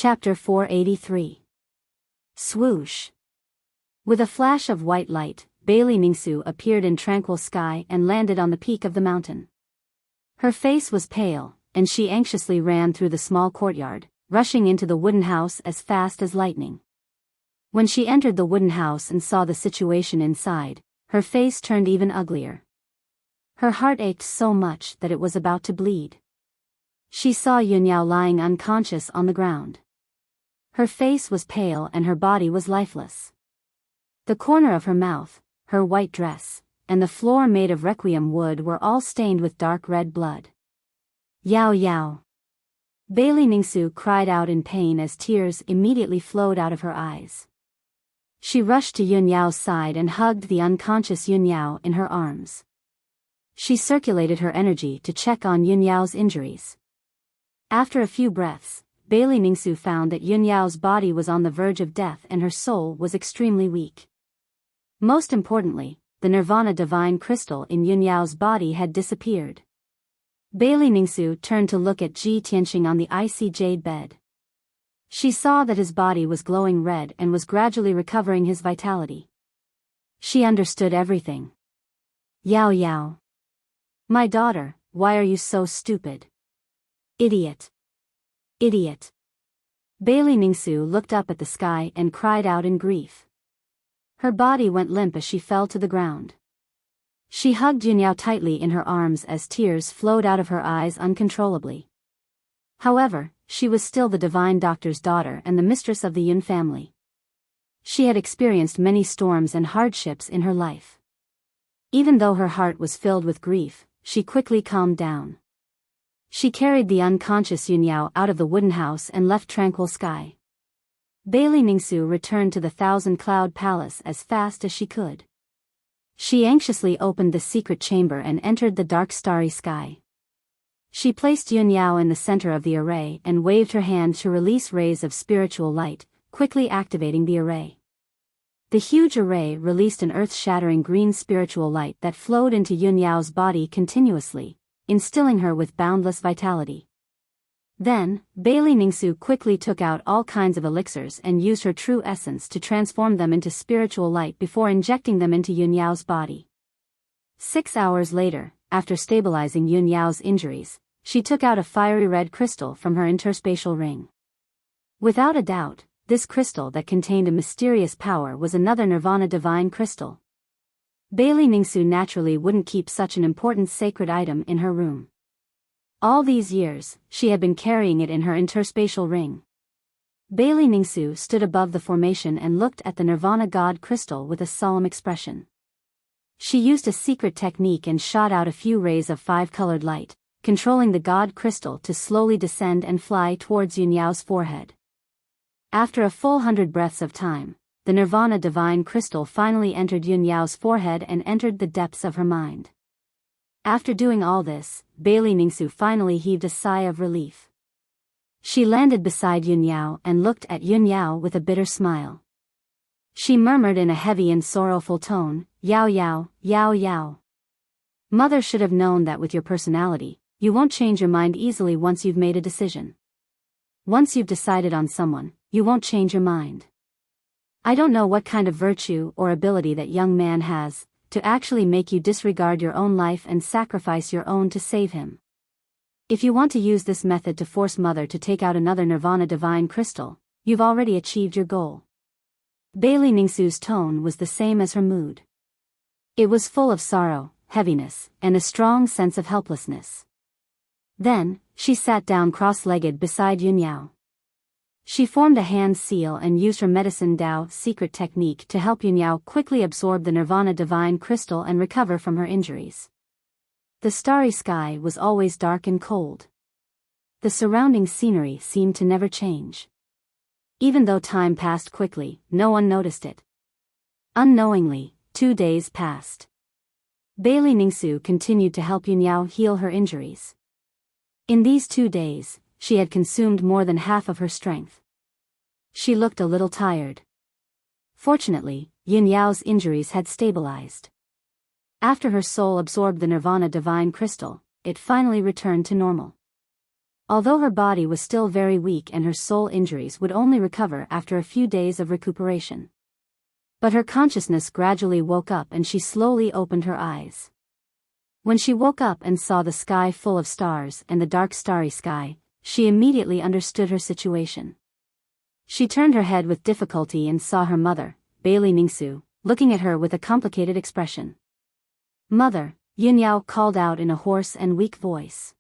Chapter 483. Swoosh. With a flash of white light, Bailey Ningsu appeared in tranquil sky and landed on the peak of the mountain. Her face was pale, and she anxiously ran through the small courtyard, rushing into the wooden house as fast as lightning. When she entered the wooden house and saw the situation inside, her face turned even uglier. Her heart ached so much that it was about to bleed. She saw Yunyao lying unconscious on the ground. Her face was pale and her body was lifeless. The corner of her mouth, her white dress, and the floor made of requiem wood were all stained with dark red blood. Yao Yao. Bailey Ningsu cried out in pain as tears immediately flowed out of her eyes. She rushed to Yunyao's side and hugged the unconscious Yunyao in her arms. She circulated her energy to check on Yunyao's injuries. After a few breaths, Bailey Ningsu found that Yunyao's body was on the verge of death and her soul was extremely weak. Most importantly, the Nirvana divine crystal in Yunyao's body had disappeared. Bailey Ningsu turned to look at Ji Tianxing on the icy jade bed. She saw that his body was glowing red and was gradually recovering his vitality. She understood everything. Yao Yao. My daughter, why are you so stupid? Idiot. Idiot. Bailey Ningsu looked up at the sky and cried out in grief. Her body went limp as she fell to the ground. She hugged Yunyao tightly in her arms as tears flowed out of her eyes uncontrollably. However, she was still the divine doctor's daughter and the mistress of the Yun family. She had experienced many storms and hardships in her life. Even though her heart was filled with grief, she quickly calmed down. She carried the unconscious Yunyao out of the wooden house and left tranquil sky. Bailey Ningsu returned to the Thousand Cloud Palace as fast as she could. She anxiously opened the secret chamber and entered the dark starry sky. She placed Yunyao in the center of the array and waved her hand to release rays of spiritual light, quickly activating the array. The huge array released an earth-shattering green spiritual light that flowed into Yunyao's body continuously, instilling her with boundless vitality. Then, Bailey Ningsu quickly took out all kinds of elixirs and used her true essence to transform them into spiritual light before injecting them into Yunyao's body. 6 hours later, after stabilizing Yunyao's injuries, she took out a fiery red crystal from her interspatial ring. Without a doubt, this crystal that contained a mysterious power was another Nirvana divine crystal. Bailey Ningsu naturally wouldn't keep such an important sacred item in her room. All these years, she had been carrying it in her interspatial ring. Bailey Ningsu stood above the formation and looked at the Nirvana God crystal with a solemn expression. She used a secret technique and shot out a few rays of 5-colored light, controlling the God crystal to slowly descend and fly towards Yunyao's forehead. After a full 100 breaths of time, the Nirvana divine crystal finally entered Yunyao's forehead and entered the depths of her mind. After doing all this, Bailey Ningsu finally heaved a sigh of relief. She landed beside Yunyao and looked at Yunyao with a bitter smile. She murmured in a heavy and sorrowful tone, Yao Yao, Yao Yao. Mother should have known that with your personality, you won't change your mind easily once you've made a decision. Once you've decided on someone, you won't change your mind. I don't know what kind of virtue or ability that young man has, to actually make you disregard your own life and sacrifice your own to save him. If you want to use this method to force Mother to take out another Nirvana divine crystal, you've already achieved your goal. Bailey Ningsu's tone was the same as her mood. It was full of sorrow, heaviness, and a strong sense of helplessness. Then, she sat down cross-legged beside Yunyao. She formed a hand seal and used her medicine Dao secret technique to help Yunyao quickly absorb the Nirvana divine crystal and recover from her injuries. The starry sky was always dark and cold. The surrounding scenery seemed to never change. Even though time passed quickly, no one noticed it. Unknowingly, 2 days passed. Bailey Ningsu continued to help Yunyao heal her injuries. In these 2 days, she had consumed more than half of her strength. She looked a little tired. Fortunately, Yunyao's injuries had stabilized. After her soul absorbed the Nirvana divine crystal, it finally returned to normal. although her body was still very weak and her soul injuries would only recover after a few days of recuperation. But her consciousness gradually woke up and she slowly opened her eyes. When she woke up and saw the sky full of stars and the dark starry sky, she immediately understood her situation. She turned her head with difficulty and saw her mother, Bailey Ningsu, looking at her with a complicated expression. "Mother," Yunyao called out in a hoarse and weak voice.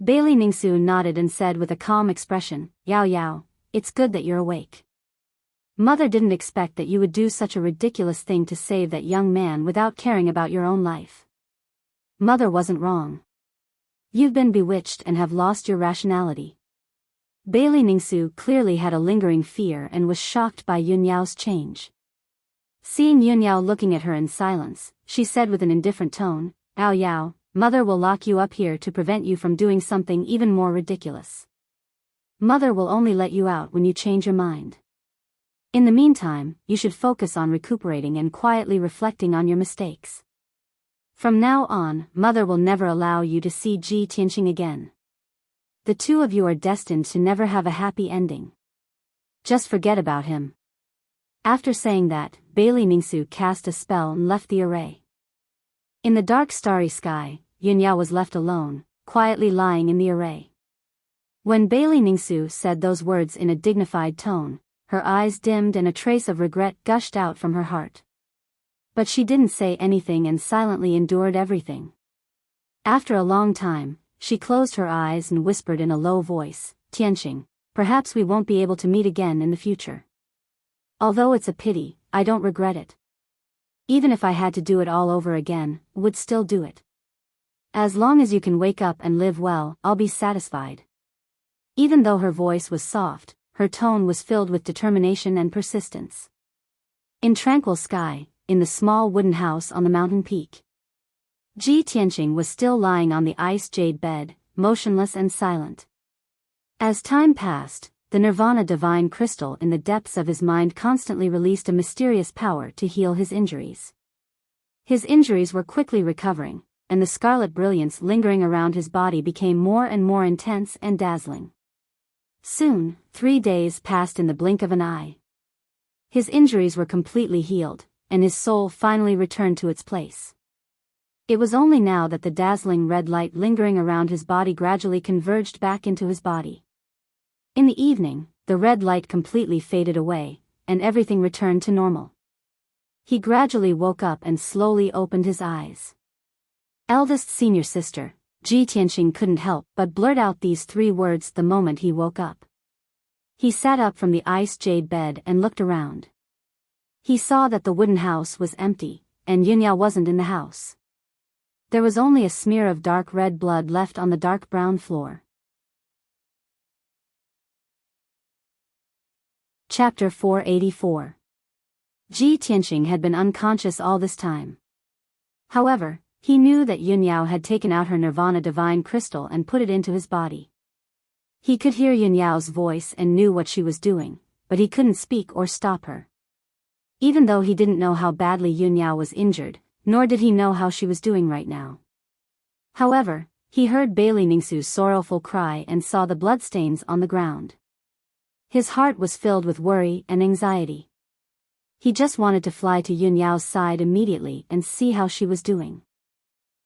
Bailey Ningsu nodded and said with a calm expression, "Yao Yao, it's good that you're awake. Mother didn't expect that you would do such a ridiculous thing to save that young man without caring about your own life. Mother wasn't wrong. You've been bewitched and have lost your rationality." Bailey Ningsu clearly had a lingering fear and was shocked by Yunyao's change. Seeing Yunyao looking at her in silence, she said with an indifferent tone, "Yao Yao, Mother will lock you up here to prevent you from doing something even more ridiculous. Mother will only let you out when you change your mind. In the meantime, you should focus on recuperating and quietly reflecting on your mistakes. From now on, Mother will never allow you to see Ji Tianqing again. The two of you are destined to never have a happy ending. Just forget about him." After saying that, Bailey Ningsu cast a spell and left the array. In the dark starry sky, Yunyao was left alone, quietly lying in the array. When Bailey Ningsu said those words in a dignified tone, her eyes dimmed and a trace of regret gushed out from her heart. But she didn't say anything and silently endured everything. After a long time, she closed her eyes and whispered in a low voice, "Tianqing, perhaps we won't be able to meet again in the future. Although it's a pity, I don't regret it. Even if I had to do it all over again, would still do it. As long as you can wake up and live well, I'll be satisfied." Even though her voice was soft, her tone was filled with determination and persistence. In tranquil sky, in the small wooden house on the mountain peak, Ji Tianqing was still lying on the ice jade bed, motionless and silent. As time passed, the Nirvana divine crystal in the depths of his mind constantly released a mysterious power to heal his injuries. His injuries were quickly recovering, and the scarlet brilliance lingering around his body became more and more intense and dazzling. Soon, 3 days passed in the blink of an eye. His injuries were completely healed, and his soul finally returned to its place. It was only now that the dazzling red light lingering around his body gradually converged back into his body. In the evening, the red light completely faded away, and everything returned to normal. He gradually woke up and slowly opened his eyes. Eldest senior sister, Ji Tianqing couldn't help but blurt out these 3 words the moment he woke up. He sat up from the ice jade bed and looked around. He saw that the wooden house was empty, and Yunyao wasn't in the house. There was only a smear of dark red blood left on the dark brown floor. Chapter 484. Ji Tianqing had been unconscious all this time. However, he knew that Yunyao had taken out her Nirvana divine crystal and put it into his body. He could hear Yunyao's voice and knew what she was doing, but he couldn't speak or stop her. Even though he didn't know how badly Yunyao was injured, nor did he know how she was doing right now. However, he heard Bailey Ningsu's sorrowful cry and saw the bloodstains on the ground. His heart was filled with worry and anxiety. He just wanted to fly to Yunyao's side immediately and see how she was doing.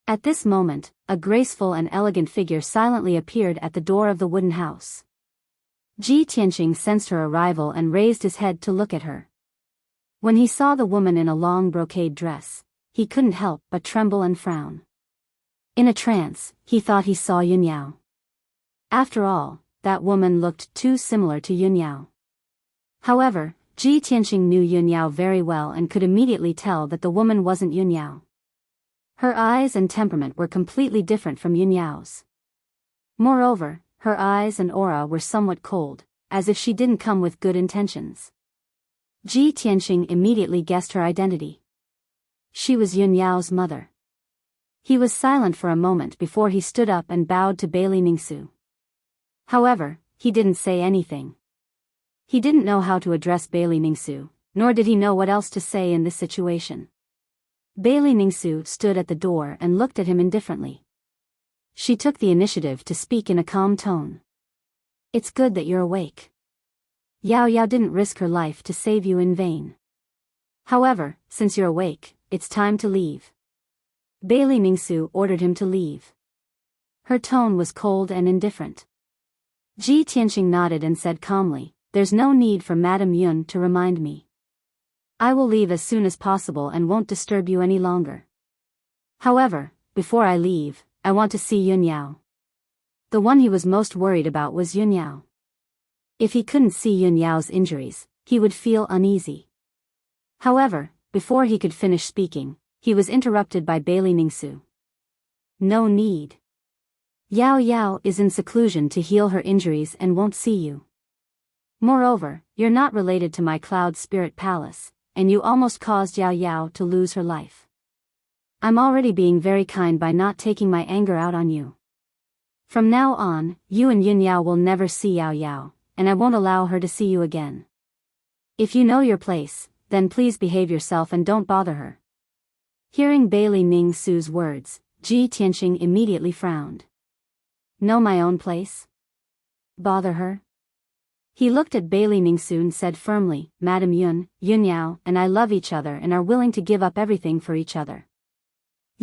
At this moment, a graceful and elegant figure silently appeared at the door of the wooden house. Ji Tianqing sensed her arrival and raised his head to look at her. When he saw the woman in a long brocade dress, he couldn't help but tremble and frown. In a trance, he thought he saw Yunyao. After all, that woman looked too similar to Yunyao. However, Ji Tianqing knew Yunyao very well and could immediately tell that the woman wasn't Yunyao. Her eyes and temperament were completely different from Yunyao's. Moreover, her eyes and aura were somewhat cold, as if she didn't come with good intentions. Ji Tianqing immediately guessed her identity. She was Yunyao's mother. He was silent for a moment before he stood up and bowed to Bailey Ningsu. However, he didn't say anything. He didn't know how to address Bailey Ningsu, nor did he know what else to say in this situation. Bailey Ningsu stood at the door and looked at him indifferently. she took the initiative to speak in a calm tone. It's good that you're awake. Yao Yao didn't risk her life to save you in vain. However, since you're awake, it's time to leave. Bailey Ningsu ordered him to leave. Her tone was cold and indifferent. Ji Tianqing nodded and said calmly, "There's no need for Madame Yun to remind me. I will leave as soon as possible and won't disturb you any longer. However, before I leave, I want to see Yun Yao." The one he was most worried about was Yun Yao. If he couldn't see Yun Yao's injuries, he would feel uneasy. However, before he could finish speaking, he was interrupted by Bailey Ningsu. "No need. Yao Yao is in seclusion to heal her injuries and won't see you. Moreover, you're not related to my Cloud Spirit Palace, and you almost caused Yao Yao to lose her life. I'm already being very kind by not taking my anger out on you. From now on, you and Yun Yao will never see Yao Yao, and I won't allow her to see you again. If you know your place, then please behave yourself and don't bother her." Hearing Bailey Ningsu's words, Ji Tianqing immediately frowned. "Know my own place? Bother her?" He looked at Bailey Ningsu and said firmly, "Madam Yun, Yun Yao and I love each other and are willing to give up everything for each other.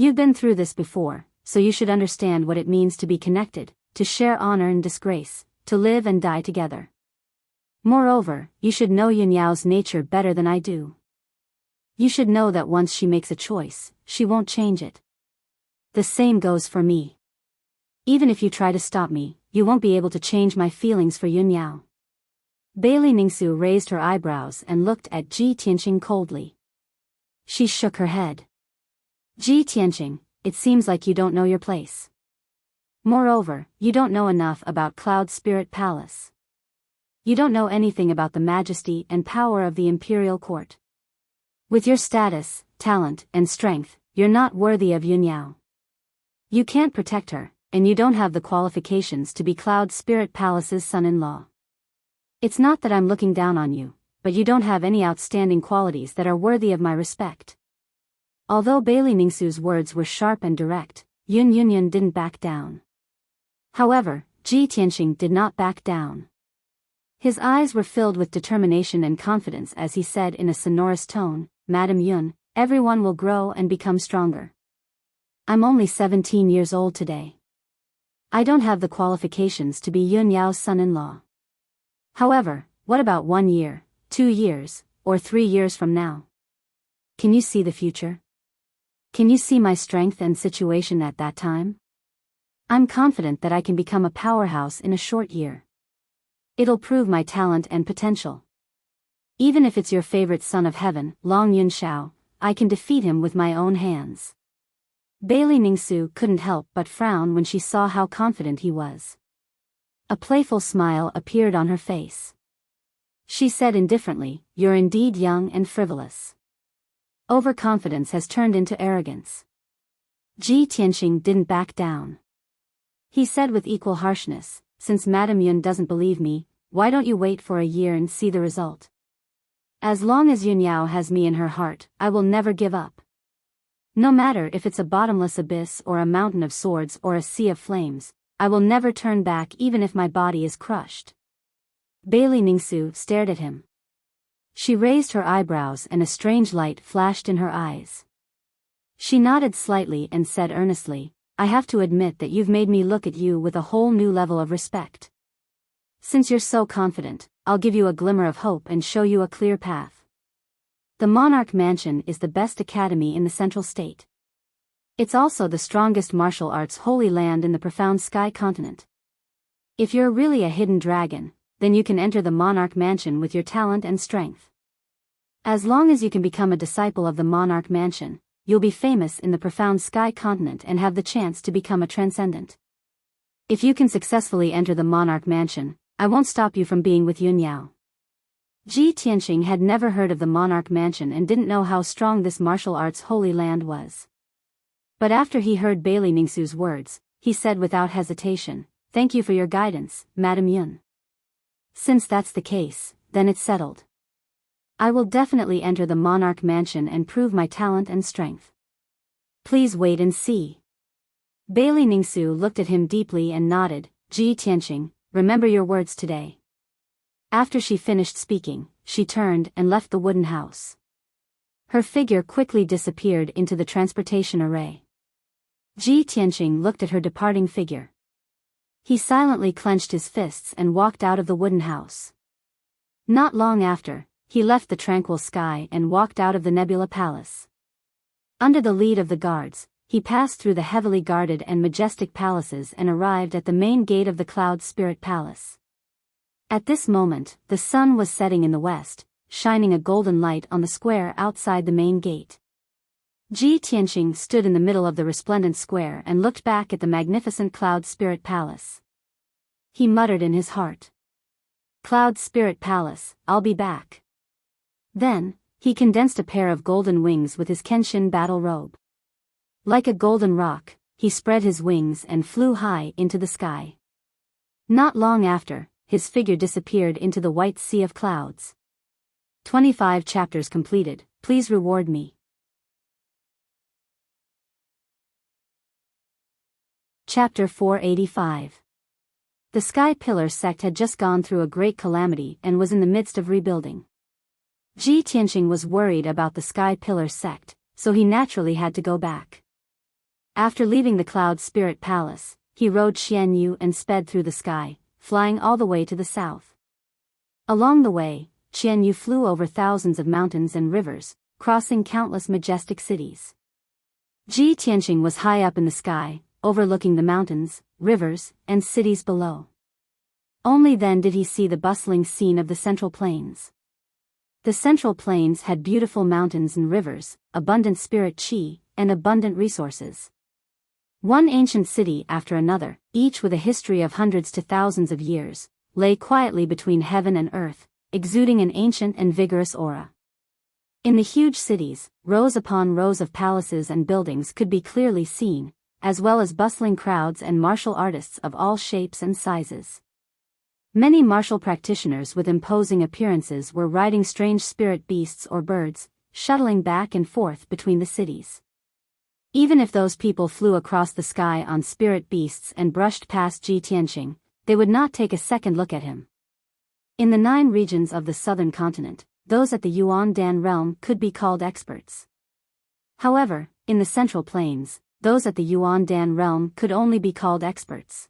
You've been through this before, so you should understand what it means to be connected, to share honor and disgrace, to live and die together. Moreover, you should know Yun Yao's nature better than I do. You should know that once she makes a choice, she won't change it. The same goes for me. Even if you try to stop me, you won't be able to change my feelings for Yun Yao." Bailey Ningsu raised her eyebrows and looked at Ji Tianqing coldly. She shook her head. "Ji Tianqing, it seems like you don't know your place. Moreover, you don't know enough about Cloud Spirit Palace. You don't know anything about the majesty and power of the imperial court. With your status, talent, and strength, you're not worthy of Yun Yao. You can't protect her, and you don't have the qualifications to be Cloud Spirit Palace's son-in-law. It's not that I'm looking down on you, but you don't have any outstanding qualities that are worthy of my respect." Although Bailey Ningsu's words were sharp and direct, Yun Yunyun didn't back down. However, Ji Tianqing did not back down. His eyes were filled with determination and confidence as he said in a sonorous tone, "Madam Yun, everyone will grow and become stronger. I'm only 17 years old today. I don't have the qualifications to be Yun Yao's son-in-law. However, what about 1 year, 2 years, or 3 years from now? Can you see the future? Can you see my strength and situation at that time? I'm confident that I can become a powerhouse in a short year. It'll prove my talent and potential. Even if it's your favorite son of heaven, Long Yun Shao, I can defeat him with my own hands." Bailey Ningsu couldn't help but frown when she saw how confident he was. A playful smile appeared on her face. She said indifferently, "You're indeed young and frivolous. Overconfidence has turned into arrogance." Ji Tianqing didn't back down. He said with equal harshness, "Since Madame Yun doesn't believe me, why don't you wait for a year and see the result? As long as Yun Yao has me in her heart, I will never give up. No matter if it's a bottomless abyss or a mountain of swords or a sea of flames, I will never turn back even if my body is crushed." Bailey Ningsu stared at him. She raised her eyebrows and a strange light flashed in her eyes. She nodded slightly and said earnestly, "I have to admit that you've made me look at you with a whole new level of respect. Since you're so confident, I'll give you a glimmer of hope and show you a clear path. The Monarch Mansion is the best academy in the Central State. It's also the strongest martial arts holy land in the profound sky continent. If you're really a hidden dragon, then you can enter the Monarch Mansion with your talent and strength. As long as you can become a disciple of the Monarch Mansion, you'll be famous in the profound sky continent and have the chance to become a transcendent. If you can successfully enter the Monarch Mansion, I won't stop you from being with Yun Yao." Ji Tianqing had never heard of the Monarch Mansion and didn't know how strong this martial arts holy land was. But after he heard Bailey Ningsu's words, he said without hesitation, "Thank you for your guidance, Madam Yun. Since that's the case, then it's settled. I will definitely enter the Monarch Mansion and prove my talent and strength. Please wait and see." Bailey Ningsu looked at him deeply and nodded. Ji Tianqing, remember your words today. After she finished speaking, she turned and left the wooden house. Her figure quickly disappeared into the transportation array. Ji Tianqing looked at her departing figure. He silently clenched his fists and walked out of the wooden house. Not long after, he left the tranquil sky and walked out of the Nebula Palace. Under the lead of the guards, he passed through the heavily guarded and majestic palaces and arrived at the main gate of the Cloud Spirit Palace. At this moment, the sun was setting in the west, shining a golden light on the square outside the main gate. Ji Tianqing stood in the middle of the resplendent square and looked back at the magnificent Cloud Spirit Palace. He muttered in his heart. Cloud Spirit Palace, I'll be back. Then, he condensed a pair of golden wings with his Kenshin battle robe. Like a golden rock, he spread his wings and flew high into the sky. Not long after, his figure disappeared into the white sea of clouds. 25 chapters completed, please reward me. Chapter 485. The Sky Pillar sect had just gone through a great calamity and was in the midst of rebuilding. Ji Tianqing was worried about the Sky Pillar sect, so he naturally had to go back. After leaving the Cloud Spirit Palace, he rode Xianyu and sped through the sky, flying all the way to the south. Along the way, Xianyu flew over thousands of mountains and rivers, crossing countless majestic cities. Ji Tianqing was high up in the sky, overlooking the mountains, rivers, and cities below. Only then did he see the bustling scene of the Central Plains. The Central Plains had beautiful mountains and rivers, abundant spirit qi, and abundant resources. One ancient city after another, each with a history of hundreds to thousands of years, lay quietly between heaven and earth, exuding an ancient and vigorous aura. In the huge cities, rows upon rows of palaces and buildings could be clearly seen, as well as bustling crowds and martial artists of all shapes and sizes. Many martial practitioners with imposing appearances were riding strange spirit beasts or birds, shuttling back and forth between the cities. Even if those people flew across the sky on spirit beasts and brushed past Ji Tianqing, they would not take a second look at him. In the 9 regions of the southern continent, those at the Yuan Dan realm could be called experts. However, in the Central Plains, those at the Yuan Dan realm could only be called experts.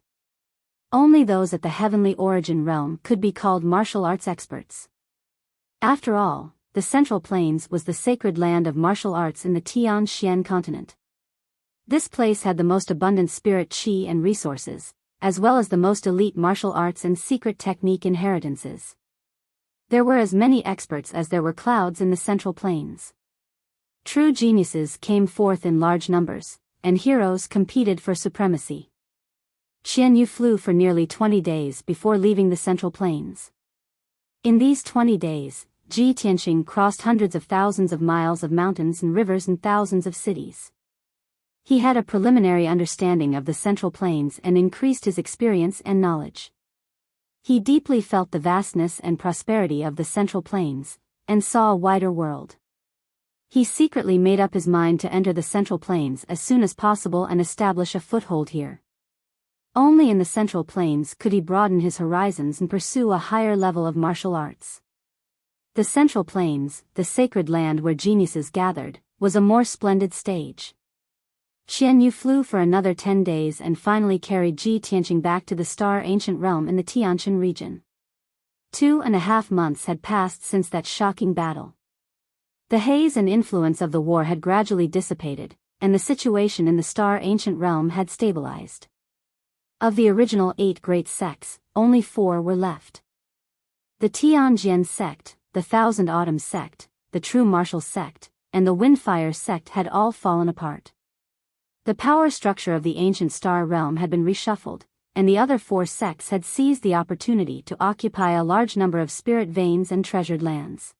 Only those at the Heavenly Origin realm could be called martial arts experts. After all, the Central Plains was the sacred land of martial arts in the Tian-Xian continent. This place had the most abundant spirit qi and resources, as well as the most elite martial arts and secret technique inheritances. There were as many experts as there were clouds in the Central Plains. True geniuses came forth in large numbers, and heroes competed for supremacy. Xianyu flew for nearly 20 days before leaving the Central Plains. In these 20 days, Ji Tianqing crossed hundreds of thousands of miles of mountains and rivers and thousands of cities. He had a preliminary understanding of the Central Plains and increased his experience and knowledge. He deeply felt the vastness and prosperity of the Central Plains, and saw a wider world. He secretly made up his mind to enter the Central Plains as soon as possible and establish a foothold here. Only in the Central Plains could he broaden his horizons and pursue a higher level of martial arts. The Central Plains, the sacred land where geniuses gathered, was a more splendid stage. Xianyu flew for another 10 days and finally carried Ji Tianqing back to the Star Ancient Realm in the Tianshan region. 2.5 months had passed since that shocking battle. The haze and influence of the war had gradually dissipated, and the situation in the Star Ancient Realm had stabilized. Of the original 8 great sects, only 4 were left. The Tianjian sect, the Thousand Autumns sect, the True Martial sect, and the Windfire sect had all fallen apart. The power structure of the ancient star realm had been reshuffled, and the other 4 sects had seized the opportunity to occupy a large number of spirit veins and treasured lands.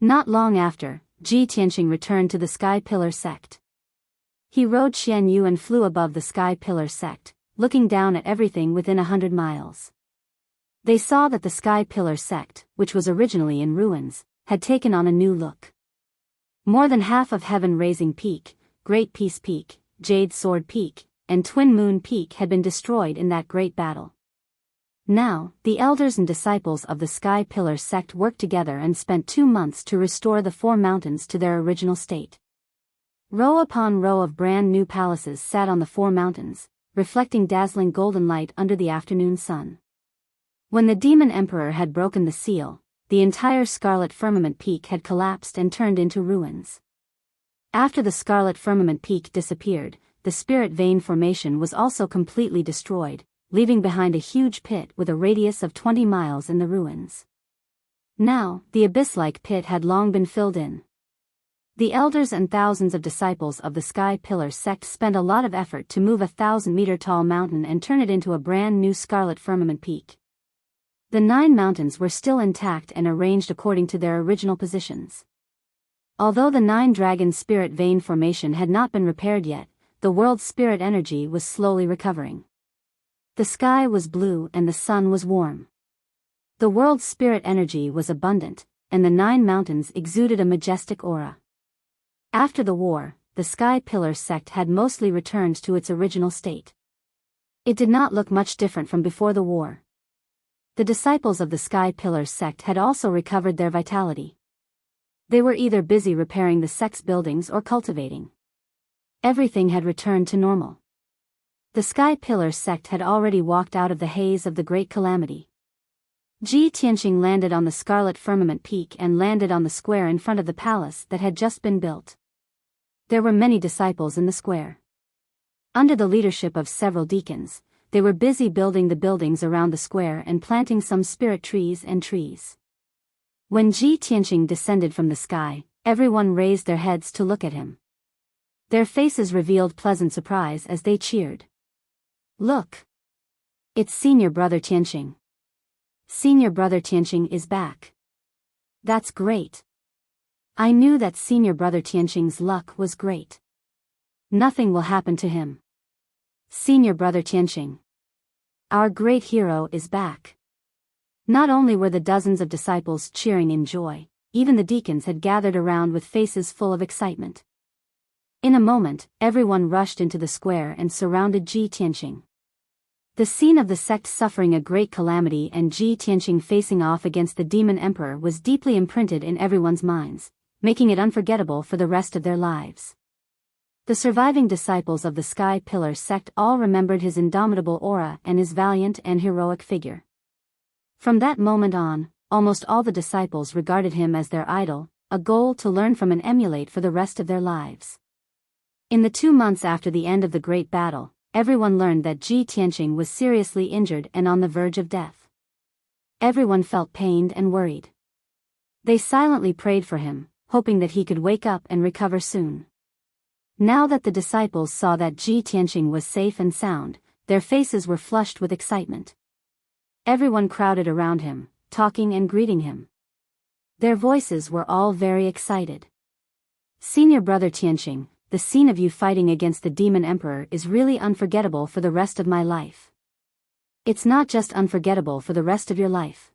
Not long after, Ji Tianqing returned to the Sky Pillar sect. He rode Xianyu and flew above the Sky Pillar sect, looking down at everything within 100 miles. They saw that the Sky Pillar sect, which was originally in ruins, had taken on a new look. More than half of Heaven Raising Peak, Great Peace Peak, Jade Sword Peak, and Twin Moon Peak had been destroyed in that great battle. Now, the elders and disciples of the Sky Pillar sect worked together and spent 2 months to restore the 4 mountains to their original state. Row upon row of brand new palaces sat on the 4 mountains, reflecting dazzling golden light under the afternoon sun. When the Demon Emperor had broken the seal, the entire Scarlet Firmament Peak had collapsed and turned into ruins. After the Scarlet Firmament Peak disappeared, the Spirit Vein Formation was also completely destroyed, leaving behind a huge pit with a radius of 20 miles in the ruins. Now, the abyss-like pit had long been filled in. The elders and thousands of disciples of the Sky Pillar sect spent a lot of effort to move a 1,000-meter-tall mountain and turn it into a brand new Scarlet Firmament Peak. The 9 mountains were still intact and arranged according to their original positions. Although the 9 Dragon Spirit Vein Formation had not been repaired yet, the world's spirit energy was slowly recovering. The sky was blue and the sun was warm. The world's spirit energy was abundant, and the 9 mountains exuded a majestic aura. After the war, the Sky Pillar sect had mostly returned to its original state. It did not look much different from before the war. The disciples of the Sky Pillar sect had also recovered their vitality. They were either busy repairing the sect's buildings or cultivating. Everything had returned to normal. The Sky Pillar sect had already walked out of the haze of the Great Calamity. Ji Tianqing landed on the Scarlet Firmament Peak and landed on the square in front of the palace that had just been built. There were many disciples in the square. Under the leadership of several deacons, they were busy building the buildings around the square and planting some spirit trees and trees. When Ji Tianqing descended from the sky, everyone raised their heads to look at him. Their faces revealed pleasant surprise as they cheered. Look! It's Senior Brother Tianqing. Senior Brother Tianqing is back. That's great. I knew that Senior Brother Tianqing's luck was great. Nothing will happen to him. Senior Brother Tianqing. Our great hero is back. Not only were the dozens of disciples cheering in joy, even the deacons had gathered around with faces full of excitement. In a moment, everyone rushed into the square and surrounded Ji Tianqing. The scene of the sect suffering a great calamity and Ji Tianqing facing off against the Demon Emperor was deeply imprinted in everyone's minds, making it unforgettable for the rest of their lives. The surviving disciples of the Sky Pillar sect all remembered his indomitable aura and his valiant and heroic figure. From that moment on, almost all the disciples regarded him as their idol, a goal to learn from and emulate for the rest of their lives. In the 2 months after the end of the Great Battle, everyone learned that Ji Tianqing was seriously injured and on the verge of death. Everyone felt pained and worried. They silently prayed for him, hoping that he could wake up and recover soon. Now that the disciples saw that Ji Tianqing was safe and sound, their faces were flushed with excitement. Everyone crowded around him, talking and greeting him. Their voices were all very excited. Senior Brother Tianqing, the scene of you fighting against the Demon Emperor is really unforgettable for the rest of my life. It's not just unforgettable for the rest of your life.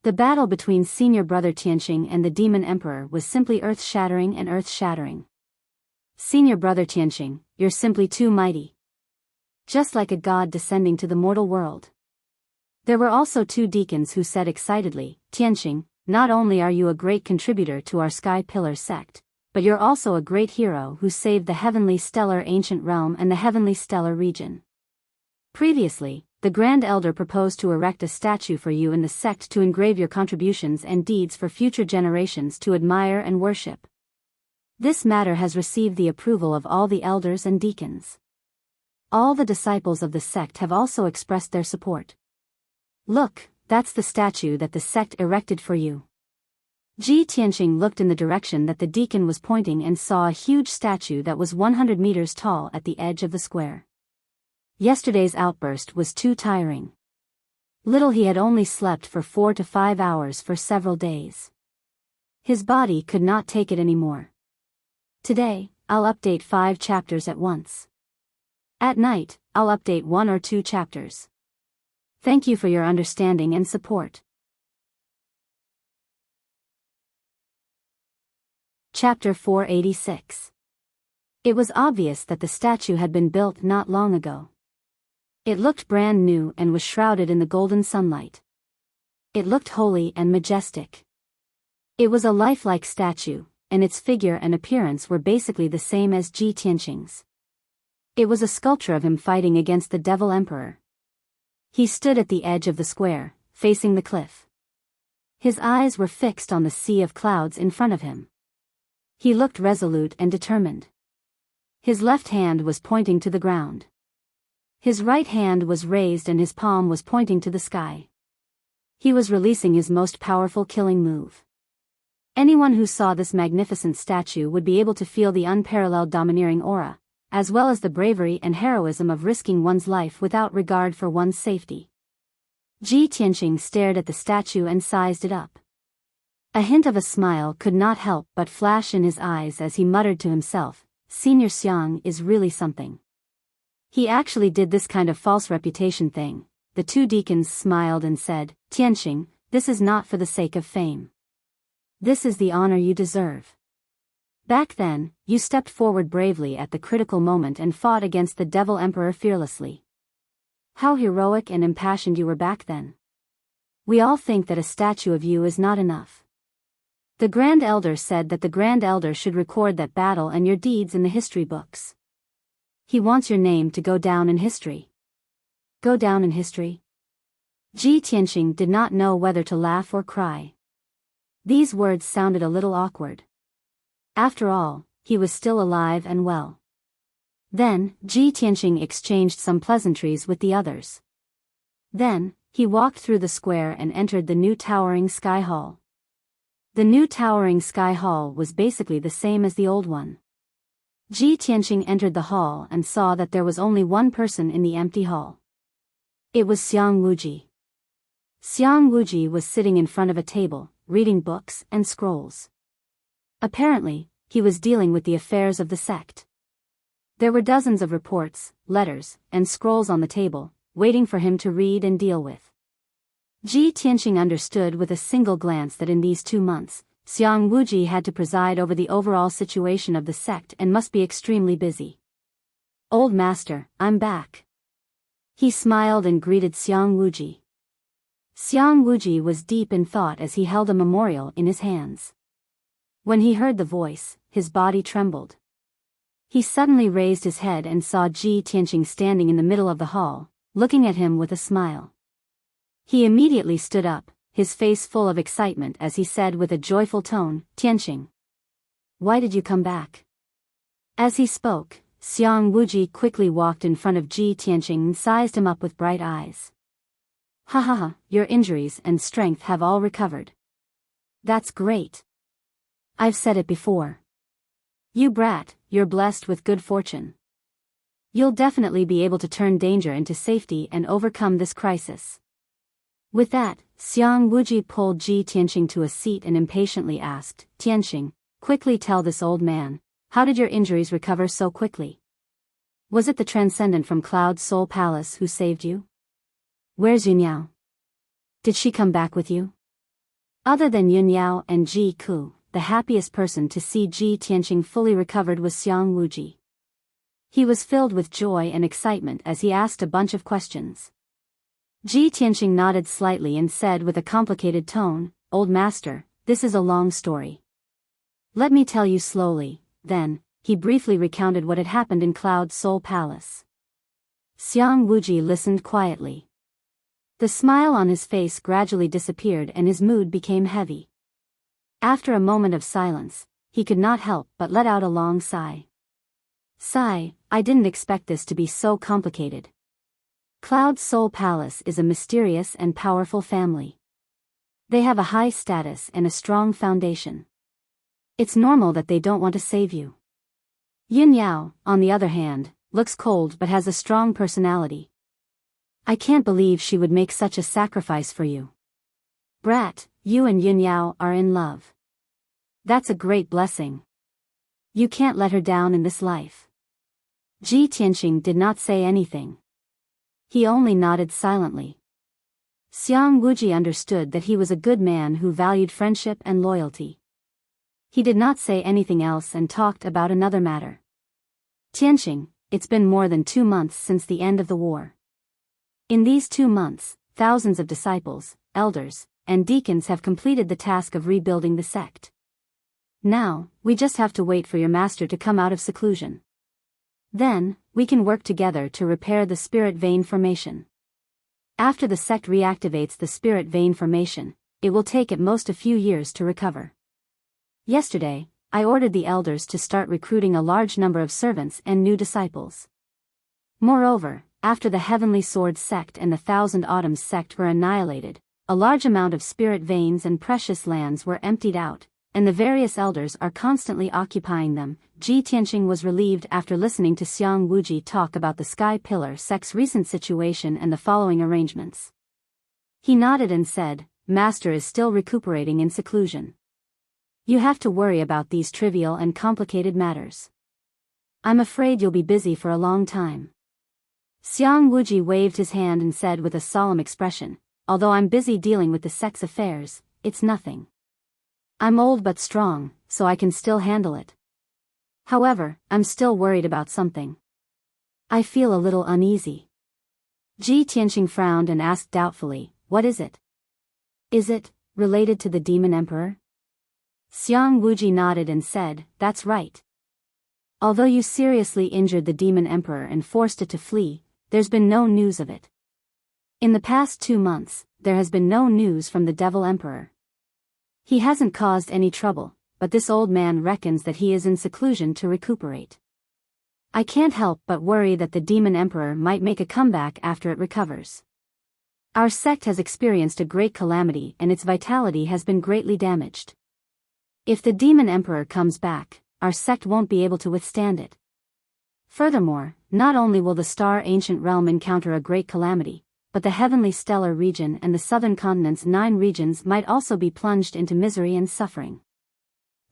The battle between Senior Brother Tianqing and the Demon Emperor was simply earth-shattering and earth-shattering. Senior Brother Tianqing, you're simply too mighty. Just like a god descending to the mortal world. There were also 2 deacons who said excitedly, Tianqing, not only are you a great contributor to our Sky Pillar sect, but you're also a great hero who saved the Heavenly Stellar Ancient Realm and the Heavenly Stellar region. Previously, the Grand Elder proposed to erect a statue for you in the sect to engrave your contributions and deeds for future generations to admire and worship. This matter has received the approval of all the elders and deacons. All the disciples of the sect have also expressed their support. Look, that's the statue that the sect erected for you. Ji Tianqing looked in the direction that the deacon was pointing and saw a huge statue that was 100 meters tall at the edge of the square. Yesterday's outburst was too tiring. Little he had only slept for 4 to 5 hours for several days. His body could not take it anymore. Today, I'll update 5 chapters at once. At night, I'll update 1 or 2 chapters. Thank you for your understanding and support. Chapter 486. It was obvious that the statue had been built not long ago. It looked brand new and was shrouded in the golden sunlight. It looked holy and majestic. It was a lifelike statue, and its figure and appearance were basically the same as Ji Tianqing's. It was a sculpture of him fighting against the Devil Emperor. He stood at the edge of the square, facing the cliff. His eyes were fixed on the sea of clouds in front of him. He looked resolute and determined. His left hand was pointing to the ground. His right hand was raised and his palm was pointing to the sky. He was releasing his most powerful killing move. Anyone who saw this magnificent statue would be able to feel the unparalleled domineering aura, as well as the bravery and heroism of risking one's life without regard for one's safety. Ji Tianqing stared at the statue and sized it up. A hint of a smile could not help but flash in his eyes as he muttered to himself, "Senior Xiang is really something." He actually did this kind of false reputation thing. The two deacons smiled and said, "Tianqing, this is not for the sake of fame. This is the honor you deserve. Back then, you stepped forward bravely at the critical moment and fought against the Devil Emperor fearlessly. How heroic and impassioned you were back then. We all think that a statue of you is not enough. The Grand Elder said that the Grand Elder should record that battle and your deeds in the history books. He wants your name to go down in history." Go down in history? Ji Tianqing did not know whether to laugh or cry. These words sounded a little awkward. After all, he was still alive and well. Then, Ji Tianqing exchanged some pleasantries with the others. Then, he walked through the square and entered the new towering sky hall. The new towering sky hall was basically the same as the old one. Ji Tianqing entered the hall and saw that there was only one person in the empty hall. It was Xiang Wuji. Xiang Wuji was sitting in front of a table, reading books and scrolls. Apparently, he was dealing with the affairs of the sect. There were dozens of reports, letters, and scrolls on the table, waiting for him to read and deal with. Ji Tianqing understood with a single glance that in these 2 months, Xiang Wuji had to preside over the overall situation of the sect and must be extremely busy. "Old master, I'm back." He smiled and greeted Xiang Wuji. Xiang Wuji was deep in thought as he held a memorial in his hands. When he heard the voice, his body trembled. He suddenly raised his head and saw Ji Tianqing standing in the middle of the hall, looking at him with a smile. He immediately stood up, his face full of excitement as he said with a joyful tone, "Tianqing, why did you come back?" As he spoke, Xiang Wuji quickly walked in front of Ji Tianqing and sized him up with bright eyes. "Ha ha ha, your injuries and strength have all recovered. That's great. I've said it before. You brat, you're blessed with good fortune. You'll definitely be able to turn danger into safety and overcome this crisis." With that, Xiang Wuji pulled Ji Tianqing to a seat and impatiently asked, "Tianqing, quickly tell this old man, how did your injuries recover so quickly? Was it the Transcendent from Cloud Soul Palace who saved you? Where's Yunyao? Did she come back with you?" Other than Yunyao and Ji Ku, the happiest person to see Ji Tianqing fully recovered was Xiang Wuji. He was filled with joy and excitement as he asked a bunch of questions. Ji Tianqing nodded slightly and said with a complicated tone, "Old master, this is a long story. Let me tell you slowly." Then, he briefly recounted what had happened in Cloud Soul Palace. Xiang Wuji listened quietly. The smile on his face gradually disappeared and his mood became heavy. After a moment of silence, he could not help but let out a long sigh. "Sigh, I didn't expect this to be so complicated. Cloud Soul Palace is a mysterious and powerful family. They have a high status and a strong foundation. It's normal that they don't want to save you. Yin Yao, on the other hand, looks cold but has a strong personality. I can't believe she would make such a sacrifice for you. Brat, you and Yin Yao are in love. That's a great blessing. You can't let her down in this life." Ji Tianqing did not say anything. He only nodded silently. Xiang Wuji understood that he was a good man who valued friendship and loyalty. He did not say anything else and talked about another matter. Tianxing, it's been more than 2 months since the end of the war. In these 2 months, thousands of disciples, elders, and deacons have completed the task of rebuilding the sect. Now, we just have to wait for your master to come out of seclusion. Then, we can work together to repair the spirit vein formation. After the sect reactivates the spirit vein formation, it will take at most a few years to recover. Yesterday, I ordered the elders to start recruiting a large number of servants and new disciples. Moreover, after the Heavenly Sword sect and the Thousand Autumns sect were annihilated, a large amount of spirit veins and precious lands were emptied out, and the various elders are constantly occupying them. Ji Tianxing was relieved after listening to Xiang Wuji talk about the Sky Pillar sect's recent situation and the following arrangements. He nodded and said, "Master is still recuperating in seclusion. You have to worry about these trivial and complicated matters. I'm afraid you'll be busy for a long time." Xiang Wuji waved his hand and said with a solemn expression, "Although I'm busy dealing with the sect's affairs, it's nothing. I'm old but strong, so I can still handle it. However, I'm still worried about something. I feel a little uneasy." Ji Tianxing frowned and asked doubtfully, "What is it? Is it related to the Demon Emperor?" Xiang Wuji nodded and said, "That's right. Although you seriously injured the Demon Emperor and forced it to flee, there's been no news of it. In the past 2 months, there has been no news from the Devil Emperor. He hasn't caused any trouble, but this old man reckons that he is in seclusion to recuperate. I can't help but worry that the Demon Emperor might make a comeback after it recovers. Our sect has experienced a great calamity and its vitality has been greatly damaged. If the Demon Emperor comes back, our sect won't be able to withstand it. Furthermore, not only will the Star Ancient Realm encounter a great calamity, but the Heavenly Stellar region and the Southern Continent's 9 regions might also be plunged into misery and suffering."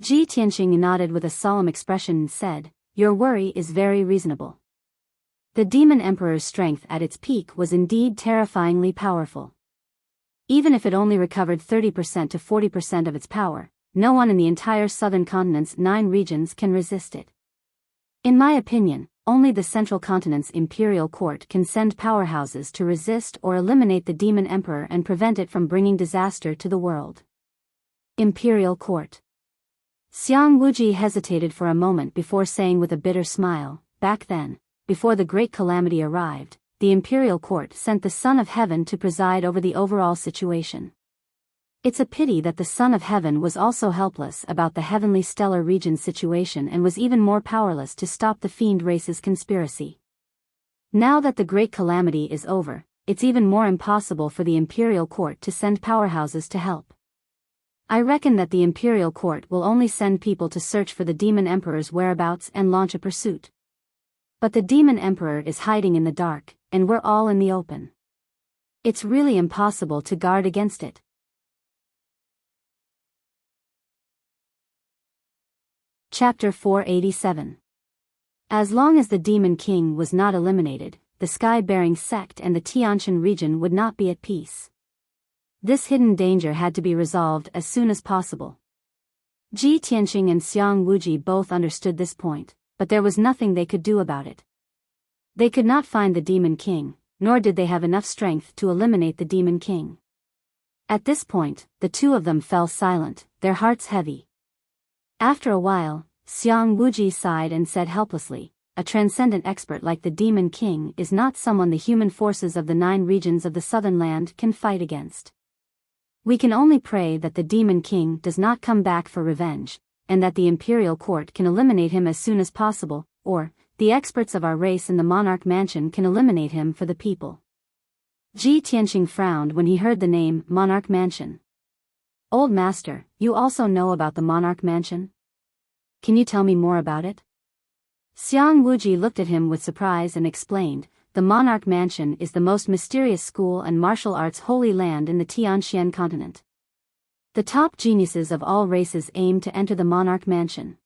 Ji Tianxing nodded with a solemn expression and said, "Your worry is very reasonable. The Demon Emperor's strength at its peak was indeed terrifyingly powerful. Even if it only recovered 30% to 40% of its power, no one in the entire Southern Continent's 9 regions can resist it. In my opinion, only the Central Continent's Imperial Court can send powerhouses to resist or eliminate the Demon Emperor and prevent it from bringing disaster to the world." Imperial Court. Xiang Wuji hesitated for a moment before saying with a bitter smile, "Back then, before the great calamity arrived, the Imperial Court sent the Son of Heaven to preside over the overall situation. It's a pity that the Son of Heaven was also helpless about the Heavenly Stellar region's situation and was even more powerless to stop the fiend race's conspiracy. Now that the great calamity is over, it's even more impossible for the Imperial Court to send powerhouses to help. I reckon that the Imperial Court will only send people to search for the Demon Emperor's whereabouts and launch a pursuit. But the Demon Emperor is hiding in the dark, and we're all in the open. It's really impossible to guard against it." Chapter 487. As long as the Demon King was not eliminated, the Sky-bearing sect and the Tianxin region would not be at peace. This hidden danger had to be resolved as soon as possible. Ji Tianxing and Xiang Wuji both understood this point, but there was nothing they could do about it. They could not find the Demon King, nor did they have enough strength to eliminate the Demon King. At this point, the two of them fell silent, their hearts heavy. After a while, Xiang Wuji sighed and said helplessly, "A transcendent expert like the Demon King is not someone the human forces of the 9 regions of the Southern Land can fight against. We can only pray that the Demon King does not come back for revenge, and that the Imperial Court can eliminate him as soon as possible, or, the experts of our race in the Monarch Mansion can eliminate him for the people." Ji Tianxing frowned when he heard the name Monarch Mansion. "Old Master, you also know about the Monarch Mansion? Can you tell me more about it?" Xiang Wuji looked at him with surprise and explained, "The Monarch Mansion is the most mysterious school and martial arts holy land in the Tianxian continent. The top geniuses of all races aim to enter the Monarch Mansion.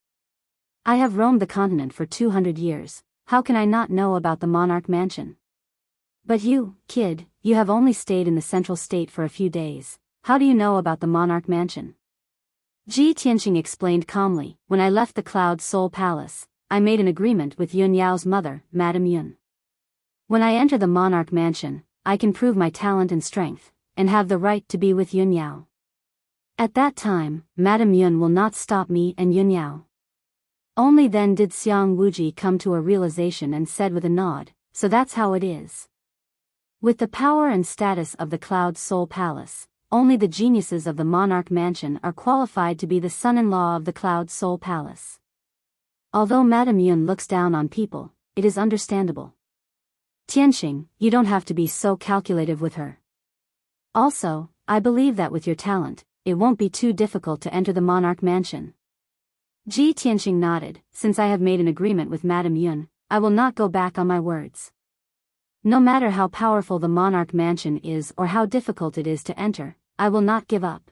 I have roamed the continent for 200 years, how can I not know about the Monarch Mansion? But you, kid, you have only stayed in the Central State for a few days. How do you know about the Monarch Mansion?" Ji Tianxing explained calmly, "When I left the Cloud Soul Palace, I made an agreement with Yun Yao's mother, Madame Yun. When I enter the monarch mansion, I can prove my talent and strength, and have the right to be with Yun Yao. At that time, Madame Yun will not stop me and Yun Yao. Only then did Xiang Wuji come to a realization and said with a nod, so that's how it is. With the power and status of the Cloud Soul Palace, only the geniuses of the monarch mansion are qualified to be the son-in-law of the Cloud Soul Palace. Although Madame Yun looks down on people, it is understandable. Tianxing, you don't have to be so calculative with her. Also, I believe that with your talent, it won't be too difficult to enter the monarch mansion. Ji Tianxing nodded. Since I have made an agreement with Madame Yun, I will not go back on my words. No matter how powerful the monarch mansion is or how difficult it is to enter, I will not give up.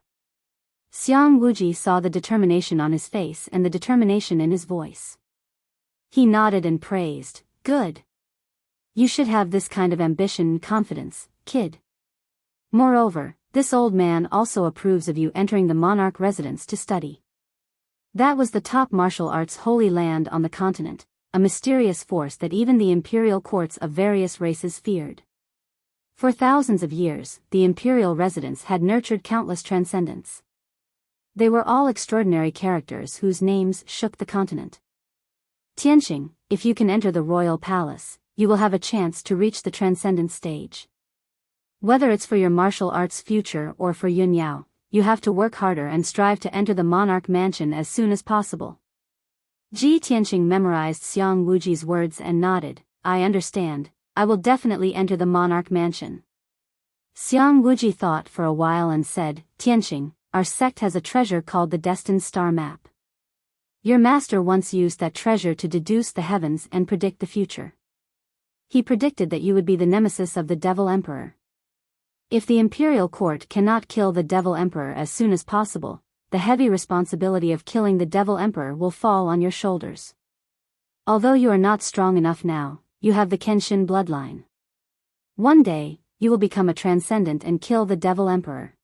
Xiang Wuji saw the determination on his face and the determination in his voice. He nodded and praised, "Good. You should have this kind of ambition and confidence, kid. Moreover, this old man also approves of you entering the monarch residence to study." That was the top martial arts holy land on the continent, a mysterious force that even the imperial courts of various races feared. For thousands of years, the imperial residence had nurtured countless transcendents. They were all extraordinary characters whose names shook the continent. Tianxing, if you can enter the royal palace, you will have a chance to reach the transcendent stage. Whether it's for your martial arts future or for Yun Yao, you have to work harder and strive to enter the monarch mansion as soon as possible. Ji Tianxing memorized Xiang Wuji's words and nodded. I understand, I will definitely enter the monarch mansion. Xiang Wuji thought for a while and said, Tianxing, our sect has a treasure called the Destined Star Map. Your master once used that treasure to deduce the heavens and predict the future. He predicted that you would be the nemesis of the Devil Emperor. If the imperial court cannot kill the Devil Emperor as soon as possible, the heavy responsibility of killing the Devil Emperor will fall on your shoulders. Although you are not strong enough now, you have the Kenshin bloodline. One day, you will become a transcendent and kill the Devil Emperor.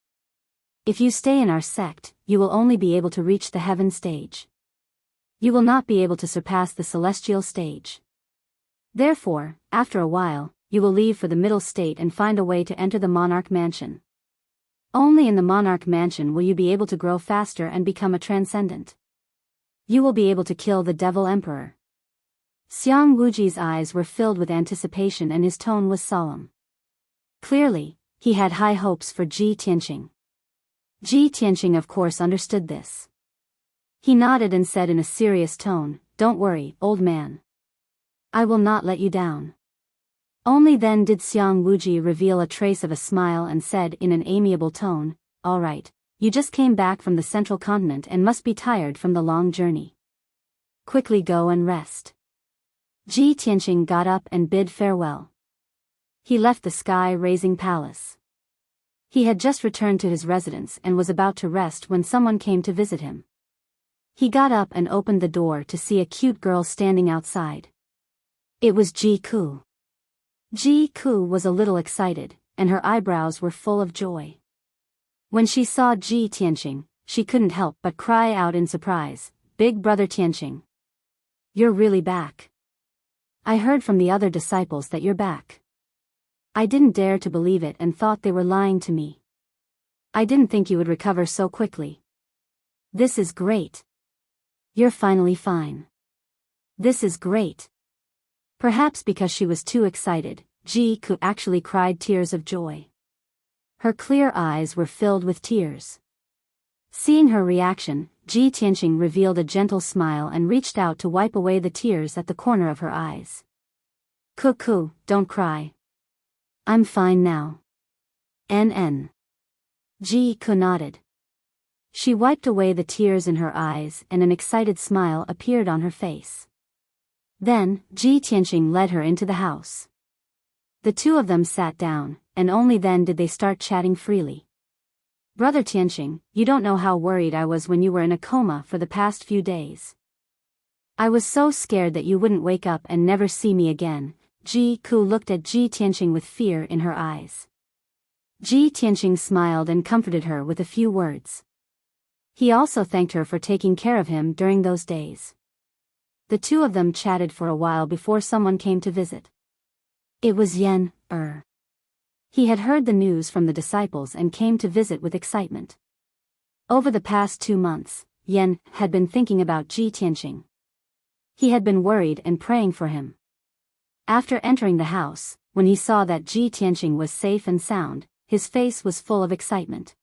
If you stay in our sect, you will only be able to reach the heaven stage. You will not be able to surpass the celestial stage. Therefore, after a while, you will leave for the middle state and find a way to enter the monarch mansion. Only in the monarch mansion will you be able to grow faster and become a transcendent. You will be able to kill the Devil Emperor. Xiang Wuji's eyes were filled with anticipation and his tone was solemn. Clearly, he had high hopes for Ji Tianxing. Ji Tianxing of course understood this. He nodded and said in a serious tone, Don't worry, old man. I will not let you down. Only then did Xiang Wuji reveal a trace of a smile and said in an amiable tone, All right, you just came back from the central continent and must be tired from the long journey. Quickly go and rest. Ji Tianxing got up and bid farewell. He left the sky-raising palace. He had just returned to his residence and was about to rest when someone came to visit him. He got up and opened the door to see a cute girl standing outside. It was Ji Ku. Ji Ku was a little excited, and her eyebrows were full of joy. When she saw Ji Tianxing, she couldn't help but cry out in surprise, Big brother Tianxing. You're really back. I heard from the other disciples that you're back. I didn't dare to believe it and thought they were lying to me. I didn't think you would recover so quickly. This is great. You're finally fine. This is great. Perhaps because she was too excited, Ji Ku actually cried tears of joy. Her clear eyes were filled with tears. Seeing her reaction, Ji Tianxing revealed a gentle smile and reached out to wipe away the tears at the corner of her eyes. Ku, don't cry. I'm fine now. Ji Ku nodded. She wiped away the tears in her eyes and an excited smile appeared on her face. Then, Ji Tianxing led her into the house. The two of them sat down, and only then did they start chatting freely. Brother Tianxing, you don't know how worried I was when you were in a coma for the past few days. I was so scared that you wouldn't wake up and never see me again. Ji Ku looked at Ji Tianxing with fear in her eyes. Ji Tianxing smiled and comforted her with a few words. He also thanked her for taking care of him during those days. The two of them chatted for a while before someone came to visit. It was Yen. He had heard the news from the disciples and came to visit with excitement. Over the past 2 months, Yen had been thinking about Ji Tianqing. He had been worried and praying for him. After entering the house, when he saw that Ji Tianqing was safe and sound, his face was full of excitement.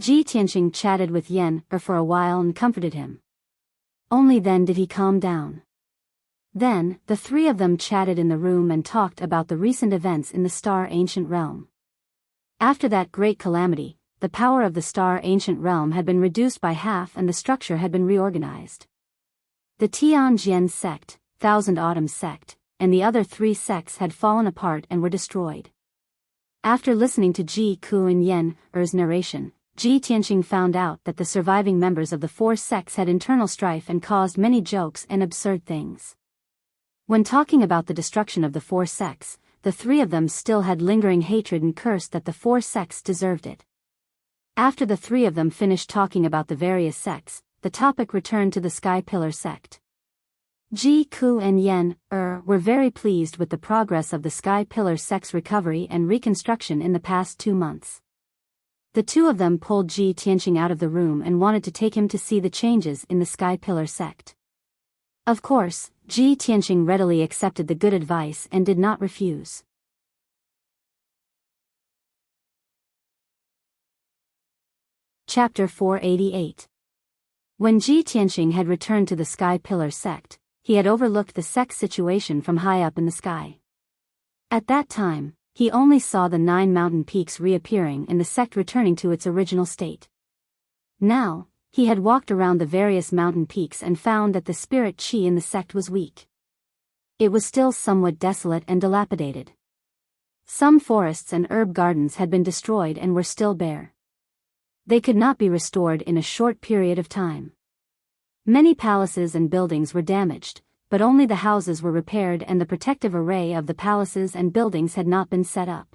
Ji Tianqing chatted with Yen for a while and comforted him. Only then did he calm down. Then, the three of them chatted in the room and talked about the recent events in the Star Ancient Realm. After that great calamity, the power of the Star Ancient Realm had been reduced by half and the structure had been reorganized. The Tianjian sect, Thousand Autumns sect, and the other 3 sects had fallen apart and were destroyed. After listening to Ji Ku and Yen Er's narration, Ji Tianqing found out that the surviving members of the 4 sects had internal strife and caused many jokes and absurd things. When talking about the destruction of the 4 sects, the 3 of them still had lingering hatred and cursed that the 4 sects deserved it. After the 3 of them finished talking about the various sects, the topic returned to the Sky Pillar sect. Ji Ku and Yen were very pleased with the progress of the Sky Pillar sect's recovery and reconstruction in the past 2 months. The 2 of them pulled Ji Tianqing out of the room and wanted to take him to see the changes in the Sky Pillar sect. Of course, Ji Tianqing readily accepted the good advice and did not refuse. Chapter 488. When Ji Tianqing had returned to the Sky Pillar sect, he had overlooked the sect's situation from high up in the sky. At that time, he only saw the 9 mountain peaks reappearing and the sect returning to its original state. Now, he had walked around the various mountain peaks and found that the spirit qi in the sect was weak. It was still somewhat desolate and dilapidated. Some forests and herb gardens had been destroyed and were still bare. They could not be restored in a short period of time. Many palaces and buildings were damaged, but only the houses were repaired and the protective array of the palaces and buildings had not been set up.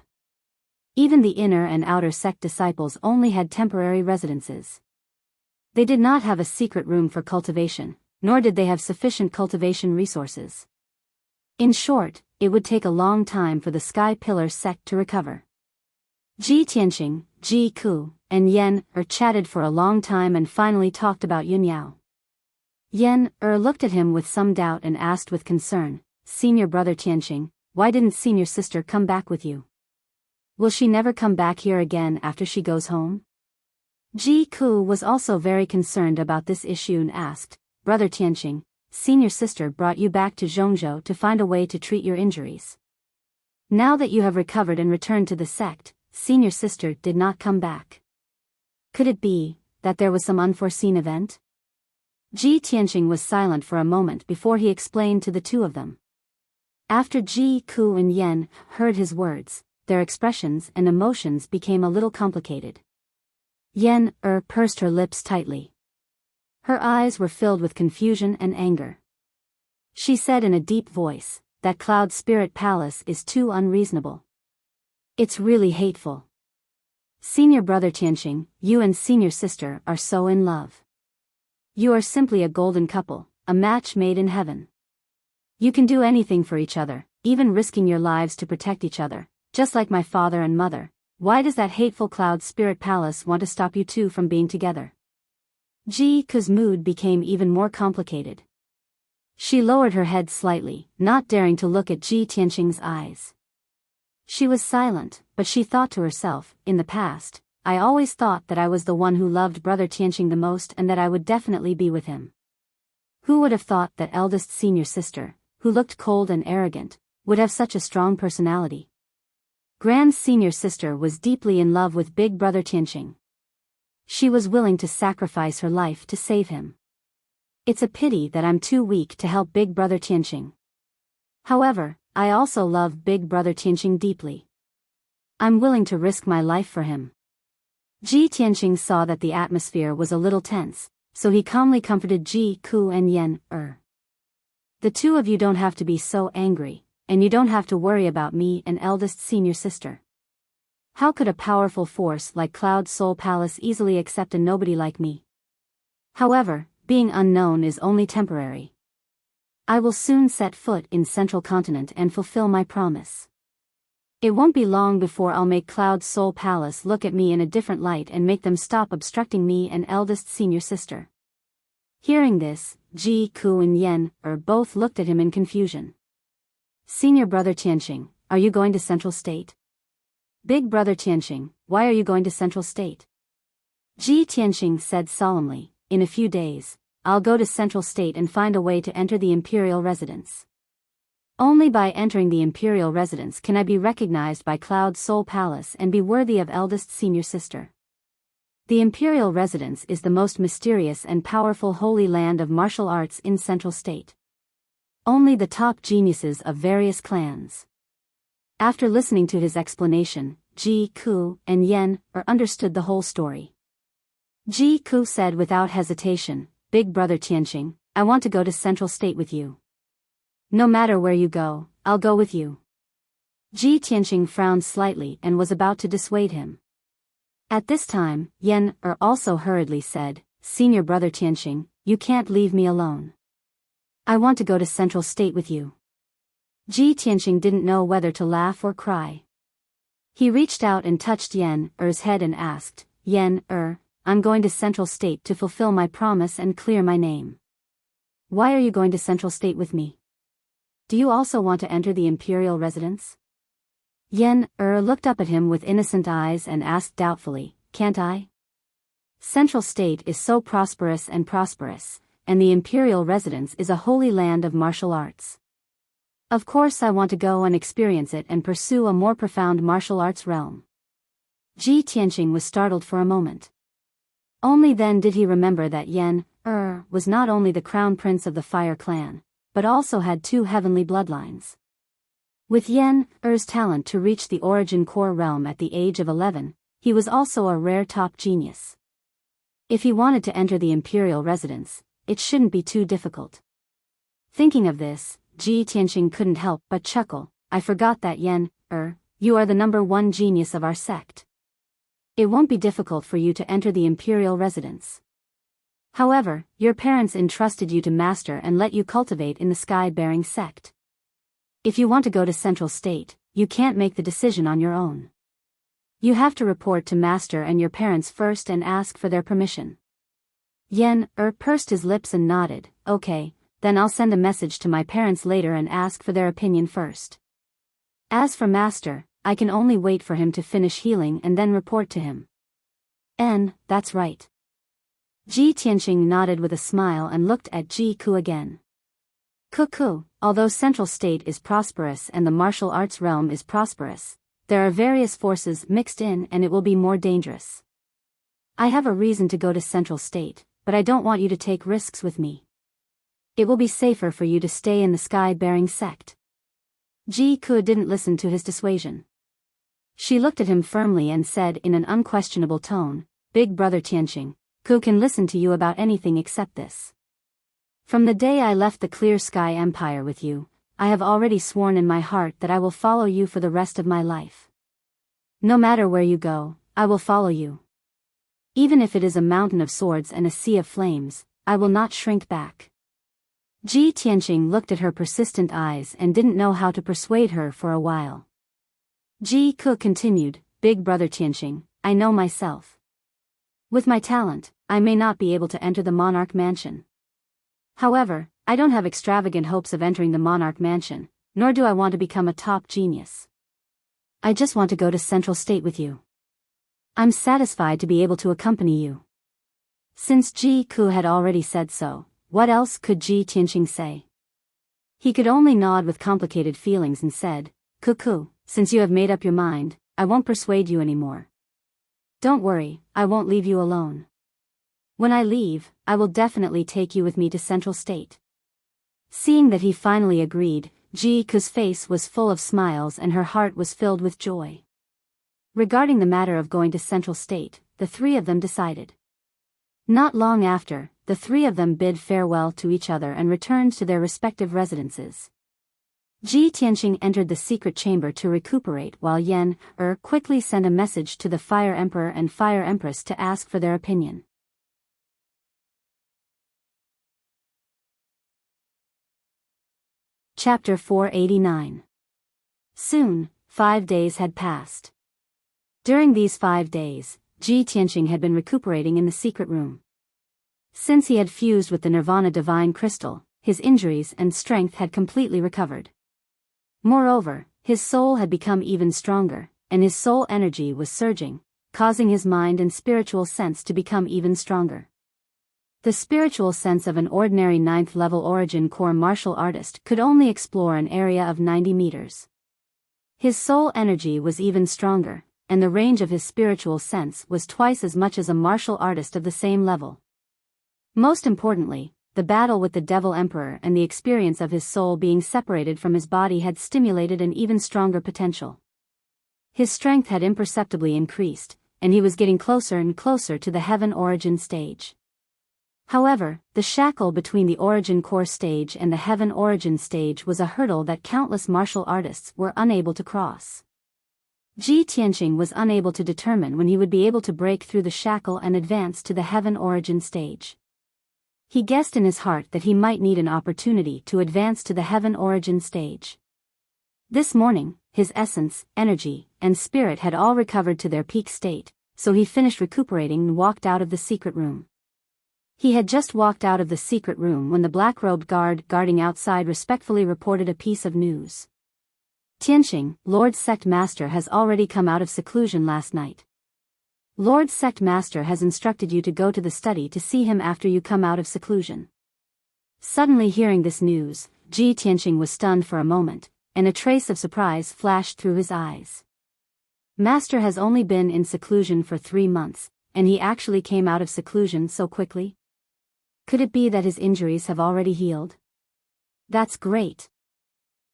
Even the inner and outer sect disciples only had temporary residences. They did not have a secret room for cultivation, nor did they have sufficient cultivation resources. In short, it would take a long time for the Sky Pillar sect to recover. Ji Tianqing, Ji Ku, and Yen chatted for a long time and finally talked about Yunyao. Yen looked at him with some doubt and asked with concern, "Senior brother Tianqing, why didn't senior sister come back with you? Will she never come back here again after she goes home?" Ji Ku was also very concerned about this issue and asked, "Brother Tianqing, senior sister brought you back to Zhongzhou to find a way to treat your injuries. Now that you have recovered and returned to the sect, senior sister did not come back. Could it be that there was some unforeseen event?" Ji Tianqing was silent for a moment before he explained to the 2 of them. After Ji Ku and Yen heard his words, their expressions and emotions became a little complicated. Yen pursed her lips tightly. Her eyes were filled with confusion and anger. She said in a deep voice, "That Cloud Spirit Palace is too unreasonable. It's really hateful. Senior brother Tianqing, you and senior sister are so in love. You are simply a golden couple, a match made in heaven. You can do anything for each other, even risking your lives to protect each other, just like my father and mother. Why does that hateful Cloud Spirit Palace want to stop you 2 from being together?" Ji Ku's mood became even more complicated. She lowered her head slightly, not daring to look at Ji Tianqing's eyes. She was silent, but she thought to herself, "In the past, I always thought that I was the one who loved brother Tianqing the most and that I would definitely be with him. Who would have thought that eldest senior sister, who looked cold and arrogant, would have such a strong personality? Grand senior sister was deeply in love with big brother Tianqing. She was willing to sacrifice her life to save him. It's a pity that I'm too weak to help big brother Tianqing. However, I also love big brother Tianqing deeply. I'm willing to risk my life for him." Ji Tianqing saw that the atmosphere was a little tense, so he calmly comforted Ji Ku and Yen "The 2 of you don't have to be so angry, and you don't have to worry about me and eldest senior sister. How could a powerful force like Cloud Soul Palace easily accept a nobody like me? However, being unknown is only temporary. I will soon set foot in Central Continent and fulfill my promise. It won't be long before I'll make Cloud's Soul Palace look at me in a different light and make them stop obstructing me and eldest senior sister." Hearing this, Ji Ku and Yen both looked at him in confusion. "Senior brother Tianqing, are you going to Central State?" "Big brother Tianqing, why are you going to Central State?" Ji Tianqing said solemnly, "In a few days, I'll go to Central State and find a way to enter the imperial residence. Only by entering the imperial residence can I be recognized by Cloud Soul Palace and be worthy of eldest senior sister. The imperial residence is the most mysterious and powerful holy land of martial arts in Central State. Only the top geniuses of various clans." After listening to his explanation, Ji Ku and Yen understood the whole story. Ji Ku said without hesitation, "Big brother Tianqing, I want to go to Central State with you. No matter where you go, I'll go with you." Ji Tianqing frowned slightly and was about to dissuade him. At this time, Yen also hurriedly said, "Senior brother Tianqing, you can't leave me alone. I want to go to Central State with you." Ji Tianqing didn't know whether to laugh or cry. He reached out and touched Yen's head and asked, "Yen, I'm going to Central State to fulfill my promise and clear my name. Why are you going to Central State with me? Do you also want to enter the imperial residence?" Yen looked up at him with innocent eyes and asked doubtfully, "Can't I? Central State is so prosperous, and the imperial residence is a holy land of martial arts. Of course I want to go and experience it and pursue a more profound martial arts realm." Ji Tianqing was startled for a moment. Only then did he remember that Yen was not only the crown prince of the Fire Clan, but also had 2 heavenly bloodlines. With Yen's talent to reach the origin core realm at the age of 11, he was also a rare top genius. If he wanted to enter the imperial residence, it shouldn't be too difficult. Thinking of this, Ji Tianqing couldn't help but chuckle. "I forgot that Yen, you are the number 1 genius of our sect. It won't be difficult for you to enter the imperial residence. However, your parents entrusted you to master and let you cultivate in the sky-bearing sect. If you want to go to Central State, you can't make the decision on your own. You have to report to master and your parents first and ask for their permission." Yen pursed his lips and nodded, "Okay, then I'll send a message to my parents later and ask for their opinion first. As for master, I can only wait for him to finish healing and then report to him." That's right." Ji Tianqing nodded with a smile and looked at Ji Ku again. "Ku, although Central State is prosperous and the martial arts realm is prosperous, there are various forces mixed in and it will be more dangerous. I have a reason to go to Central State, but I don't want you to take risks with me. It will be safer for you to stay in the sky-bearing sect." Ji Ku didn't listen to his dissuasion. She looked at him firmly and said in an unquestionable tone, "Big brother Tianqing, Ku can listen to you about anything except this. From the day I left the Clear Sky Empire with you, I have already sworn in my heart that I will follow you for the rest of my life. No matter where you go, I will follow you. Even if it is a mountain of swords and a sea of flames, I will not shrink back." Ji Tianqing looked at her persistent eyes and didn't know how to persuade her for a while. Ji Ku continued, "Big brother Tianqing, I know myself. With my talent, I may not be able to enter the Monarch Mansion. However, I don't have extravagant hopes of entering the Monarch Mansion, nor do I want to become a top genius. I just want to go to Central State with you. I'm satisfied to be able to accompany you." Since Ji Ku had already said so, what else could Ji Tianqing say? He could only nod with complicated feelings and said, "Ku, since you have made up your mind, I won't persuade you anymore. Don't worry, I won't leave you alone. When I leave, I will definitely take you with me to Central State." Seeing that he finally agreed, Ji Ku's face was full of smiles and her heart was filled with joy. Regarding the matter of going to Central State, the 3 of them decided. Not long after, the 3 of them bid farewell to each other and returned to their respective residences. Ji Tianqing entered the secret chamber to recuperate while Yen quickly sent a message to the Fire Emperor and Fire Empress to ask for their opinion. Chapter 489. Soon, 5 days had passed. During these 5 days, Ji Tianqing had been recuperating in the secret room. Since he had fused with the Nirvana Divine Crystal, his injuries and strength had completely recovered. Moreover, his soul had become even stronger, and his soul energy was surging, causing his mind and spiritual sense to become even stronger. The spiritual sense of an ordinary 9th-level origin core martial artist could only explore an area of 90 meters. His soul energy was even stronger, and the range of his spiritual sense was twice as much as a martial artist of the same level. Most importantly, the battle with the Devil Emperor and the experience of his soul being separated from his body had stimulated an even stronger potential. His strength had imperceptibly increased, and he was getting closer and closer to the Heaven Origin stage. However, the shackle between the Origin Core stage and the Heaven Origin stage was a hurdle that countless martial artists were unable to cross. Ji Tianqing was unable to determine when he would be able to break through the shackle and advance to the Heaven Origin stage. He guessed in his heart that he might need an opportunity to advance to the Heaven Origin stage. This morning, his essence, energy, and spirit had all recovered to their peak state, so he finished recuperating and walked out of the secret room. He had just walked out of the secret room when the black-robed guard guarding outside respectfully reported a piece of news. Tianqing, Lord Sect Master has already come out of seclusion last night. Lord Sect Master has instructed you to go to the study to see him after you come out of seclusion. Suddenly hearing this news, Ji Tianqing was stunned for a moment, and a trace of surprise flashed through his eyes. Master has only been in seclusion for 3 months, and he actually came out of seclusion so quickly? Could it be that his injuries have already healed? That's great.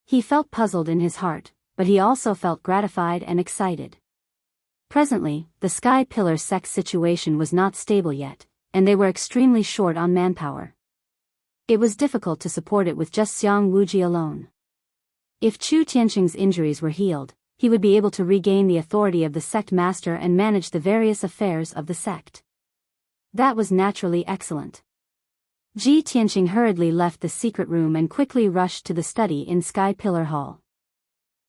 He felt puzzled in his heart, but he also felt gratified and excited. Presently, the Sky Pillar sect situation was not stable yet, and they were extremely short on manpower. It was difficult to support it with just Xiang Wuji alone. If Chu Tianqing's injuries were healed, he would be able to regain the authority of the sect master and manage the various affairs of the sect. That was naturally excellent. Ji Tianqing hurriedly left the secret room and quickly rushed to the study in Sky Pillar Hall.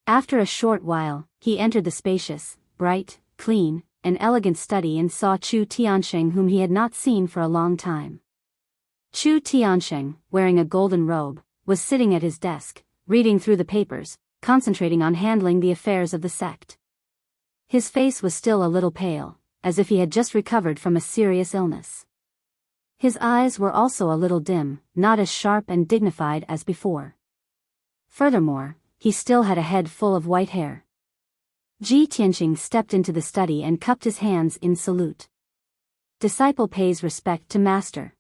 After a short while, he entered the spacious, bright, clean, and elegant study and saw Chu Tianqing, whom he had not seen for a long time. Chu Tianqing, wearing a golden robe, was sitting at his desk, reading through the papers, concentrating on handling the affairs of the sect. His face was still a little pale, as if he had just recovered from a serious illness. His eyes were also a little dim, not as sharp and dignified as before. Furthermore, he still had a head full of white hair. Ji Tianqing stepped into the study and cupped his hands in salute. Disciple pays respect to master.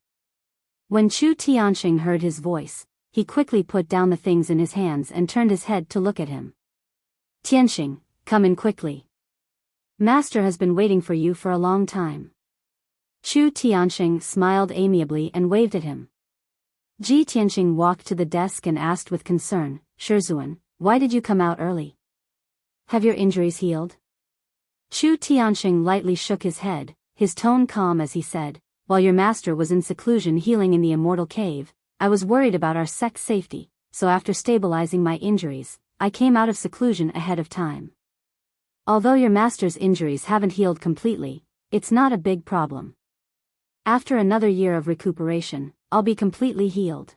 When Chu Tianqing heard his voice, he quickly put down the things in his hands and turned his head to look at him. Tianqing, come in quickly. Master has been waiting for you for a long time. Chu Tianqing smiled amiably and waved at him. Ji Tianqing walked to the desk and asked with concern, Shizuan, why did you come out early? Have your injuries healed? Chu Tianqing lightly shook his head, his tone calm as he said, while your master was in seclusion healing in the immortal cave, I was worried about our sect's safety, so after stabilizing my injuries, I came out of seclusion ahead of time. Although your master's injuries haven't healed completely, it's not a big problem. After another year of recuperation, I'll be completely healed.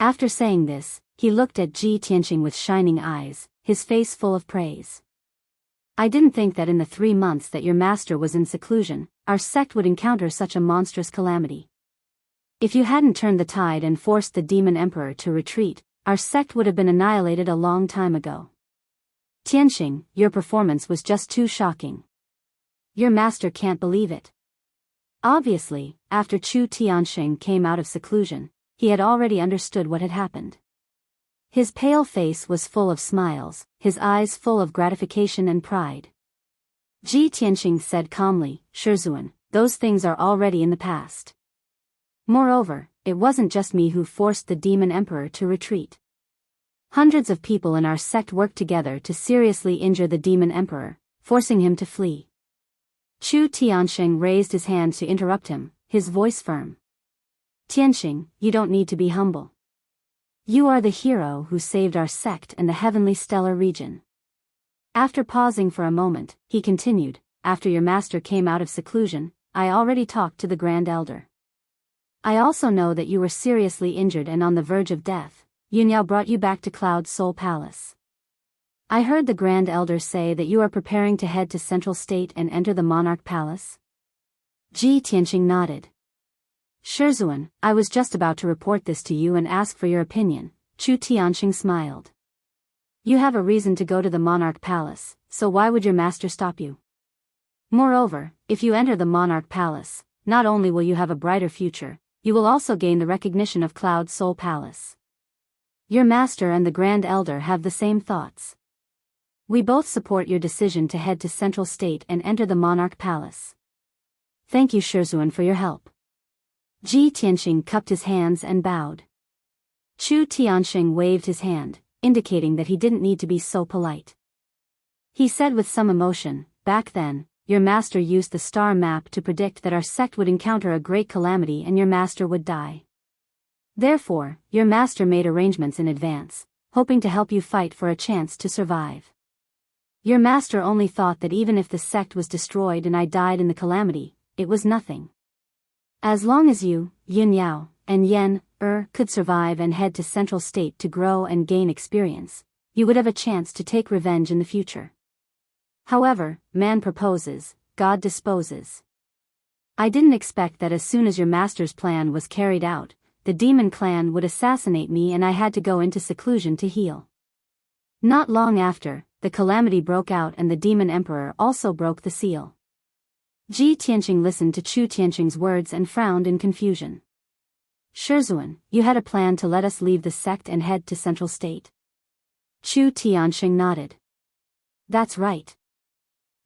After saying this, he looked at Ji Tianqing with shining eyes, his face full of praise. I didn't think that in the 3 months that your master was in seclusion, our sect would encounter such a monstrous calamity. If you hadn't turned the tide and forced the Demon Emperor to retreat, our sect would have been annihilated a long time ago. Tianqing, your performance was just too shocking. Your master can't believe it. Obviously, after Chu Tianqing came out of seclusion, he had already understood what had happened. His pale face was full of smiles, his eyes full of gratification and pride. Ji Tianqing said calmly, Shizuan, those things are already in the past. Moreover, it wasn't just me who forced the Demon Emperor to retreat. Hundreds of people in our sect worked together to seriously injure the Demon Emperor, forcing him to flee. Chu Tianqing raised his hand to interrupt him, his voice firm. Tianqing, you don't need to be humble. You are the hero who saved our sect and the heavenly stellar region. After pausing for a moment, he continued, after your master came out of seclusion, I already talked to the Grand Elder. I also know that you were seriously injured and on the verge of death. Yunyao brought you back to Cloud Soul Palace. I heard the Grand Elder say that you are preparing to head to Central State and enter the Monarch Palace. Ji Tianqing nodded. Shizuan, I was just about to report this to you and ask for your opinion. Chu Tianqing smiled. You have a reason to go to the Monarch Palace, so why would your master stop you? Moreover, if you enter the Monarch Palace, not only will you have a brighter future, you will also gain the recognition of Cloud Soul Palace. Your master and the Grand Elder have the same thoughts. We both support your decision to head to Central State and enter the Monarch Palace. Thank you Shizuan for your help. Ji Tianqing cupped his hands and bowed. Chu Tianqing waved his hand, indicating that he didn't need to be so polite. He said with some emotion, back then, your master used the star map to predict that our sect would encounter a great calamity and your master would die. Therefore, your master made arrangements in advance, hoping to help you fight for a chance to survive. Your master only thought that even if the sect was destroyed and I died in the calamity, it was nothing. As long as you, Yunyao, and Yen, could survive and head to Central State to grow and gain experience, you would have a chance to take revenge in the future. However, man proposes, God disposes. I didn't expect that as soon as your master's plan was carried out, the demon clan would assassinate me and I had to go into seclusion to heal. Not long after, the calamity broke out and the demon emperor also broke the seal. Ji Tianqing listened to Chu Tianqing's words and frowned in confusion. Shizuan, you had a plan to let us leave the sect and head to Central State. Chu Tianqing nodded. That's right.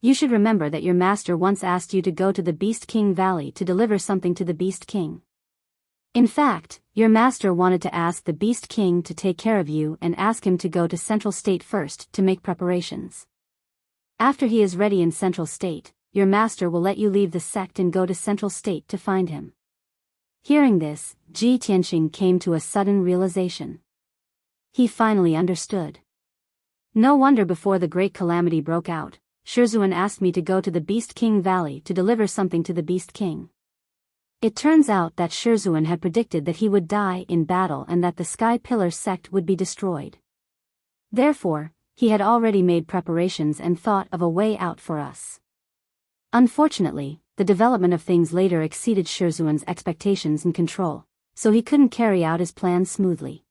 You should remember that your master once asked you to go to the Beast King Valley to deliver something to the Beast King. In fact, your master wanted to ask the Beast King to take care of you and ask him to go to Central State first to make preparations. After he is ready in Central State, your master will let you leave the sect and go to Central State to find him. Hearing this, Ji Tianqing came to a sudden realization. He finally understood. No wonder before the great calamity broke out, Shizuan asked me to go to the Beast King Valley to deliver something to the Beast King. It turns out that Shizuan had predicted that he would die in battle and that the Sky Pillar sect would be destroyed. Therefore, he had already made preparations and thought of a way out for us. Unfortunately, the development of things later exceeded Shizuan's expectations and control, so he couldn't carry out his plan smoothly.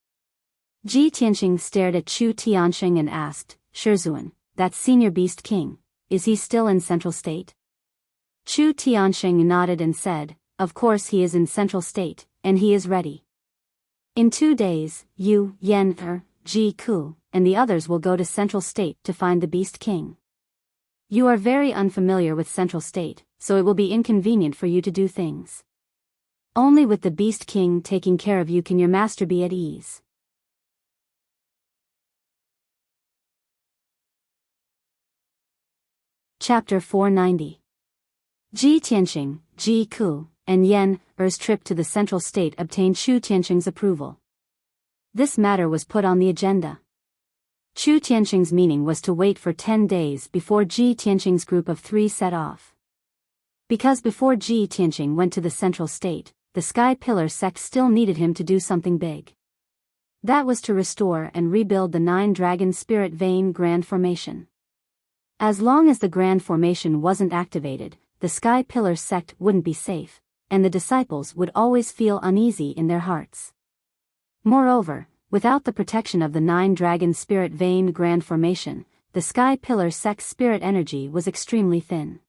Ji Tianqing stared at Chu Tianqing and asked, Shizuan, that senior Beast King, is he still in Central State? Chu Tianqing nodded and said, of course he is in Central State, and he is ready. In 2 days, you, Yen, Ji Ku, and the others will go to Central State to find the Beast King. You are very unfamiliar with Central State, so it will be inconvenient for you to do things. Only with the Beast King taking care of you can your master be at ease. Chapter 490. Ji Tianqing, Ji Ku, and Yen Er's trip to the Central State obtained Chu Tianqing's approval. This matter was put on the agenda. Chu Tianqing's meaning was to wait for 10 days before Ji Tianqing's group of 3 set off. Because before Ji Tianqing went to the Central State, the Sky Pillar sect still needed him to do something big. That was to restore and rebuild the 9 Dragon Spirit Vein Grand Formation. As long as the Grand Formation wasn't activated, the Sky Pillar sect wouldn't be safe, and the disciples would always feel uneasy in their hearts. Moreover, without the protection of the 9 Dragon Spirit Vein Grand Formation, the Sky Pillar sect's spirit energy was extremely thin.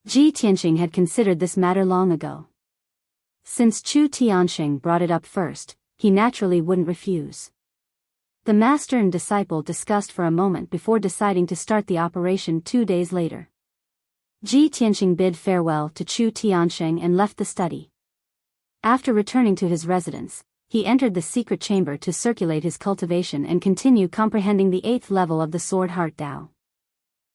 Ji Tianqing had considered this matter long ago. Since Chu Tianqing brought it up first, he naturally wouldn't refuse. The master and disciple discussed for a moment before deciding to start the operation 2 days later. Ji Tianqing bid farewell to Chu Tianqing and left the study. After returning to his residence, he entered the secret chamber to circulate his cultivation and continue comprehending the 8th level of the Sword Heart Tao.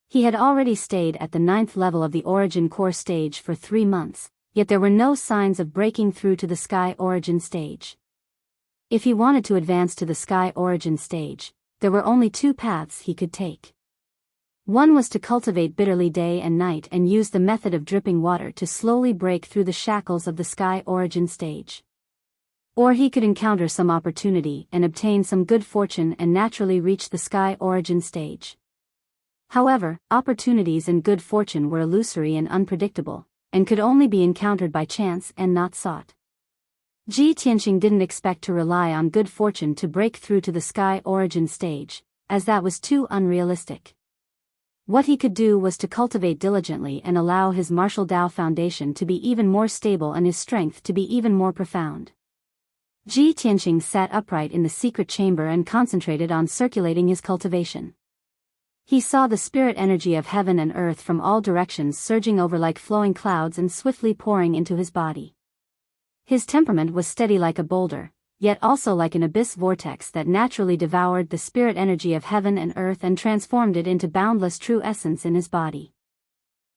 He had already stayed at the 9th level of the Origin Core stage for 3 months, yet there were no signs of breaking through to the Sky Origin stage. If he wanted to advance to the Sky Origin stage, there were only two paths he could take. One was to cultivate bitterly day and night and use the method of dripping water to slowly break through the shackles of the Sky Origin stage. Or he could encounter some opportunity and obtain some good fortune and naturally reach the Sky Origin stage. However, opportunities and good fortune were illusory and unpredictable, and could only be encountered by chance and not sought. Ji Tianqing didn't expect to rely on good fortune to break through to the Sky Origin stage, as that was too unrealistic. What he could do was to cultivate diligently and allow his martial Dao foundation to be even more stable and his strength to be even more profound. Ji Tianqing sat upright in the secret chamber and concentrated on circulating his cultivation. He saw the spirit energy of heaven and earth from all directions surging over like flowing clouds and swiftly pouring into his body. His temperament was steady like a boulder, yet also like an abyss vortex that naturally devoured the spirit energy of heaven and earth and transformed it into boundless true essence in his body.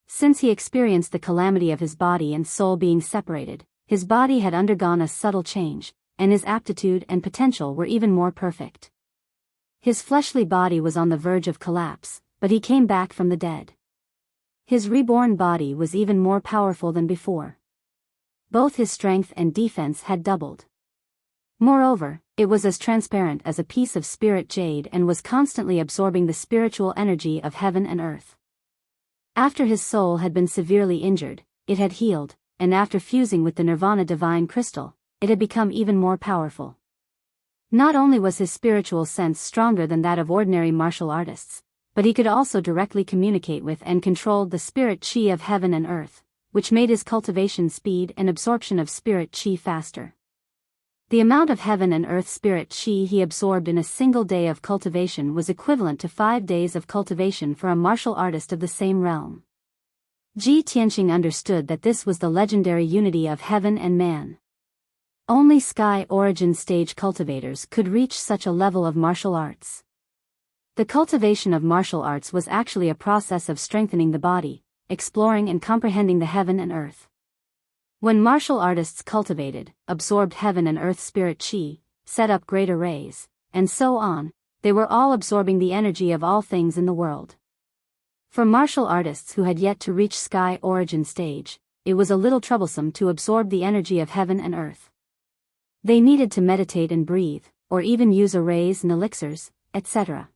Since he experienced the calamity of his body and soul being separated, his body had undergone a subtle change, and his aptitude and potential were even more perfect. His fleshly body was on the verge of collapse, but he came back from the dead. His reborn body was even more powerful than before. Both his strength and defense had doubled. Moreover, it was as transparent as a piece of spirit jade and was constantly absorbing the spiritual energy of heaven and earth. After his soul had been severely injured, it had healed, and after fusing with the Nirvana divine crystal, it had become even more powerful. Not only was his spiritual sense stronger than that of ordinary martial artists, but he could also directly communicate with and controlled the spirit chi of heaven and earth, which made his cultivation speed and absorption of spirit chi faster. The amount of heaven and earth spirit chi he absorbed in a single day of cultivation was equivalent to 5 days of cultivation for a martial artist of the same realm. Ji Tianqing understood that this was the legendary unity of heaven and man. Only Sky Origin stage cultivators could reach such a level of martial arts. The cultivation of martial arts was actually a process of strengthening the body, exploring and comprehending the heaven and earth. When martial artists cultivated, absorbed heaven and earth spirit chi, set up great arrays, and so on, they were all absorbing the energy of all things in the world. For martial artists who had yet to reach Sky Origin stage, it was a little troublesome to absorb the energy of heaven and earth. They needed to meditate and breathe, or even use arrays and elixirs, etc.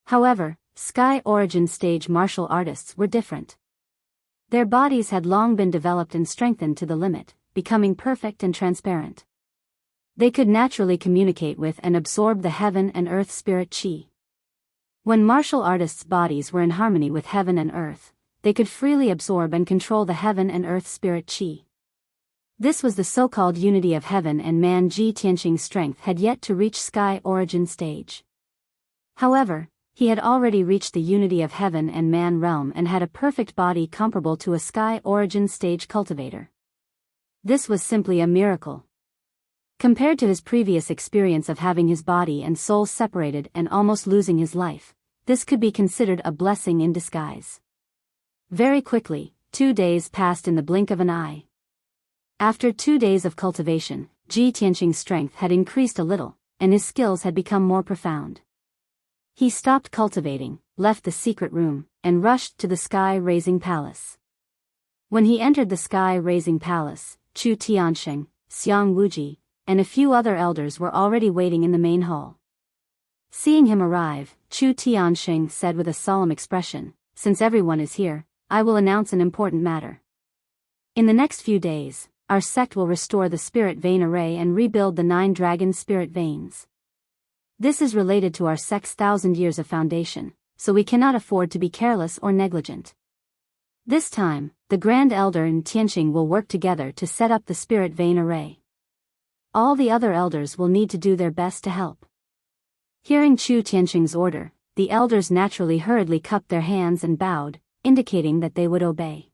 However, Sky Origin stage martial artists were different. Their bodies had long been developed and strengthened to the limit, becoming perfect and transparent. They could naturally communicate with and absorb the heaven and earth spirit chi. When martial artists' bodies were in harmony with heaven and earth, they could freely absorb and control the heaven and earth spirit chi. This was the so-called unity of heaven and man. Ji Tianqing's strength had yet to reach Sky Origin stage. However, he had already reached the unity of heaven and man realm and had a perfect body comparable to a Sky Origin stage cultivator. This was simply a miracle. Compared to his previous experience of having his body and soul separated and almost losing his life, this could be considered a blessing in disguise. Very quickly, 2 days passed in the blink of an eye. After 2 days of cultivation, Ji Tianqing's strength had increased a little, and his skills had become more profound. He stopped cultivating, left the secret room, and rushed to the sky-raising palace. When he entered the sky-raising palace, Chu Tiansheng, Xiang Wuji, and a few other elders were already waiting in the main hall. Seeing him arrive, Chu Tiansheng said with a solemn expression, "Since everyone is here, I will announce an important matter. In the next few days, our sect will restore the spirit vein array and rebuild the 9 dragon spirit veins. This is related to our sect's 1,000 years of foundation, so we cannot afford to be careless or negligent. This time, the Grand Elder and Tianqing will work together to set up the spirit vein array. All the other elders will need to do their best to help." Hearing Chu Tianqing's order, the elders naturally hurriedly cupped their hands and bowed, indicating that they would obey.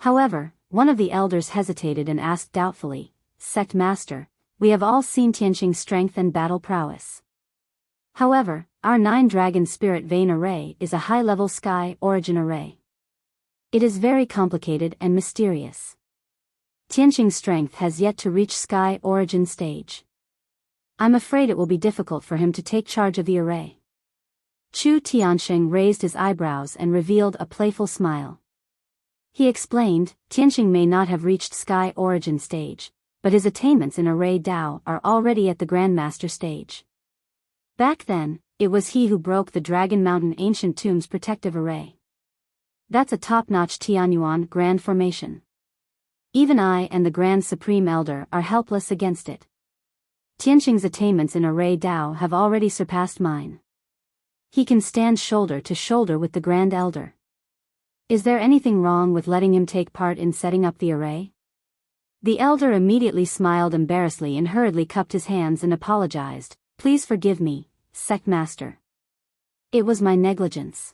However, one of the elders hesitated and asked doubtfully, "Sect Master, we have all seen Tianqing's strength and battle prowess. However, our 9 dragon spirit vein array is a high-level Sky Origin array. It is very complicated and mysterious. Tianqing's strength has yet to reach Sky Origin stage. I'm afraid it will be difficult for him to take charge of the array. Chu Tianxing raised his eyebrows and revealed a playful smile. He explained, Tianxing may not have reached Sky Origin stage, but his attainments in Array Dao are already at the Grandmaster stage. Back then, it was he who broke the Dragon Mountain Ancient Tomb's protective array. That's a top-notch Tianyuan Grand formation. Even I and the Grand Supreme Elder are helpless against it. Tianxing's attainments in Array Dao have already surpassed mine. He can stand shoulder to shoulder with the Grand Elder. Is there anything wrong with letting him take part in setting up the array? The Elder immediately smiled embarrassedly and hurriedly cupped his hands and apologized. Please forgive me, Sect Master. It was my negligence.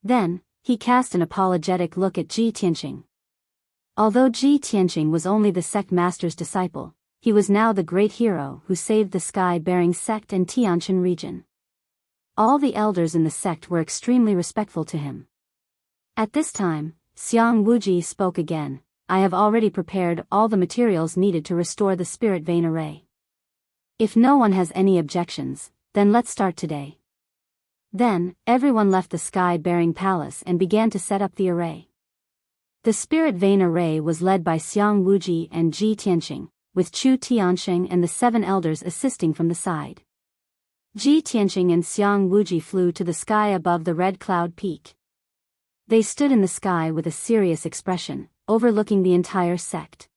Then, he cast an apologetic look at Ji Tianxing. Although Ji Tianxing was only the Sect Master's disciple, he was now the great hero who saved the sky-bearing sect and Tianshan region. All the elders in the sect were extremely respectful to him. At this time, Xiang Wuji spoke again. I have already prepared all the materials needed to restore the spirit vein array. If no one has any objections, then let's start today. Then, everyone left the sky-bearing palace and began to set up the array. The spirit vein array was led by Xiang Wuji and Ji Tianxing, with Chu Tianxing and the 7 elders assisting from the side. Ji Tianxing and Xiang Wuji flew to the sky above the red cloud peak. They stood in the sky with a serious expression, overlooking the entire sect.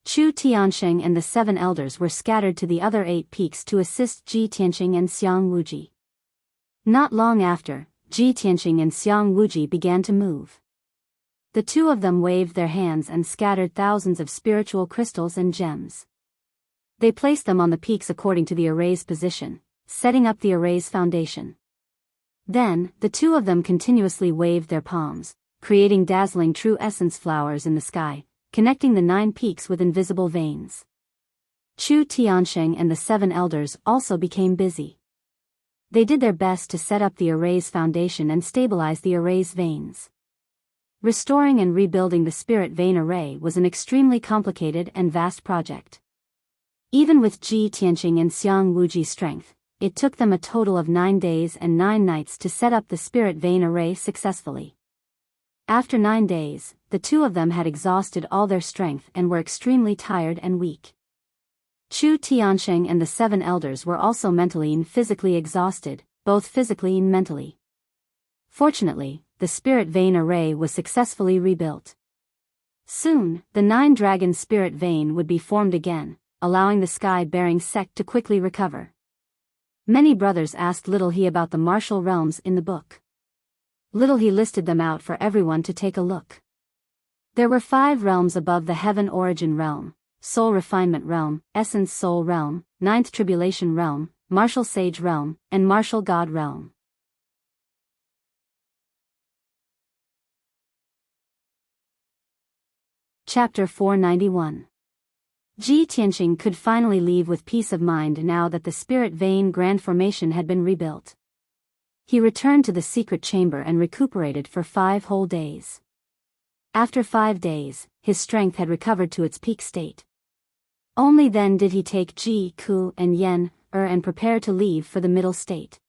Chu Tianxing and the 7 elders were scattered to the other 8 peaks to assist Ji Tianxing and Xiang Wuji. Not long after, Ji Tianxing and Xiang Wuji began to move. The two of them waved their hands and scattered thousands of spiritual crystals and gems. They placed them on the peaks according to the array's position, setting up the array's foundation. Then, the two of them continuously waved their palms, creating dazzling true essence flowers in the sky, connecting the 9 peaks with invisible veins. Chu Tianxing and the 7 elders also became busy. They did their best to set up the array's foundation and stabilize the array's veins. Restoring and rebuilding the spirit vein array was an extremely complicated and vast project. Even with Ji Tianxing and Xiang Wuji's strength, it took them a total of 9 days and 9 nights to set up the spirit vein array successfully. After 9 days, the two of them had exhausted all their strength and were extremely tired and weak. Chu Tianxing and the 7 elders were also mentally and physically exhausted, both physically and mentally. Fortunately, the spirit vein array was successfully rebuilt. Soon, the 9-dragon spirit vein would be formed again, allowing the sky-bearing sect to quickly recover. Many brothers asked Little He about the martial realms in the book. Little He listed them out for everyone to take a look. There were 5 realms above the Heaven Origin Realm: Soul Refinement Realm, Essence Soul Realm, 9th Tribulation Realm, Martial Sage Realm, and Martial God Realm. Chapter 491. Ji Tianxing could finally leave with peace of mind now that the spirit vein grand formation had been rebuilt. He returned to the secret chamber and recuperated for 5 whole days. After 5 days, his strength had recovered to its peak state. Only then did he take Ji, Ku, and Yen, and prepare to leave for the middle state.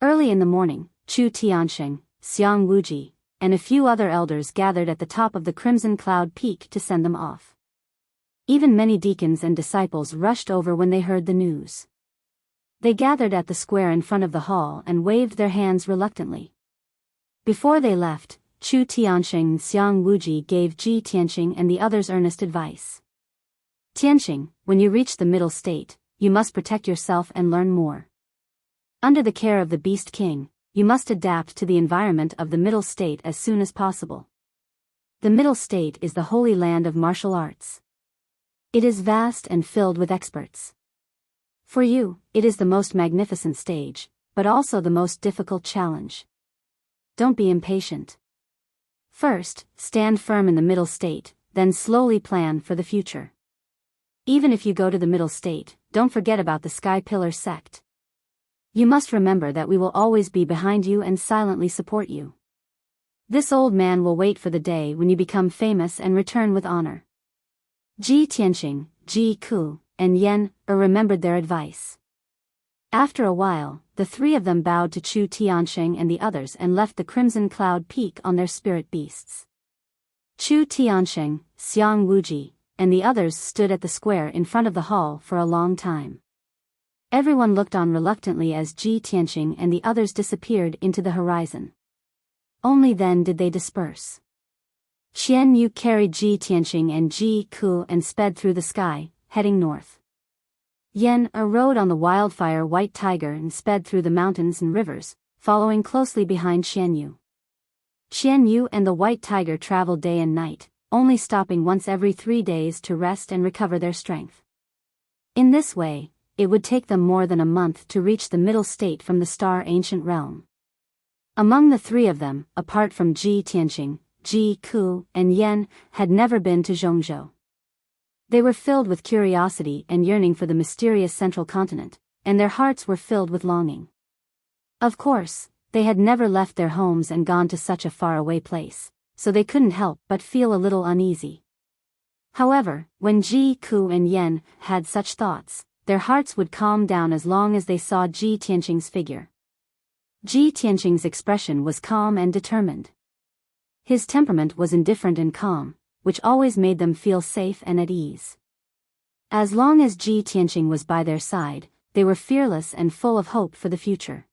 Early in the morning, Chu Tianxing, Xiang Wuji, and a few other elders gathered at the top of the Crimson Cloud Peak to send them off. Even many deacons and disciples rushed over when they heard the news. They gathered at the square in front of the hall and waved their hands reluctantly. Before they left, Chu Tianxing and Xiang Wuji gave Ji Tianxing and the others earnest advice. Tianxing, when you reach the middle state, you must protect yourself and learn more. Under the care of the Beast King, you must adapt to the environment of the middle state as soon as possible. The middle state is the holy land of martial arts. It is vast and filled with experts. For you, it is the most magnificent stage, but also the most difficult challenge. Don't be impatient. First, stand firm in the middle state, then slowly plan for the future. Even if you go to the middle state, don't forget about the Sky Pillar sect. You must remember that we will always be behind you and silently support you. This old man will wait for the day when you become famous and return with honor. Ji Tianxing, Ji Ku, and Yen remembered their advice. After a while, the three of them bowed to Chu Tiansheng and the others and left the Crimson Cloud Peak on their spirit beasts. Chu Tiansheng, Xiang Wuji, and the others stood at the square in front of the hall for a long time. Everyone looked on reluctantly as Ji Tianqing and the others disappeared into the horizon. Only then did they disperse. Qian Yu carried Ji Tianqing and Ji Ku and sped through the sky, heading north. Yen rode on the wildfire white tiger and sped through the mountains and rivers, following closely behind Qian Yu. Qian Yu and the white tiger traveled day and night, only stopping once every 3 days to rest and recover their strength. In this way, it would take them more than a month to reach the middle state from the star ancient realm. Among the three of them, apart from Ji Tianqing, Ji Ku, and Yen, had never been to Zhongzhou. They were filled with curiosity and yearning for the mysterious central continent, and their hearts were filled with longing. Of course, they had never left their homes and gone to such a faraway place, so they couldn't help but feel a little uneasy. However, when Ji Ku and Yen had such thoughts, their hearts would calm down as long as they saw Ji Tianqing's figure. Ji Tianqing's expression was calm and determined. His temperament was indifferent and calm, which always made them feel safe and at ease. As long as Ji Tianqing was by their side, they were fearless and full of hope for the future.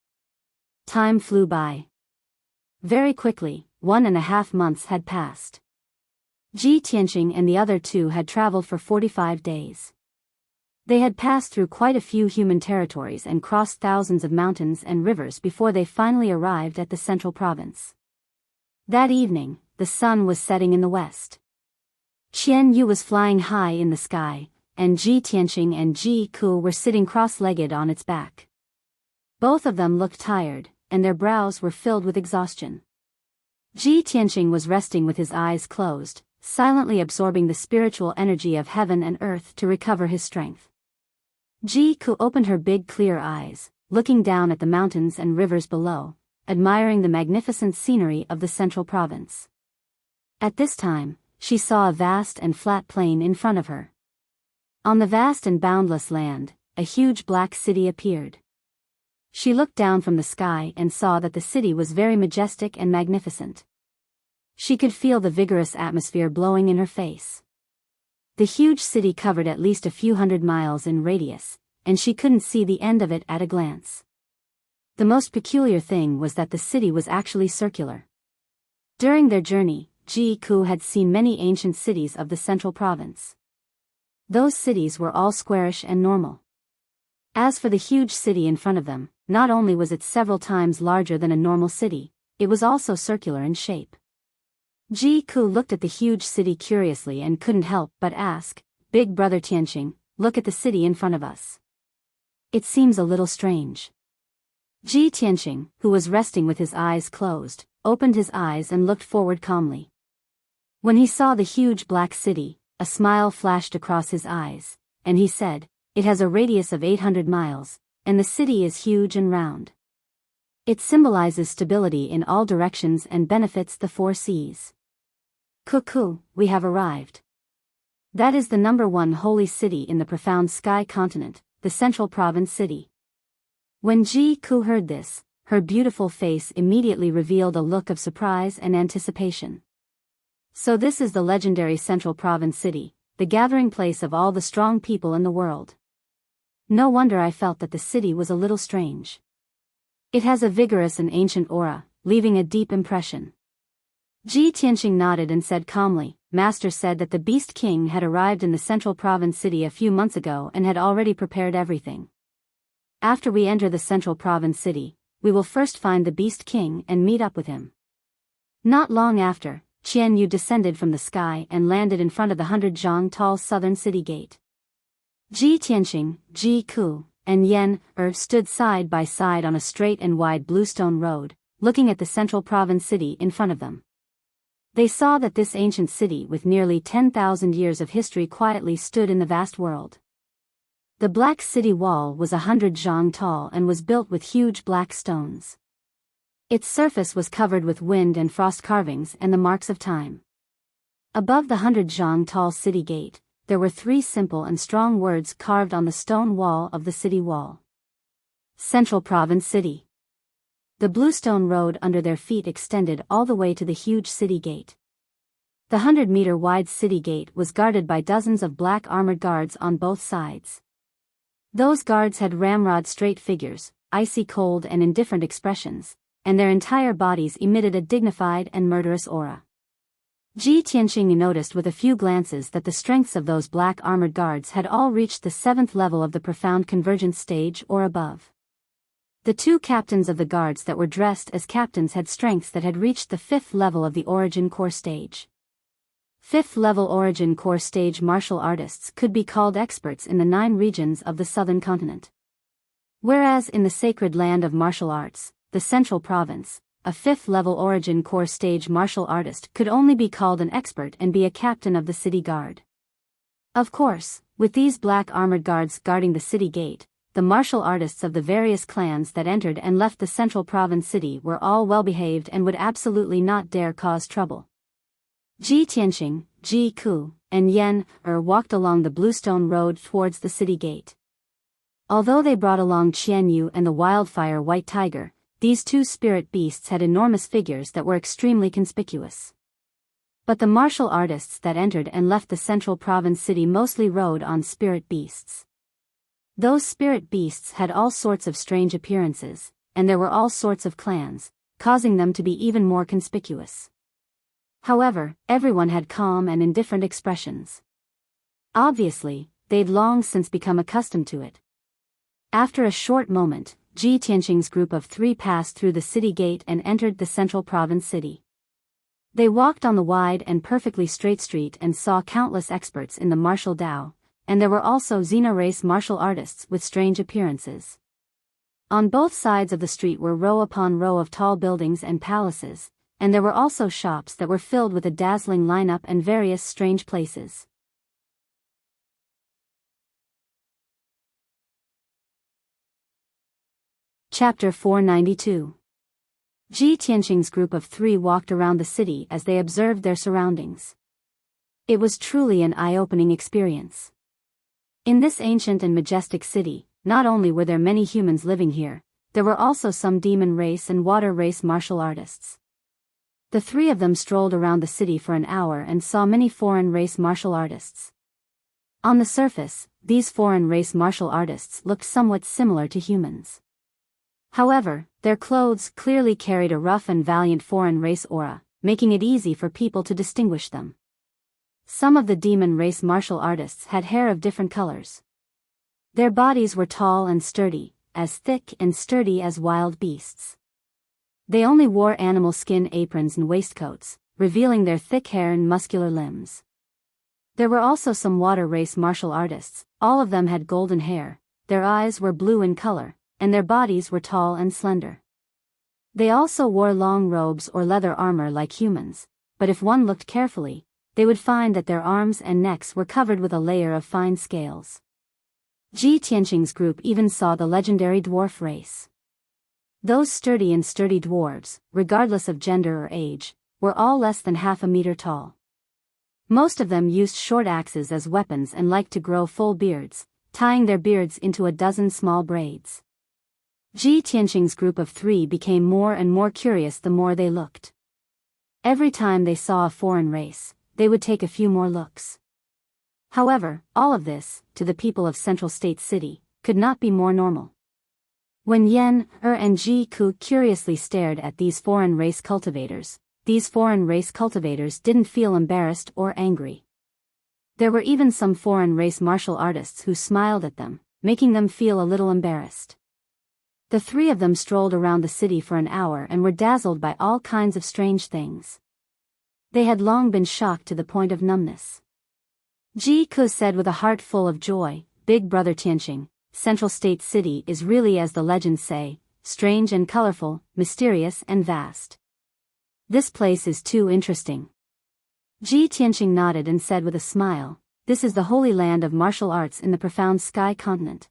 Time flew by. Very quickly, 1.5 months had passed. Ji Tianqing and the other two had traveled for 45 days. They had passed through quite a few human territories and crossed thousands of mountains and rivers before they finally arrived at the central province. That evening, the sun was setting in the west. Qian Yu was flying high in the sky, and Ji Tianqing and Ji Ku were sitting cross-legged on its back. Both of them looked tired, and their brows were filled with exhaustion. Ji Tianqing was resting with his eyes closed, silently absorbing the spiritual energy of heaven and earth to recover his strength. Ji Ku opened her big clear eyes, looking down at the mountains and rivers below, admiring the magnificent scenery of the central province. At this time, she saw a vast and flat plain in front of her. On the vast and boundless land, a huge black city appeared. She looked down from the sky and saw that the city was very majestic and magnificent. She could feel the vigorous atmosphere blowing in her face. The huge city covered at least a few hundred miles in radius, and she couldn't see the end of it at a glance. The most peculiar thing was that the city was actually circular. During their journey, Ji Ku had seen many ancient cities of the central province. Those cities were all squarish and normal. As for the huge city in front of them, not only was it several times larger than a normal city, it was also circular in shape. Ji Ku looked at the huge city curiously and couldn't help but ask, "Big brother Tianqing, look at the city in front of us. It seems a little strange." Ji Tianqing, who was resting with his eyes closed, opened his eyes and looked forward calmly. When he saw the huge black city, a smile flashed across his eyes, and he said, "It has a radius of 800 miles, and the city is huge and round. It symbolizes stability in all directions and benefits the 4 seas. Cuckoo, we have arrived. That is the #1 holy city in the profound sky continent, the central province city." When Ji Ku heard this, her beautiful face immediately revealed a look of surprise and anticipation. So this is the legendary central province city, the gathering place of all the strong people in the world. No wonder I felt that the city was a little strange. It has a vigorous and ancient aura, leaving a deep impression. Ji Tianqing nodded and said calmly, "Master said that the Beast King had arrived in the central province city a few months ago and had already prepared everything. After we enter the central province city, we will first find the Beast King and meet up with him." Not long after, Qian Yu descended from the sky and landed in front of the 100-zhang tall southern city gate. Ji Tianqing, Ji Ku, and Yen stood side by side on a straight and wide bluestone road, looking at the central province city in front of them. They saw that this ancient city with nearly 10,000 years of history quietly stood in the vast world. The black city wall was 100 zhang tall and was built with huge black stones. Its surface was covered with wind and frost carvings and the marks of time. Above the 100 zhang tall city gate, there were 3 simple and strong words carved on the stone wall of the city wall. Central Province City. The bluestone road under their feet extended all the way to the huge city gate. The 100-meter-wide city gate was guarded by dozens of black armored guards on both sides. Those guards had ramrod-straight figures, icy cold and indifferent expressions, and their entire bodies emitted a dignified and murderous aura. Ji Tianqing noticed with a few glances that the strengths of those black armored guards had all reached the 7th level of the profound convergence stage or above. The 2 captains of the guards that were dressed as captains had strengths that had reached the 5th level of the origin core stage. 5th level origin core stage martial artists could be called experts in the 9 regions of the southern continent. Whereas in the sacred land of martial arts, the central province, a 5th level origin core stage martial artist could only be called an expert and be a captain of the city guard. Of course, with these black armored guards guarding the city gate, the martial artists of the various clans that entered and left the central province city were all well-behaved and would absolutely not dare cause trouble. Ji Tianqing, Ji Ku, and Yan walked along the bluestone road towards the city gate. Although they brought along Qian Yu and the wildfire white tiger, these 2 spirit beasts had enormous figures that were extremely conspicuous. But the martial artists that entered and left the central province city mostly rode on spirit beasts. Those spirit beasts had all sorts of strange appearances, and there were all sorts of clans, causing them to be even more conspicuous. However, everyone had calm and indifferent expressions. Obviously, they'd long since become accustomed to it. After a short moment, Ji Tianqing's group of 3 passed through the city gate and entered the central province city. They walked on the wide and perfectly straight street and saw countless experts in the martial Dao, and there were also Xena-race martial artists with strange appearances. On both sides of the street were row upon row of tall buildings and palaces, and there were also shops that were filled with a dazzling lineup and various strange places. Chapter 492. Ji Tianqing's group of 3 walked around the city as they observed their surroundings. It was truly an eye-opening experience. In this ancient and majestic city, not only were there many humans living here, there were also some demon race and water race martial artists. The 3 of them strolled around the city for an hour and saw many foreign race martial artists. On the surface, these foreign race martial artists looked somewhat similar to humans. However, their clothes clearly carried a rough and valiant foreign race aura, making it easy for people to distinguish them. Some of the demon race martial artists had hair of different colors. Their bodies were tall and sturdy, as thick and sturdy as wild beasts. They only wore animal skin aprons and waistcoats, revealing their thick hair and muscular limbs. There were also some water race martial artists. All of them had golden hair, their eyes were blue in color, and their bodies were tall and slender. They also wore long robes or leather armor like humans, but if one looked carefully, they would find that their arms and necks were covered with a layer of fine scales. Ji Tianqing's group even saw the legendary dwarf race. Those sturdy dwarves, regardless of gender or age, were all less than half a meter tall. Most of them used short axes as weapons and liked to grow full beards, tying their beards into a dozen small braids. Ji Tianqing's group of 3 became more and more curious the more they looked. Every time they saw a foreign race, they would take a few more looks. However, all of this, to the people of Central State City, could not be more normal. When Yan, and Ji Ku curiously stared at these foreign race cultivators didn't feel embarrassed or angry. There were even some foreign race martial artists who smiled at them, making them feel a little embarrassed. The 3 of them strolled around the city for an hour and were dazzled by all kinds of strange things. They had long been shocked to the point of numbness. Ji Ku said with a heart full of joy, "Big brother Tianqing, Central State City is really, as the legends say, strange and colorful, mysterious and vast. This place is too interesting." Ji Tianqing nodded and said with a smile, "This is the holy land of martial arts in the profound sky continent.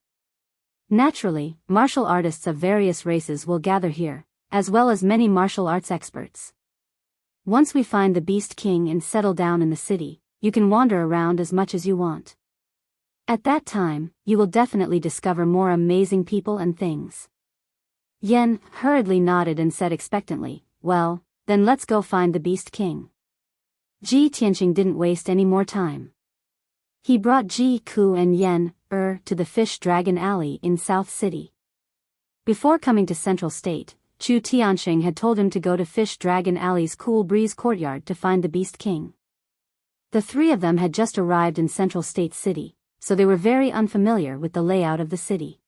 Naturally, martial artists of various races will gather here, as well as many martial arts experts. Once we find the Beast King and settle down in the city, you can wander around as much as you want. At that time, you will definitely discover more amazing people and things. Yen hurriedly nodded and said expectantly, well, then let's go find the Beast King. Ji Tianqing didn't waste any more time. He brought Ji Ku and Yen to the Fish Dragon Alley in South City. Before coming to Central State, Chu Tianqing had told him to go to Fish Dragon Alley's Cool Breeze Courtyard to find the Beast King. The three of them had just arrived in Central State City, so they were very unfamiliar with the layout of the city.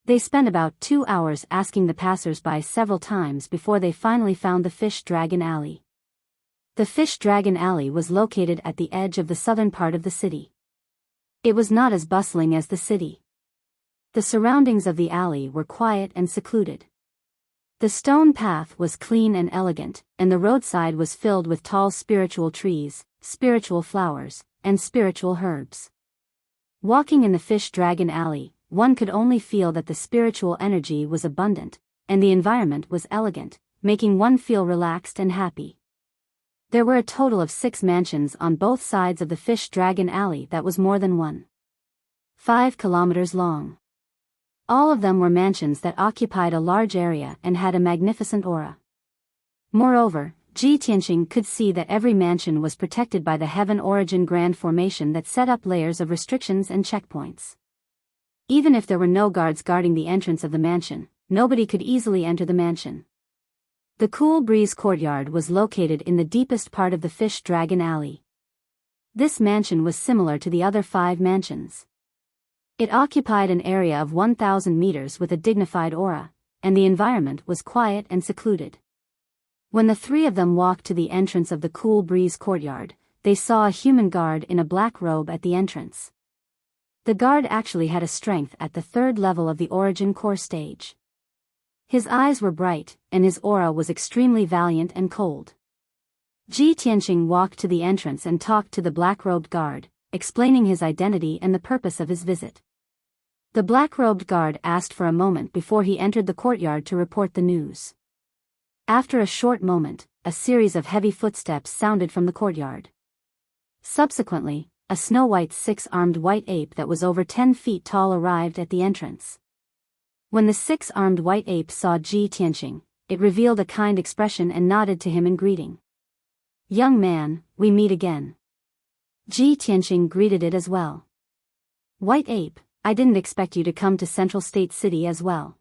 They spent about 2 hours asking the passers-by several times before they finally found the Fish Dragon Alley. The Fish Dragon Alley was located at the edge of the southern part of the city. It was not as bustling as the city. The surroundings of the alley were quiet and secluded. The stone path was clean and elegant, and the roadside was filled with tall spiritual trees, spiritual flowers, and spiritual herbs. Walking in the Fish Dragon Alley, one could only feel that the spiritual energy was abundant, and the environment was elegant, making one feel relaxed and happy. There were a total of 6 mansions on both sides of the Fish Dragon Alley that was more than 1.5 kilometers long. All of them were mansions that occupied a large area and had a magnificent aura. Moreover, Ji Tianqing could see that every mansion was protected by the Heaven Origin Grand Formation that set up layers of restrictions and checkpoints. Even if there were no guards guarding the entrance of the mansion, nobody could easily enter the mansion. The Cool Breeze Courtyard was located in the deepest part of the Fish Dragon Alley. This mansion was similar to the other 5 mansions. It occupied an area of 1,000 meters with a dignified aura, and the environment was quiet and secluded. When the three of them walked to the entrance of the Cool Breeze Courtyard, they saw a human guard in a black robe at the entrance. The guard actually had a strength at the 3rd level of the Origin Core stage. His eyes were bright, and his aura was extremely valiant and cold. Ji Tianqing walked to the entrance and talked to the black-robed guard, explaining his identity and the purpose of his visit. The black-robed guard asked for a moment before he entered the courtyard to report the news. After a short moment, a series of heavy footsteps sounded from the courtyard. Subsequently, a snow-white 6-armed white ape that was over 10 feet tall arrived at the entrance. When the 6-armed white ape saw Ji Tianqing, it revealed a kind expression and nodded to him in greeting. "Young man, we meet again." Ji Tianqing greeted it as well. "White ape, I didn't expect you to come to Central State City as well."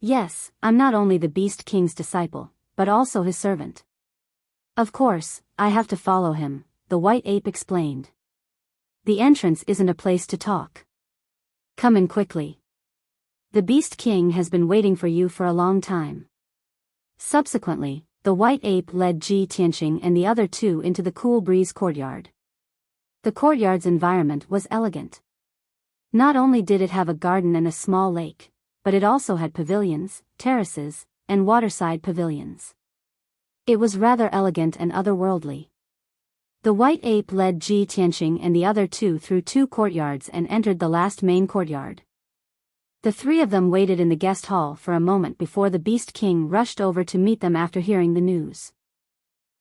"Yes, I'm not only the Beast King's disciple, but also his servant." "Of course, I have to follow him," the white ape explained. "The entrance isn't a place to talk. Come in quickly. The Beast King has been waiting for you for a long time." Subsequently, the white ape led Ji Tianqing and the other 2 into the Cool Breeze Courtyard. The courtyard's environment was elegant. Not only did it have a garden and a small lake, but it also had pavilions, terraces, and waterside pavilions. It was rather elegant and otherworldly. The white ape led Ji Tianqing and the other 2 through 2 courtyards and entered the last main courtyard. The 3 of them waited in the guest hall for a moment before the Beast King rushed over to meet them after hearing the news.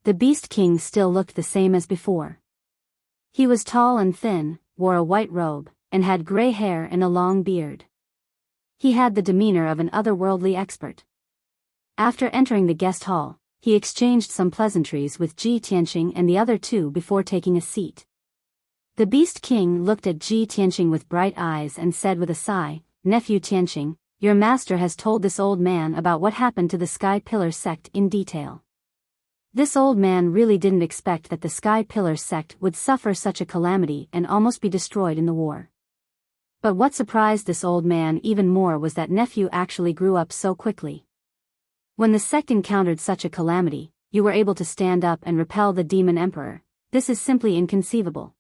The Beast King still looked the same as before. He was tall and thin, wore a white robe, and had gray hair and a long beard. He had the demeanor of an otherworldly expert. After entering the guest hall, he exchanged some pleasantries with Ji Tianqing and the other 2 before taking a seat. The Beast King looked at Ji Tianqing with bright eyes and said with a sigh, "Nephew Tianqing, your master has told this old man about what happened to the Sky Pillar sect in detail. This old man really didn't expect that the Sky Pillar sect would suffer such a calamity and almost be destroyed in the war. But what surprised this old man even more was that nephew actually grew up so quickly. When the sect encountered such a calamity, you were able to stand up and repel the demon emperor. This is simply inconceivable."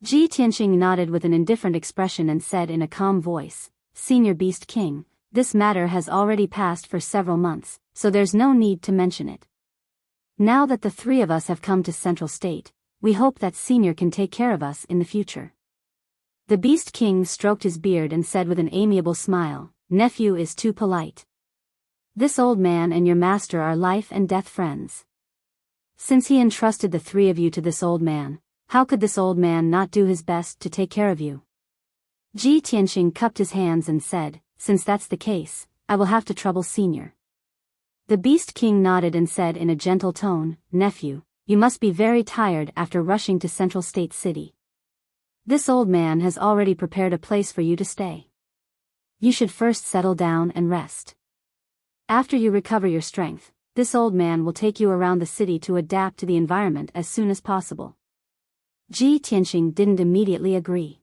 Ji Tianqing nodded with an indifferent expression and said in a calm voice, "Senior Beast King, this matter has already passed for several months, so there's no need to mention it. Now that the 3 of us have come to Central State, we hope that Senior can take care of us in the future." The Beast King stroked his beard and said with an amiable smile, "Nephew is too polite. This old man and your master are life and death friends. Since he entrusted the 3 of you to this old man, How could this old man not do his best to take care of you? Ji Tianxing cupped his hands and said, since that's the case, I will have to trouble Senior. The Beast King nodded and said in a gentle tone, nephew, you must be very tired after rushing to Central State City. This old man has already prepared a place for you to stay. You should first settle down and rest. After you recover your strength, this old man will take you around the city to adapt to the environment as soon as possible. Ji Tianxing didn't immediately agree.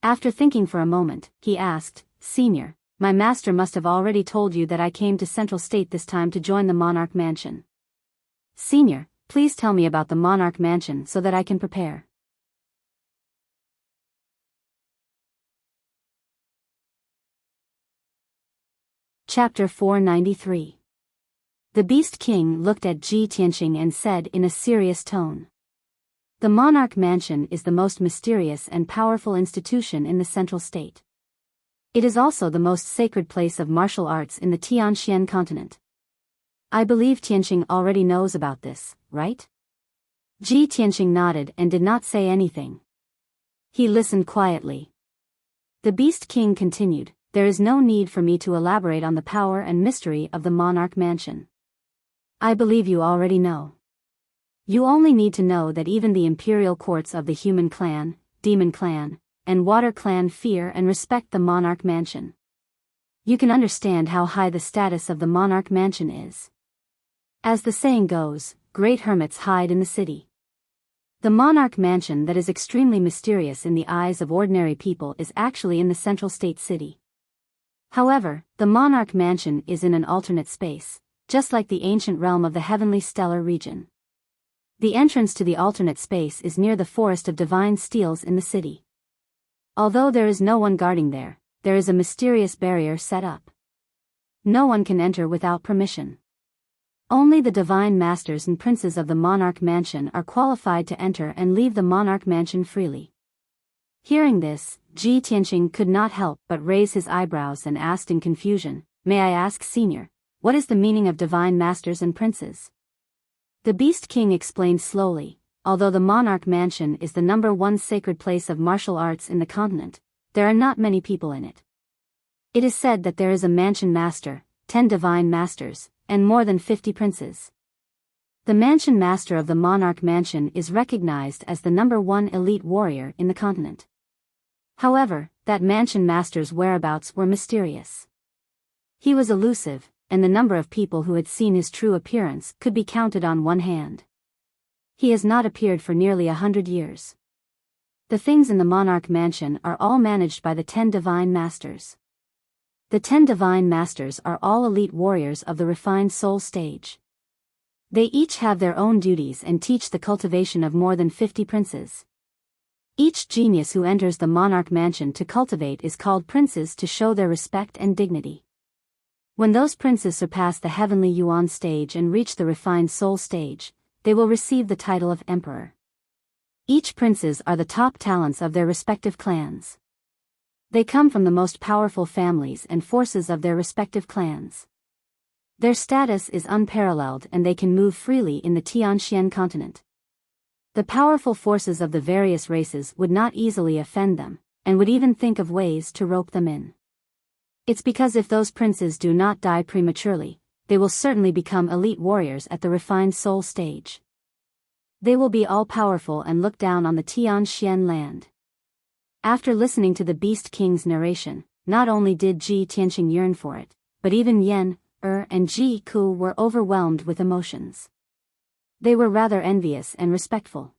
After thinking for a moment, he asked, Senior, my master must have already told you that I came to Central State this time to join the Monarch Mansion. Senior, please tell me about the Monarch Mansion so that I can prepare. Chapter 493. The Beast King looked at Ji Tianxing and said in a serious tone. The Monarch Mansion is the most mysterious and powerful institution in the Central State. It is also the most sacred place of martial arts in the Tianxian continent. I believe Tianxing already knows about this, right? Ji Tianxing nodded and did not say anything. He listened quietly. The Beast King continued, there is no need for me to elaborate on the power and mystery of the Monarch Mansion. I believe you already know. You only need to know that even the imperial courts of the Human Clan, Demon Clan, and Water Clan fear and respect the Monarch Mansion. You can understand how high the status of the Monarch Mansion is. As the saying goes, great hermits hide in the city. The Monarch Mansion that is extremely mysterious in the eyes of ordinary people is actually in the Central State City. However, the Monarch Mansion is in an alternate space, just like the ancient realm of the Heavenly Stellar region. The entrance to the alternate space is near the Forest of Divine Steels in the city. Although there is no one guarding there, there is a mysterious barrier set up. No one can enter without permission. Only the divine masters and princes of the Monarch Mansion are qualified to enter and leave the Monarch Mansion freely. Hearing this, Ji Tianxing could not help but raise his eyebrows and asked in confusion, may I ask, Senior, what is the meaning of divine masters and princes? The Beast King explained slowly, although the Monarch Mansion is the #1 sacred place of martial arts in the continent, there are not many people in it. It is said that there is a mansion master, 10 divine masters, and more than 50 princes. The mansion master of the Monarch Mansion is recognized as the #1 elite warrior in the continent. However, that mansion master's whereabouts were mysterious. He was elusive, and the number of people who had seen his true appearance could be counted on one hand. He has not appeared for nearly 100 years. The things in the Monarch Mansion are all managed by the 10 divine masters. The 10 divine masters are all elite warriors of the refined soul stage. They each have their own duties and teach the cultivation of more than 50 princes. Each genius who enters the Monarch Mansion to cultivate is called princes to show their respect and dignity. When those princes surpass the heavenly Yuan stage and reach the refined soul stage, they will receive the title of emperor. Each princes are the top talents of their respective clans. They come from the most powerful families and forces of their respective clans. Their status is unparalleled and they can move freely in the Tianxian continent. The powerful forces of the various races would not easily offend them, and would even think of ways to rope them in. It's because if those princes do not die prematurely, they will certainly become elite warriors at the refined soul stage. They will be all-powerful and look down on the Tianxian land. After listening to the Beast King's narration, not only did Ji Tianxing yearn for it, but even Yan, and Ji Ku were overwhelmed with emotions. They were rather envious and respectful.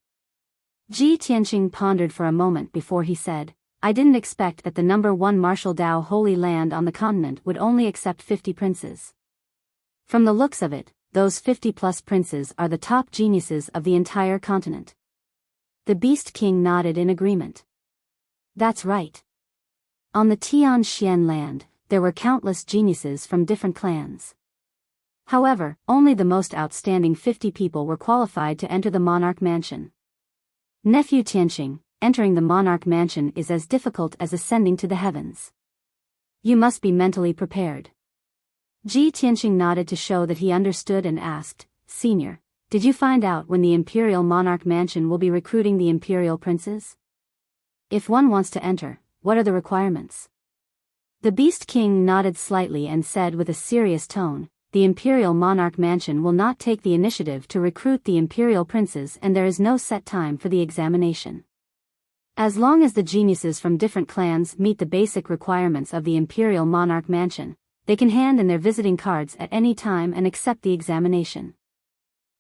Ji Tianxing pondered for a moment before he said, I didn't expect that the #1 martial Dao holy land on the continent would only accept 50 princes. From the looks of it, those 50+ princes are the top geniuses of the entire continent. The Beast King nodded in agreement. That's right. On the Tianxian land, there were countless geniuses from different clans. However, only the most outstanding 50 people were qualified to enter the Monarch Mansion. Nephew Tianxing, entering the Monarch Mansion is as difficult as ascending to the heavens. You must be mentally prepared. Ji Tianxing nodded to show that he understood and asked, Senior, did you find out when the Imperial Monarch Mansion will be recruiting the Imperial Princes? If one wants to enter, what are the requirements? The Beast King nodded slightly and said with a serious tone, the Imperial Monarch Mansion will not take the initiative to recruit the Imperial Princes, and there is no set time for the examination. As long as the geniuses from different clans meet the basic requirements of the Imperial Monarch Mansion, they can hand in their visiting cards at any time and accept the examination.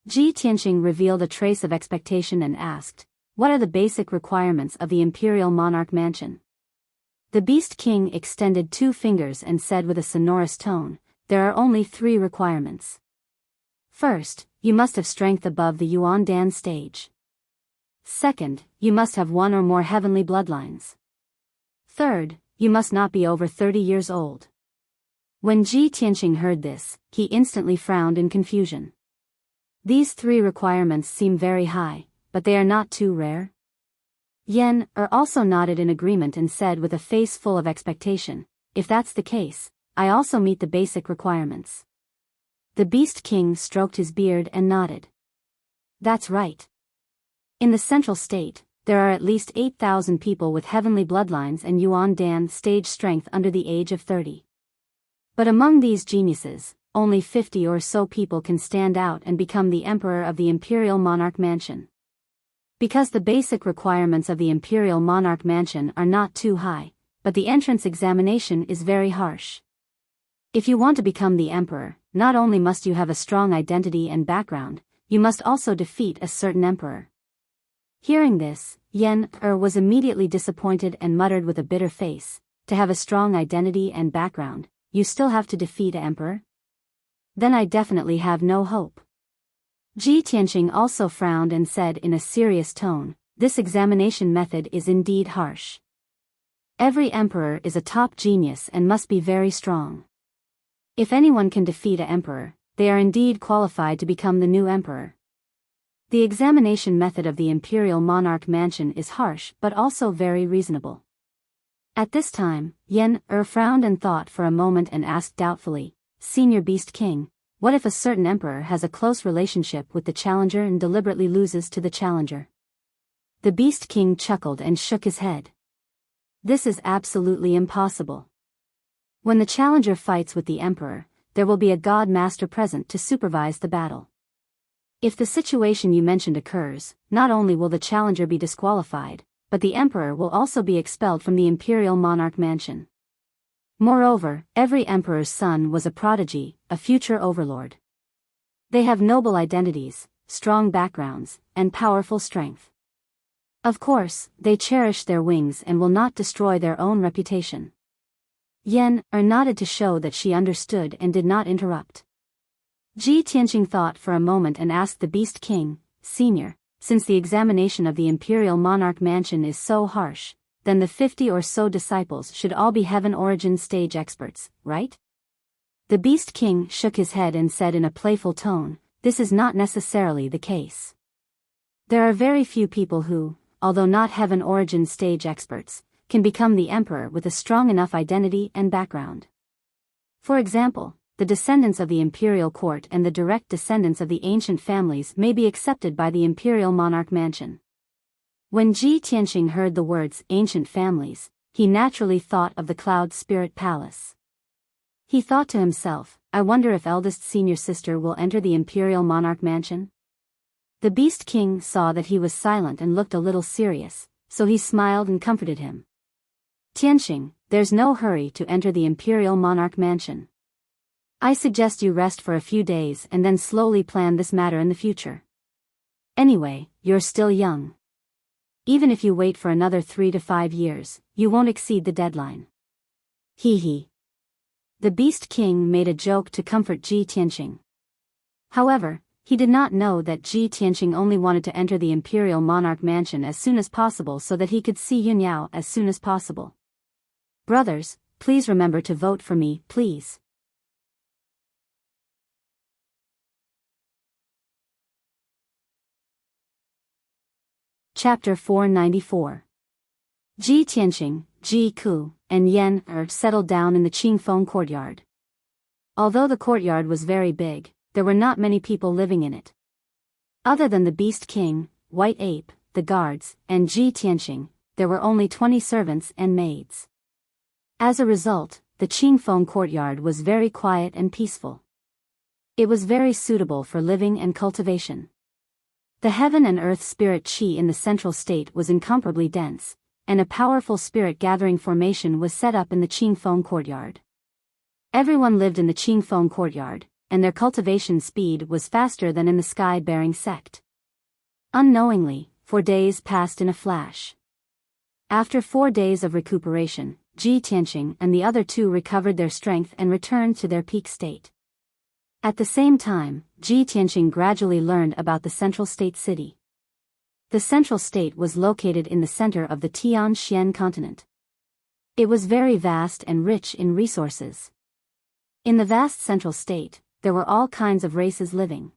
Ji Tianqing revealed a trace of expectation and asked, what are the basic requirements of the Imperial Monarch Mansion? The Beast King extended 2 fingers and said with a sonorous tone, there are only 3 requirements. First, you must have strength above the Yuan Dan stage. Second, you must have 1 or more heavenly bloodlines. Third, you must not be over 30 years old. When Ji Tianqing heard this, he instantly frowned in confusion. These 3 requirements seem very high, but they are not too rare. Yen also nodded in agreement and said with a face full of expectation, if that's the case, I also meet the basic requirements. The Beast King stroked his beard and nodded. That's right. In the central state, there are at least 8,000 people with heavenly bloodlines and Yuan Dan stage strength under the age of 30. But among these geniuses, only 50 or so people can stand out and become the Emperor of the Imperial Monarch Mansion. Because the basic requirements of the Imperial Monarch Mansion are not too high, but the entrance examination is very harsh. If you want to become the Emperor, not only must you have a strong identity and background, you must also defeat a certain Emperor. Hearing this, Yen was immediately disappointed and muttered with a bitter face, to have a strong identity and background, you still have to defeat an Emperor? Then I definitely have no hope. Ji Tianqing also frowned and said in a serious tone, this examination method is indeed harsh. Every Emperor is a top genius and must be very strong. If anyone can defeat an Emperor, they are indeed qualified to become the new Emperor. The examination method of the Imperial Monarch Mansion is harsh but also very reasonable. At this time, Yen frowned and thought for a moment and asked doubtfully, Senior Beast King, what if a certain Emperor has a close relationship with the challenger and deliberately loses to the challenger? The Beast King chuckled and shook his head. This is absolutely impossible. When the challenger fights with the Emperor, there will be a God Master present to supervise the battle. If the situation you mentioned occurs, not only will the challenger be disqualified, but the Emperor will also be expelled from the Imperial Monarch Mansion. Moreover, every Emperor's son was a prodigy, a future overlord. They have noble identities, strong backgrounds, and powerful strength. Of course, they cherish their wings and will not destroy their own reputation. Yen nodded to show that she understood and did not interrupt. Ji Tianqing thought for a moment and asked the Beast King, Senior, since the examination of the Imperial Monarch Mansion is so harsh, then the 50 or so disciples should all be Heaven Origin stage experts, right? The Beast King shook his head and said in a playful tone, this is not necessarily the case. There are very few people who, although not Heaven Origin stage experts, can become the Emperor with a strong enough identity and background. For example, the descendants of the imperial court and the direct descendants of the ancient families may be accepted by the Imperial Monarch Mansion. When Ji Tianqing heard the words ancient families, he naturally thought of the Cloud Spirit Palace. He thought to himself, I wonder if eldest senior sister will enter the Imperial Monarch Mansion? The Beast King saw that he was silent and looked a little serious, so he smiled and comforted him. Tianqing, there's no hurry to enter the Imperial Monarch Mansion. I suggest you rest for a few days and then slowly plan this matter in the future. Anyway, you're still young. Even if you wait for another 3 to 5 years, you won't exceed the deadline. Hee hee. The Beast King made a joke to comfort Ji Tianqing. However, he did not know that Ji Tianqing only wanted to enter the Imperial Monarch Mansion as soon as possible so that he could see Yunyao as soon as possible. Brothers, please remember to vote for me, please. Chapter 494. Ji Tianqing, Ji Ku, and Yen settled down in the Qingfeng courtyard. Although the courtyard was very big, there were not many people living in it. Other than the Beast King, White Ape, the guards, and Ji Tianqing, there were only 20 servants and maids. As a result, the Qingfeng courtyard was very quiet and peaceful. It was very suitable for living and cultivation. The heaven and earth spirit qi in the central state was incomparably dense, and a powerful spirit gathering formation was set up in the Qingfeng courtyard. Everyone lived in the Qingfeng courtyard, and their cultivation speed was faster than in the sky-bearing sect. Unknowingly, 4 days passed in a flash. After 4 days of recuperation, Ji Tianqing and the other two recovered their strength and returned to their peak state. At the same time, Ji Tianqing gradually learned about the central state city. The central state was located in the center of the Tianxian continent. It was very vast and rich in resources. In the vast central state, there were all kinds of races living.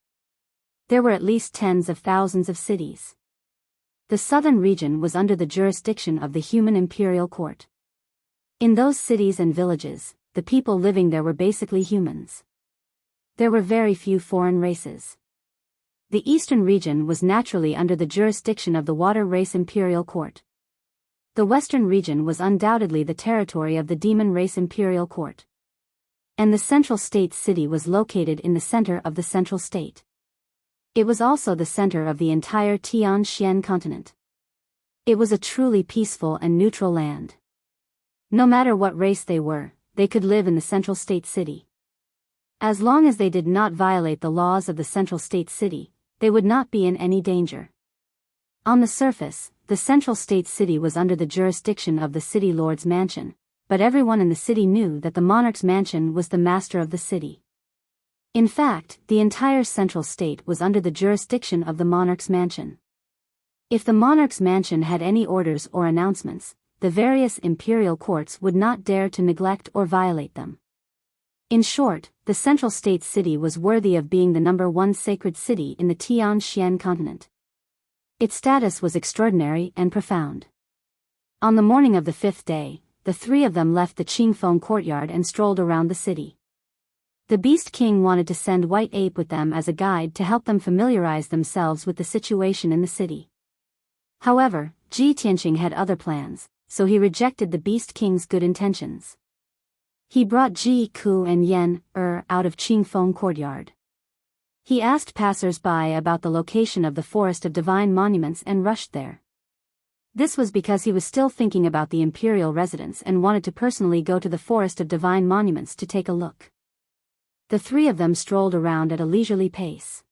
There were at least tens of thousands of cities. The southern region was under the jurisdiction of the human imperial court. In those cities and villages, the people living there were basically humans. There were very few foreign races. The eastern region was naturally under the jurisdiction of the water race imperial court. The western region was undoubtedly the territory of the demon race imperial court. And the central state city was located in the center of the central state. It was also the center of the entire Tianxian continent. It was a truly peaceful and neutral land. No matter what race they were, they could live in the central state city. As long as they did not violate the laws of the central state city, they would not be in any danger. On the surface, the central state city was under the jurisdiction of the city lord's mansion, but everyone in the city knew that the monarch's mansion was the master of the city. In fact, the entire central state was under the jurisdiction of the monarch's mansion. If the monarch's mansion had any orders or announcements, the various imperial courts would not dare to neglect or violate them. In short, the central state city was worthy of being the #1 sacred city in the Tianxian continent. Its status was extraordinary and profound. On the morning of the 5th day, the three of them left the Qingfeng courtyard and strolled around the city. The Beast King wanted to send White Ape with them as a guide to help them familiarize themselves with the situation in the city. However, Ji Tianqing had other plans, so he rejected the Beast King's good intentions. He brought Ji Ku and Yan out of Qingfeng courtyard. He asked passers-by about the location of the Forest of Divine Monuments and rushed there. This was because he was still thinking about the imperial residence and wanted to personally go to the Forest of Divine Monuments to take a look. The three of them strolled around at a leisurely pace.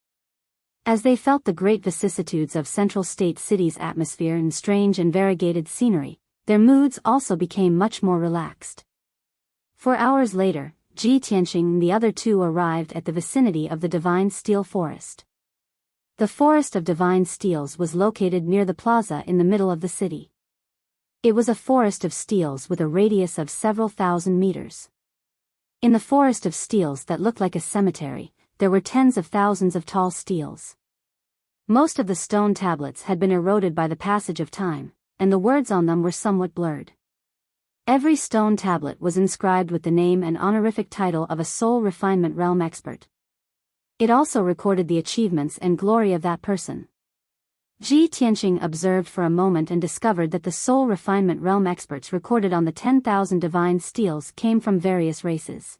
As they felt the great vicissitudes of Central State City's atmosphere and strange and variegated scenery, their moods also became much more relaxed. 4 hours later, Ji Tianqing and the other two arrived at the vicinity of the Divine Steel Forest. The Forest of Divine Steels was located near the plaza in the middle of the city. It was a forest of steels with a radius of several thousand meters. In the forest of steels that looked like a cemetery, there were tens of thousands of tall steels. Most of the stone tablets had been eroded by the passage of time, and the words on them were somewhat blurred. Every stone tablet was inscribed with the name and honorific title of a soul refinement realm expert. It also recorded the achievements and glory of that person. Ji Tianqing observed for a moment and discovered that the soul refinement realm experts recorded on the 10,000 divine steels came from various races.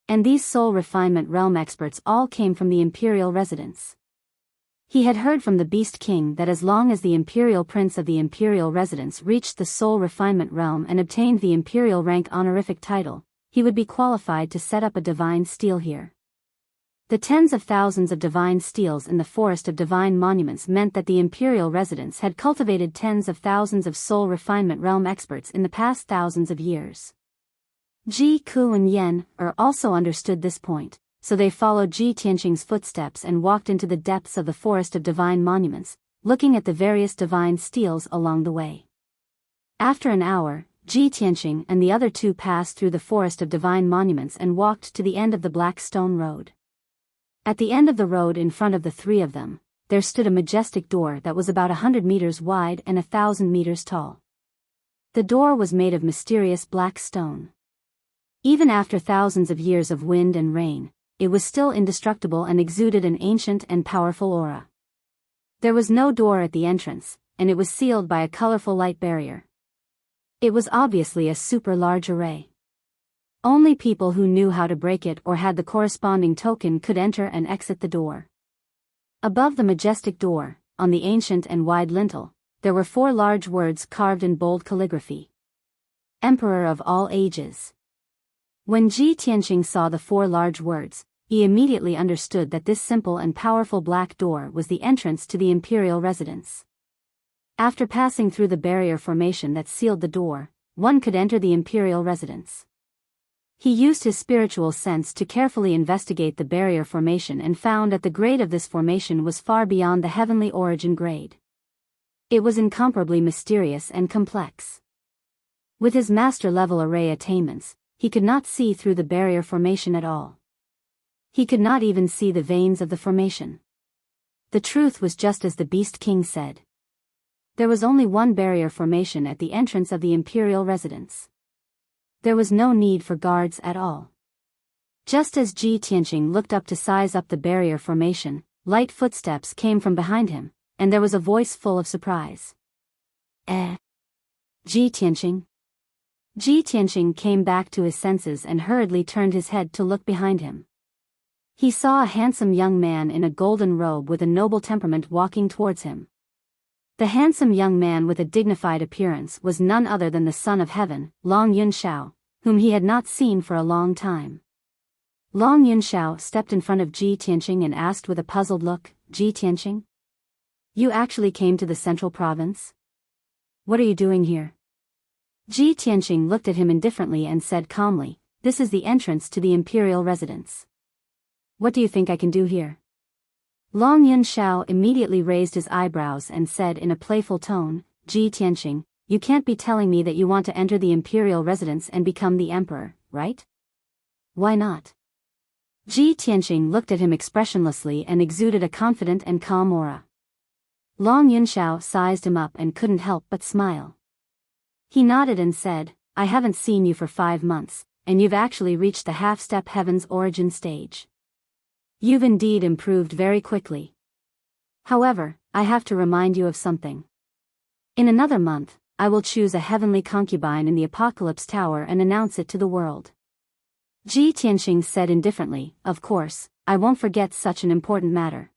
And these soul refinement realm experts all came from the imperial residence. He had heard from the Beast King that as long as the imperial prince of the imperial residence reached the soul refinement realm and obtained the imperial rank honorific title, he would be qualified to set up a divine steel here. The tens of thousands of divine steels in the Forest of Divine Monuments meant that the imperial residence had cultivated tens of thousands of soul refinement realm experts in the past thousands of years. Ji Ku and Yan also understood this point, so they followed Ji Tianqing's footsteps and walked into the depths of the Forest of Divine Monuments, looking at the various divine steels along the way. After an hour, Ji Tianqing and the other two passed through the Forest of Divine Monuments and walked to the end of the Black Stone Road. At the end of the road in front of the three of them, there stood a majestic door that was about 100 meters wide and 1,000 meters tall. The door was made of mysterious black stone. Even after thousands of years of wind and rain, it was still indestructible and exuded an ancient and powerful aura. There was no door at the entrance, and it was sealed by a colorful light barrier. It was obviously a super large array. Only people who knew how to break it or had the corresponding token could enter and exit the door. Above the majestic door, on the ancient and wide lintel, there were 4 large words carved in bold calligraphy. Emperor of all ages. When Ji Tianqing saw the 4 large words, he immediately understood that this simple and powerful black door was the entrance to the imperial residence. After passing through the barrier formation that sealed the door, one could enter the imperial residence. He used his spiritual sense to carefully investigate the barrier formation and found that the grade of this formation was far beyond the heavenly origin grade. It was incomparably mysterious and complex. With his master-level array attainments, he could not see through the barrier formation at all. He could not even see the veins of the formation. The truth was just as the Beast King said. There was only one barrier formation at the entrance of the imperial residence. There was no need for guards at all. Just as Ji Tianqing looked up to size up the barrier formation, light footsteps came from behind him, and there was a voice full of surprise. Ji Tianqing? Ji Tianqing came back to his senses and hurriedly turned his head to look behind him. He saw a handsome young man in a golden robe with a noble temperament walking towards him. The handsome young man with a dignified appearance was none other than the Son of Heaven, Long Yunxiao, whom he had not seen for a long time. Long Yunxiao stepped in front of Ji Tianqing and asked with a puzzled look, Ji Tianqing? You actually came to the central province? What are you doing here? Ji Tianqing looked at him indifferently and said calmly, This is the entrance to the imperial residence. What do you think I can do here? Long Yunxiao immediately raised his eyebrows and said in a playful tone, Ji Tianqing, you can't be telling me that you want to enter the imperial residence and become the emperor, right? Why not? Ji Tianqing looked at him expressionlessly and exuded a confident and calm aura. Long Yunxiao sized him up and couldn't help but smile. He nodded and said, I haven't seen you for 5 months, and you've actually reached the half-step heaven's origin stage. You've indeed improved very quickly. However, I have to remind you of something. In another month, I will choose a heavenly concubine in the Apocalypse Tower and announce it to the world. Ji Tianqing said indifferently, Of course, I won't forget such an important matter.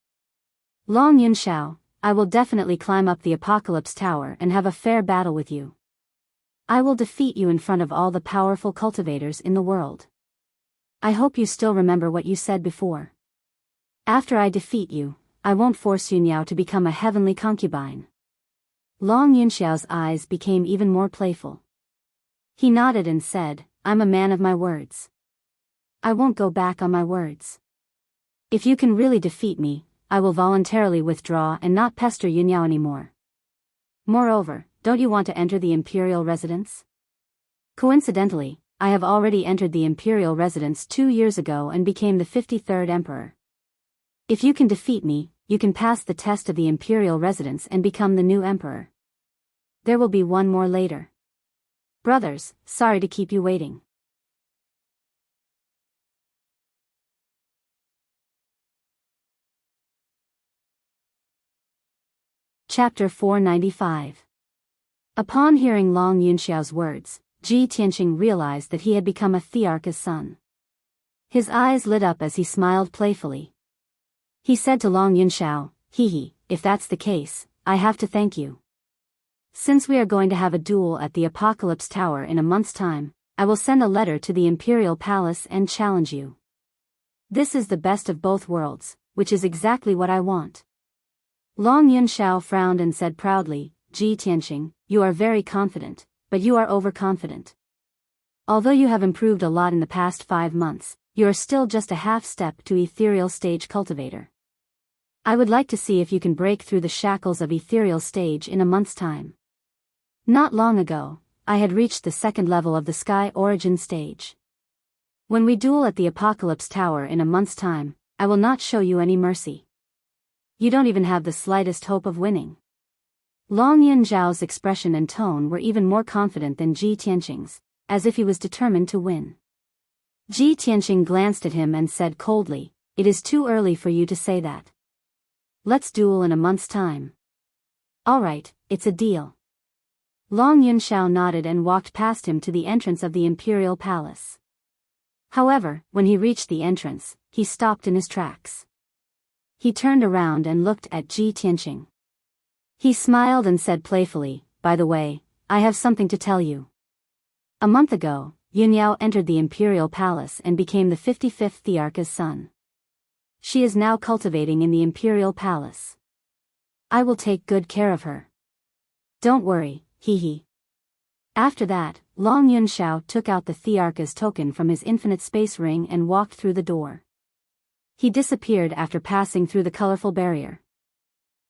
Long Yunxiao, I will definitely climb up the Apocalypse Tower and have a fair battle with you. I will defeat you in front of all the powerful cultivators in the world. I hope you still remember what you said before. After I defeat you, I won't force Yunyao to become a heavenly concubine. Long Yunxiao's eyes became even more playful. He nodded and said, I'm a man of my words. I won't go back on my words. If you can really defeat me, I will voluntarily withdraw and not pester Yunyao anymore. Moreover, don't you want to enter the imperial residence? Coincidentally, I have already entered the imperial residence 2 years ago and became the 53rd emperor. If you can defeat me, you can pass the test of the imperial residence and become the new emperor. There will be one more later. Brothers, sorry to keep you waiting. Chapter 495. Upon hearing Long Yunxiao's words, Ji Tianqing realized that he had become a Thearch's son. His eyes lit up as he smiled playfully. He said to Long Yunxiao, if that's the case, I have to thank you. Since we are going to have a duel at the Apocalypse Tower in a month's time, I will send a letter to the Imperial Palace and challenge you. This is the best of both worlds, which is exactly what I want. Long Yunxiao frowned and said proudly, Ji Tianqing, you are very confident, but you are overconfident. Although you have improved a lot in the past 5 months, you are still just a half-step to ethereal stage cultivator. I would like to see if you can break through the shackles of ethereal stage in a month's time. Not long ago, I had reached the 2nd level of the sky origin stage. When we duel at the Apocalypse Tower in a month's time, I will not show you any mercy. You don't even have the slightest hope of winning. Long Yunxiao's expression and tone were even more confident than Ji Tianqing's, as if he was determined to win. Ji Tianqing glanced at him and said coldly, It is too early for you to say that. Let's duel in a month's time. Alright, it's a deal. Long Yunxiao nodded and walked past him to the entrance of the imperial palace. However, when he reached the entrance, he stopped in his tracks. He turned around and looked at Ji Tianqing. He smiled and said playfully, "By the way, I have something to tell you. A month ago, Yunyao entered the imperial palace and became the 55th Thearcha's son. She is now cultivating in the imperial palace. I will take good care of her. Don't worry, hee." After that, Long Yunxiao took out the Thearcha's token from his infinite space ring and walked through the door. He disappeared after passing through the colorful barrier.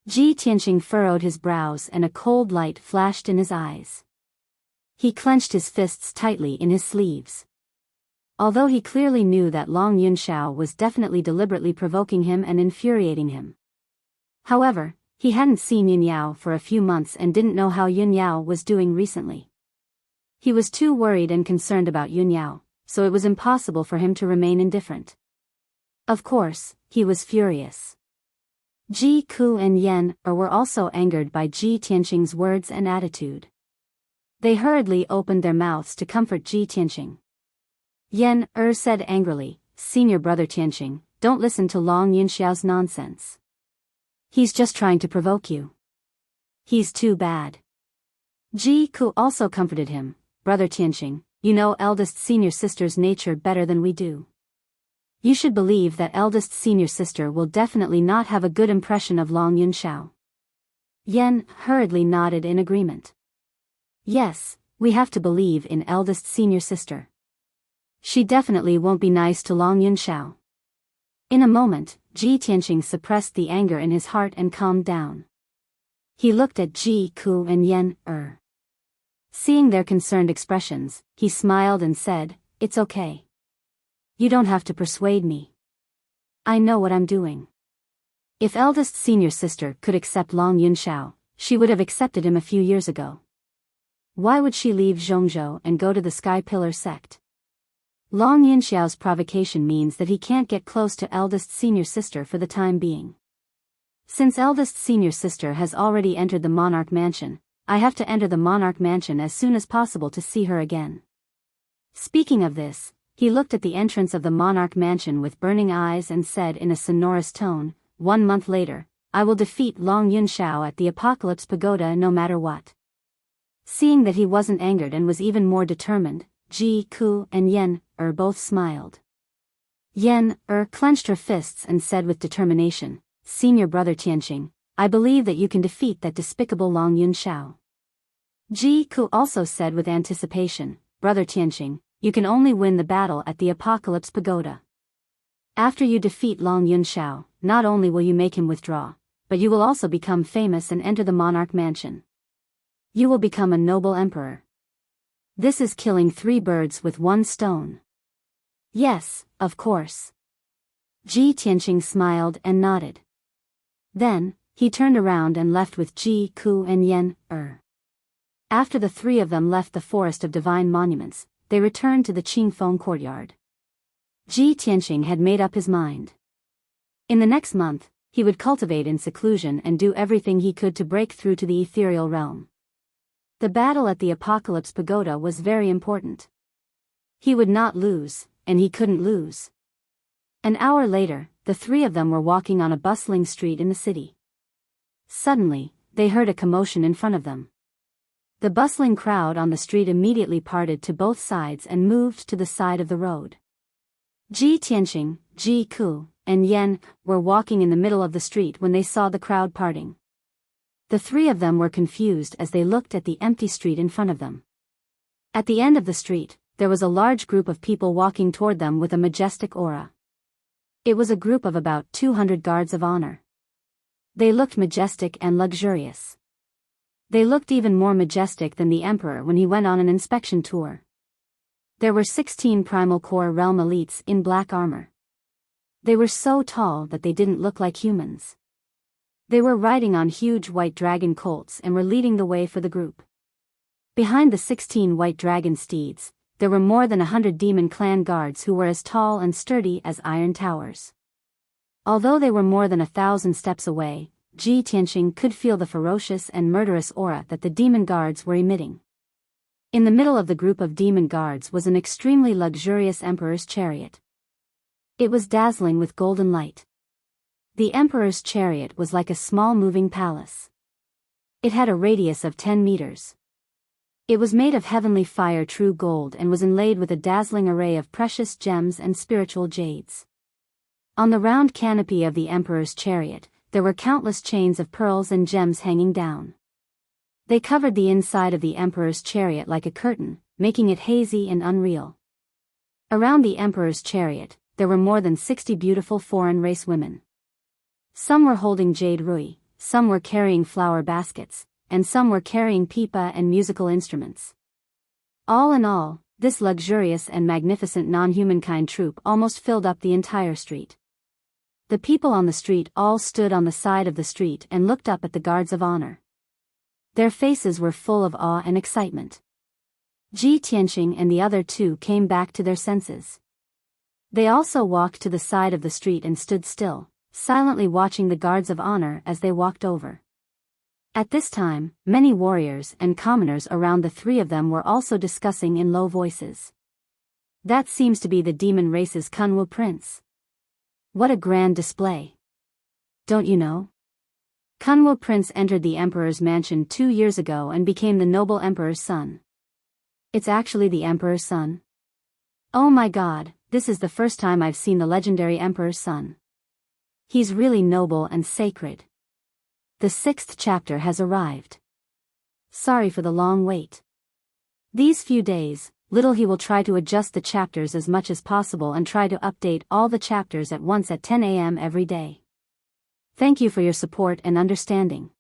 Ji Tianqing furrowed his brows and a cold light flashed in his eyes. He clenched his fists tightly in his sleeves. Although he clearly knew that Long Yunxiao was definitely deliberately provoking him and infuriating him. However, he hadn't seen Yunyao for a few months and didn't know how Yunyao was doing recently. He was too worried and concerned about Yunyao, so it was impossible for him to remain indifferent. Of course, he was furious. Ji Ku and Yen were also angered by Ji Tianqing's words and attitude. They hurriedly opened their mouths to comfort Ji Tianqing. Yen said angrily, "Senior brother Tianqing, don't listen to Long Yunxiao's nonsense. He's just trying to provoke you. He's too bad." Ji Ku also comforted him, "Brother Tianqing, you know eldest senior sister's nature better than we do. You should believe that eldest senior sister will definitely not have a good impression of Long Yunxiao." Yen hurriedly nodded in agreement. "Yes, we have to believe in eldest senior sister. She definitely won't be nice to Long Yunxiao." In a moment, Ji Tianqing suppressed the anger in his heart and calmed down. He looked at Ji Ku and Yen Seeing their concerned expressions, he smiled and said, "It's okay. You don't have to persuade me. I know what I'm doing. If eldest senior sister could accept Long Yunxiao, she would have accepted him a few years ago. Why would she leave Zhongzhou and go to the Sky Pillar sect? Long Yunxiao's provocation means that he can't get close to eldest senior sister for the time being. Since eldest senior sister has already entered the Monarch Mansion, I have to enter the Monarch Mansion as soon as possible to see her again." Speaking of this, he looked at the entrance of the Monarch Mansion with burning eyes and said in a sonorous tone, "1 month later, I will defeat Long Yunxiao at the Apocalypse Pagoda no matter what." Seeing that he wasn't angered and was even more determined, Ji Ku and Yen both smiled. Yen clenched her fists and said with determination, "Senior brother Tianqing, I believe that you can defeat that despicable Long Yunxiao." Ji Ku also said with anticipation, "Brother Tianqing, you can only win the battle at the Apocalypse Pagoda. After you defeat Long Yunxiao, not only will you make him withdraw, but you will also become famous and enter the Monarch Mansion. You will become a noble emperor. This is killing 3 birds with 1 stone." "Yes, of course." Ji Tianqing smiled and nodded. Then, he turned around and left with Ji Ku and Yen After the 3 of them left the Forest of Divine Monuments, they returned to the Qingfeng courtyard. Ji Tianqing had made up his mind. In the next month, he would cultivate in seclusion and do everything he could to break through to the ethereal realm. The battle at the Apocalypse Pagoda was very important. He would not lose, and he couldn't lose. An hour later, the 3 of them were walking on a bustling street in the city. Suddenly, they heard a commotion in front of them. The bustling crowd on the street immediately parted to both sides and moved to the side of the road. Ji Tianqing, Ji Ku, and Yen were walking in the middle of the street when they saw the crowd parting. The 3 of them were confused as they looked at the empty street in front of them. At the end of the street, there was a large group of people walking toward them with a majestic aura. It was a group of about 200 guards of honor. They looked majestic and luxurious. They looked even more majestic than the emperor when he went on an inspection tour. There were 16 Primal Core Realm elites in black armor. They were so tall that they didn't look like humans. They were riding on huge white dragon colts and were leading the way for the group. Behind the 16 white dragon steeds, there were more than 100 demon clan guards who were as tall and sturdy as iron towers. Although they were more than 1,000 steps away, Ji Tianqing could feel the ferocious and murderous aura that the demon guards were emitting. In the middle of the group of demon guards was an extremely luxurious emperor's chariot. It was dazzling with golden light. The emperor's chariot was like a small moving palace. It had a radius of 10 meters. It was made of heavenly fire true gold and was inlaid with a dazzling array of precious gems and spiritual jades. On the round canopy of the emperor's chariot, there were countless chains of pearls and gems hanging down. They covered the inside of the emperor's chariot like a curtain, making it hazy and unreal. Around the emperor's chariot, there were more than 60 beautiful foreign race women. Some were holding jade rui, some were carrying flower baskets, and some were carrying pipa and musical instruments. All in all, this luxurious and magnificent non-humankind troupe almost filled up the entire street. The people on the street all stood on the side of the street and looked up at the guards of honor. Their faces were full of awe and excitement. Ji Tianqing and the other two came back to their senses. They also walked to the side of the street and stood still, silently watching the guards of honor as they walked over. At this time, many warriors and commoners around the three of them were also discussing in low voices. That seems to be the demon race's Kunwu prince. What a grand display. Don't you know? Kunwu Prince entered the emperor's mansion 2 years ago and became the noble emperor's son. It's actually the emperor's son? Oh my god, this is the first time I've seen the legendary emperor's son. He's really noble and sacred. The 6th chapter has arrived. Sorry for the long wait. These few days, little he will try to adjust the chapters as much as possible and try to update all the chapters at once at 10 a.m. every day. Thank you for your support and understanding.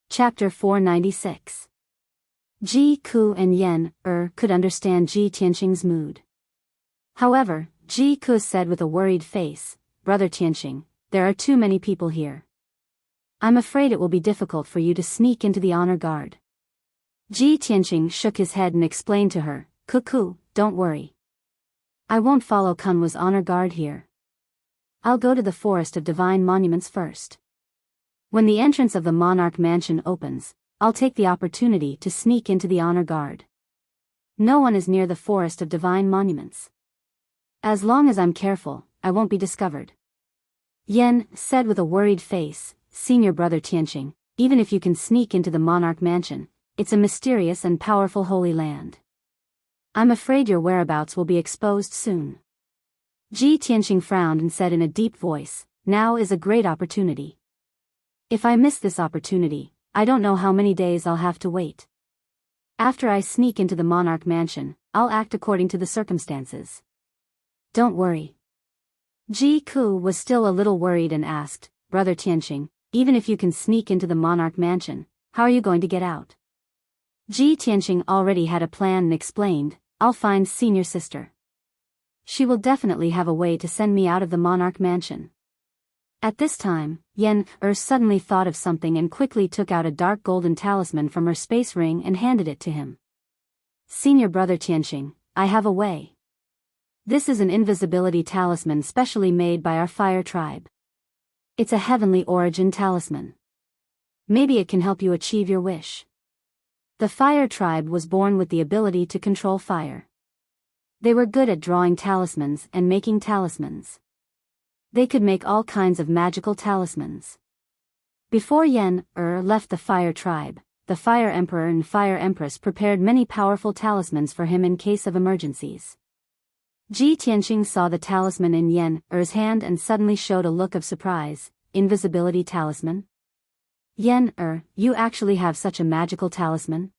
Chapter 496. Ji Ku and Yen could understand Ji Tianqing's mood. However, Ji Ku said with a worried face, "Brother Tianqing, there are too many people here. I'm afraid it will be difficult for you to sneak into the honor guard." Ji Tianqing shook his head and explained to her, "Cuckoo, don't worry. I won't follow Kunwa's honor guard here. I'll go to the Forest of Divine Monuments first. When the entrance of the monarch mansion opens, I'll take the opportunity to sneak into the honor guard. No one is near the Forest of Divine Monuments. As long as I'm careful, I won't be discovered." Yen said with a worried face, "Senior brother Tianqing, even if you can sneak into the monarch mansion, it's a mysterious and powerful holy land. I'm afraid your whereabouts will be exposed soon." Ji Tianqing frowned and said in a deep voice, "Now is a great opportunity. If I miss this opportunity, I don't know how many days I'll have to wait. After I sneak into the monarch mansion, I'll act according to the circumstances. Don't worry." Ji Ku was still a little worried and asked, "Brother Tianqing, even if you can sneak into the monarch mansion, how are you going to get out?" Ji Tianqing already had a plan and explained, "I'll find senior sister. She will definitely have a way to send me out of the monarch mansion." At this time, Yen suddenly thought of something and quickly took out a dark golden talisman from her space ring and handed it to him. "Senior brother Tianqing, I have a way. This is an invisibility talisman specially made by our fire tribe. It's a heavenly origin talisman. Maybe it can help you achieve your wish." The fire tribe was born with the ability to control fire. They were good at drawing talismans and making talismans. They could make all kinds of magical talismans. Before Yen left the fire tribe, the fire emperor and fire empress prepared many powerful talismans for him in case of emergencies. Ji Tianqing saw the talisman in Yen's hand and suddenly showed a look of surprise. "Invisibility talisman? Yen you actually have such a magical talisman?"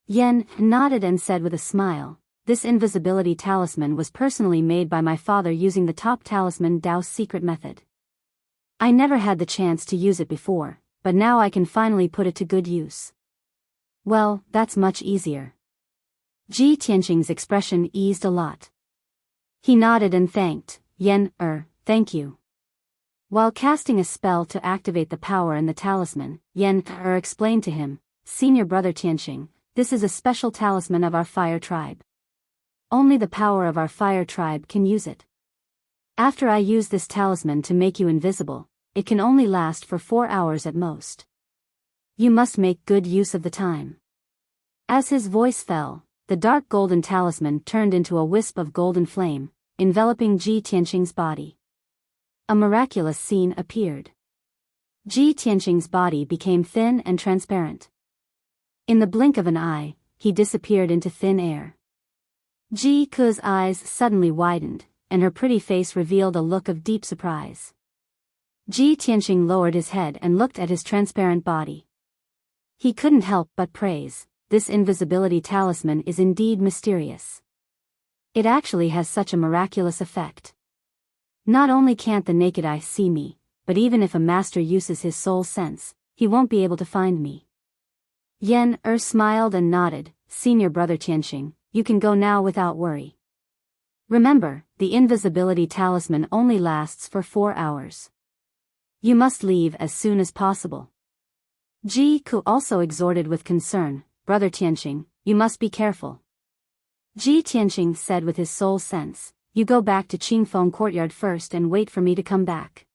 Yen nodded and said with a smile, "This invisibility talisman was personally made by my father using the top talisman Dao's secret method. I never had the chance to use it before, but now I can finally put it to good use." "Well, that's much easier." Ji Tianqing's expression eased a lot. He nodded and thanked Yen thank you. While casting a spell to activate the power in the talisman, Yen explained to him, "Senior brother Tianqing, this is a special talisman of our fire tribe. Only the power of our fire tribe can use it. After I use this talisman to make you invisible, it can only last for 4 hours at most. You must make good use of the time." As his voice fell, the dark golden talisman turned into a wisp of golden flame, enveloping Ji Tianqing's body. A miraculous scene appeared. Ji Tianqing's body became thin and transparent. In the blink of an eye, he disappeared into thin air. Ji Ke's eyes suddenly widened, and her pretty face revealed a look of deep surprise. Ji Tianqing lowered his head and looked at his transparent body. He couldn't help but praise, "This invisibility talisman is indeed mysterious. It actually has such a miraculous effect. Not only can't the naked eye see me, but even if a master uses his soul sense, he won't be able to find me." Yan smiled and nodded, "Senior brother Tianqing, you can go now without worry. Remember, the invisibility talisman only lasts for 4 hours. You must leave as soon as possible." Ji Ke also exhorted with concern, "Brother Tianqing, you must be careful." Ji Tianqing said with his soul sense, "You go back to Qingfeng courtyard first and wait for me to come back."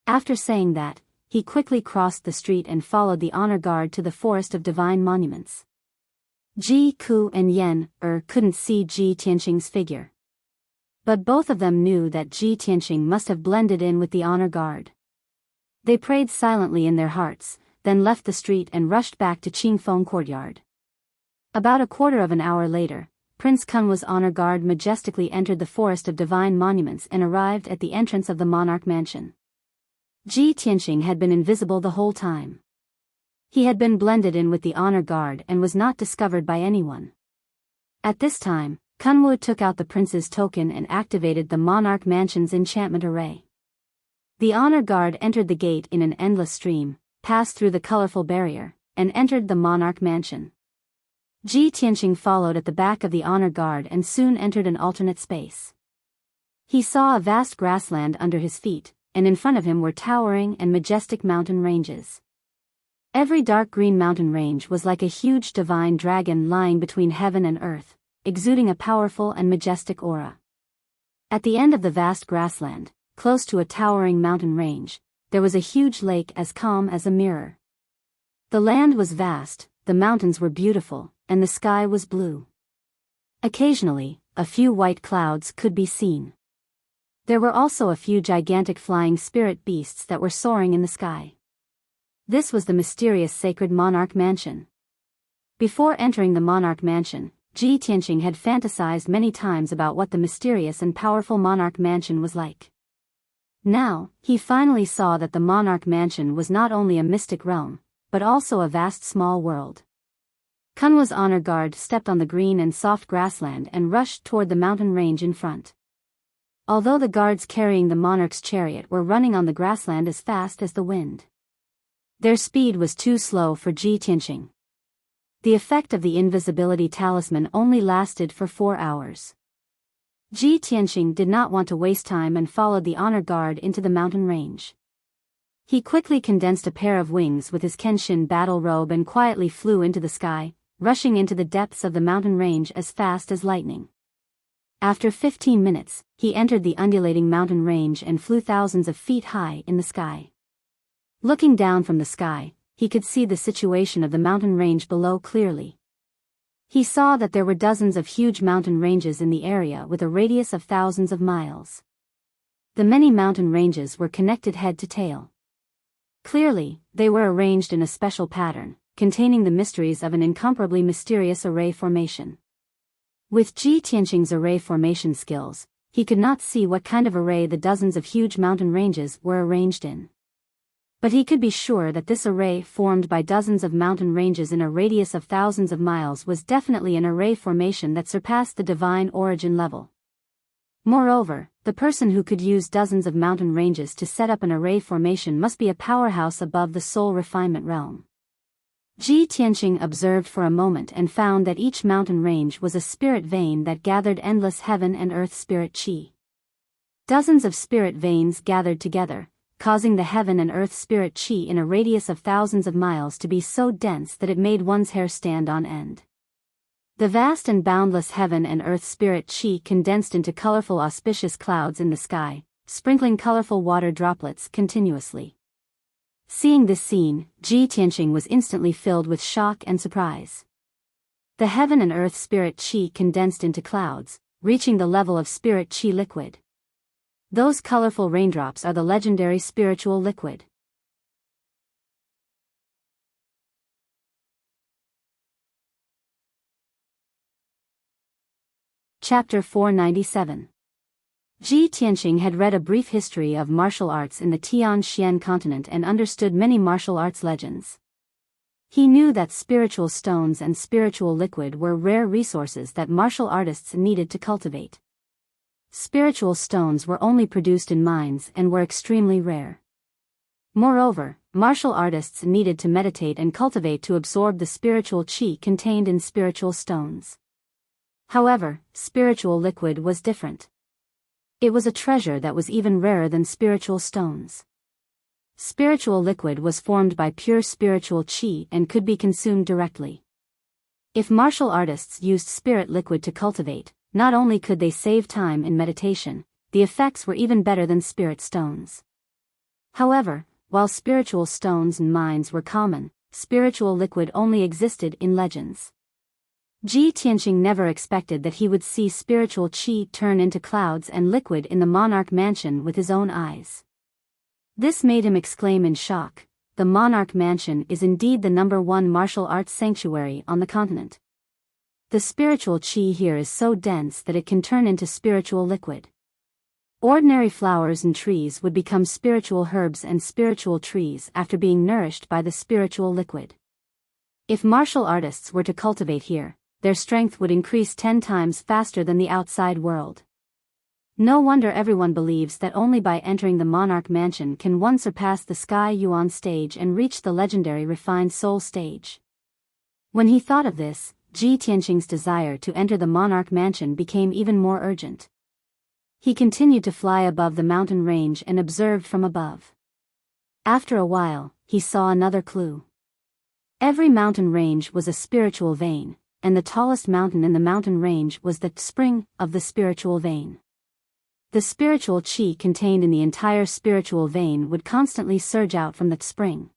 After saying that, he quickly crossed the street and followed the honor guard to the forest of divine monuments. Ji Ke and Yan couldn't see Ji Tianqing's figure. But both of them knew that Ji Tianqing must have blended in with the honor guard. They prayed silently in their hearts, then left the street and rushed back to Qingfeng courtyard. About a quarter of an hour later, Prince Kunwa's honor guard majestically entered the forest of divine monuments and arrived at the entrance of the monarch mansion. Ji Tianqing had been invisible the whole time. He had been blended in with the honor guard and was not discovered by anyone. At this time, Kunwa took out the prince's token and activated the monarch mansion's enchantment array. The honor guard entered the gate in an endless stream, passed through the colorful barrier, and entered the monarch mansion. Ji Tianqing followed at the back of the honor guard and soon entered an alternate space. He saw a vast grassland under his feet, and in front of him were towering and majestic mountain ranges. Every dark green mountain range was like a huge divine dragon lying between heaven and earth, exuding a powerful and majestic aura. At the end of the vast grassland, close to a towering mountain range, there was a huge lake as calm as a mirror. The land was vast, the mountains were beautiful, and the sky was blue. Occasionally, a few white clouds could be seen. There were also a few gigantic flying spirit beasts that were soaring in the sky. This was the mysterious sacred monarch mansion. Before entering the monarch mansion, Ji Tianqing had fantasized many times about what the mysterious and powerful monarch mansion was like. Now, he finally saw that the monarch mansion was not only a mystic realm, but also a vast small world. Kunwa's honor guard stepped on the green and soft grassland and rushed toward the mountain range in front. Although the guards carrying the monarch's chariot were running on the grassland as fast as the wind, their speed was too slow for Ji Tianqing. The effect of the invisibility talisman only lasted for 4 hours. Ji Tianqing did not want to waste time and followed the honor guard into the mountain range. He quickly condensed a pair of wings with his Kenshin battle robe and quietly flew into the sky, rushing into the depths of the mountain range as fast as lightning. After 15 minutes, he entered the undulating mountain range and flew thousands of feet high in the sky. Looking down from the sky, he could see the situation of the mountain range below clearly. He saw that there were dozens of huge mountain ranges in the area with a radius of thousands of miles. The many mountain ranges were connected head to tail. Clearly, they were arranged in a special pattern, containing the mysteries of an incomparably mysterious array formation. With Ji Tianqing's array formation skills, he could not see what kind of array the dozens of huge mountain ranges were arranged in. But he could be sure that this array formed by dozens of mountain ranges in a radius of thousands of miles was definitely an array formation that surpassed the divine origin level. Moreover, the person who could use dozens of mountain ranges to set up an array formation must be a powerhouse above the soul refinement realm. Ji Tianqing observed for a moment and found that each mountain range was a spirit vein that gathered endless heaven and earth spirit qi. Dozens of spirit veins gathered together, causing the heaven and earth spirit chi in a radius of thousands of miles to be so dense that it made one's hair stand on end. The vast and boundless heaven and earth spirit chi condensed into colorful auspicious clouds in the sky, sprinkling colorful water droplets continuously. Seeing this scene, Ji Tianqing was instantly filled with shock and surprise. The heaven and earth spirit chi condensed into clouds, reaching the level of spirit chi liquid. Those colorful raindrops are the legendary spiritual liquid. Chapter 497. Ji Tianqing had read a brief history of martial arts in the Tian-Xian continent and understood many martial arts legends. He knew that spiritual stones and spiritual liquid were rare resources that martial artists needed to cultivate. Spiritual stones were only produced in mines and were extremely rare. Moreover, martial artists needed to meditate and cultivate to absorb the spiritual qi contained in spiritual stones. However, spiritual liquid was different. It was a treasure that was even rarer than spiritual stones. Spiritual liquid was formed by pure spiritual qi and could be consumed directly. If martial artists used spirit liquid to cultivate, not only could they save time in meditation, the effects were even better than spirit stones. However, while spiritual stones and mines were common, spiritual liquid only existed in legends. Ji Tianqing never expected that he would see spiritual qi turn into clouds and liquid in the monarch mansion with his own eyes. This made him exclaim in shock, "The monarch mansion is indeed the #1 martial arts sanctuary on the continent. The spiritual qi here is so dense that it can turn into spiritual liquid. Ordinary flowers and trees would become spiritual herbs and spiritual trees after being nourished by the spiritual liquid. If martial artists were to cultivate here, their strength would increase 10 times faster than the outside world. No wonder everyone believes that only by entering the monarch mansion can one surpass the Sky Yuan stage and reach the legendary refined soul stage." When he thought of this, Ji Tianqing's desire to enter the monarch mansion became even more urgent. He continued to fly above the mountain range and observed from above. After a while, he saw another clue. Every mountain range was a spiritual vein, and the tallest mountain in the mountain range was the spring of the spiritual vein. The spiritual qi contained in the entire spiritual vein would constantly surge out from the spring.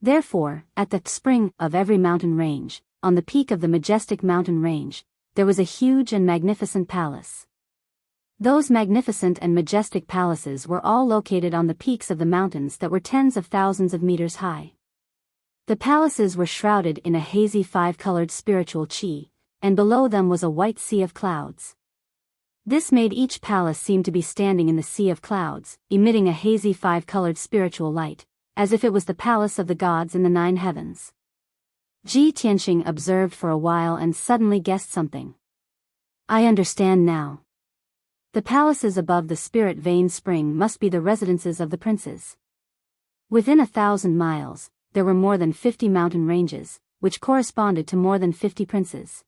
Therefore, at the spring of every mountain range, on the peak of the majestic mountain range, there was a huge and magnificent palace. Those magnificent and majestic palaces were all located on the peaks of the mountains that were tens of thousands of meters high. The palaces were shrouded in a hazy 5-colored spiritual qi, and below them was a white sea of clouds. This made each palace seem to be standing in the sea of clouds, emitting a hazy 5-colored spiritual light, as if it was the palace of the gods in the 9 heavens. Ji Tianqing observed for a while and suddenly guessed something. "I understand now. The palaces above the spirit vein spring must be the residences of the princes." Within 1,000 miles, there were more than 50 mountain ranges, which corresponded to more than 50 princes.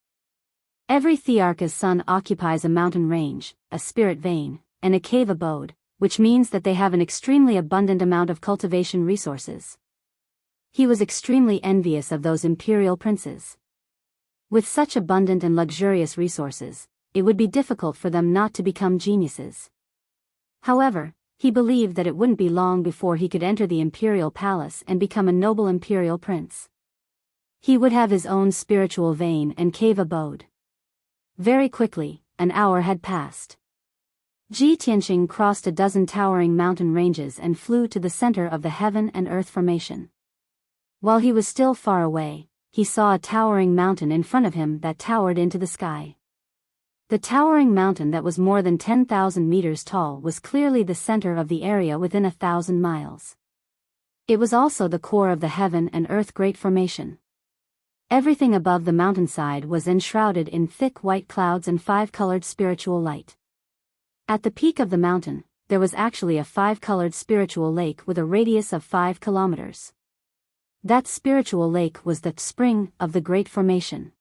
Every thearcha's son occupies a mountain range, a spirit vein, and a cave abode, which means that they have an extremely abundant amount of cultivation resources. He was extremely envious of those imperial princes. With such abundant and luxurious resources, it would be difficult for them not to become geniuses. However, he believed that it wouldn't be long before he could enter the imperial palace and become a noble imperial prince. He would have his own spiritual vein and cave abode. Very quickly, an hour had passed. Ji Tianqing crossed a dozen towering mountain ranges and flew to the center of the heaven and earth formation. While he was still far away, he saw a towering mountain in front of him that towered into the sky. The towering mountain that was more than 10,000 meters tall was clearly the center of the area within 1,000 miles. It was also the core of the heaven and earth great formation. Everything above the mountainside was enshrouded in thick white clouds and 5-colored spiritual light. At the peak of the mountain, there was actually a 5-colored spiritual lake with a radius of 5 kilometers. That spiritual lake was the spring of the great formation.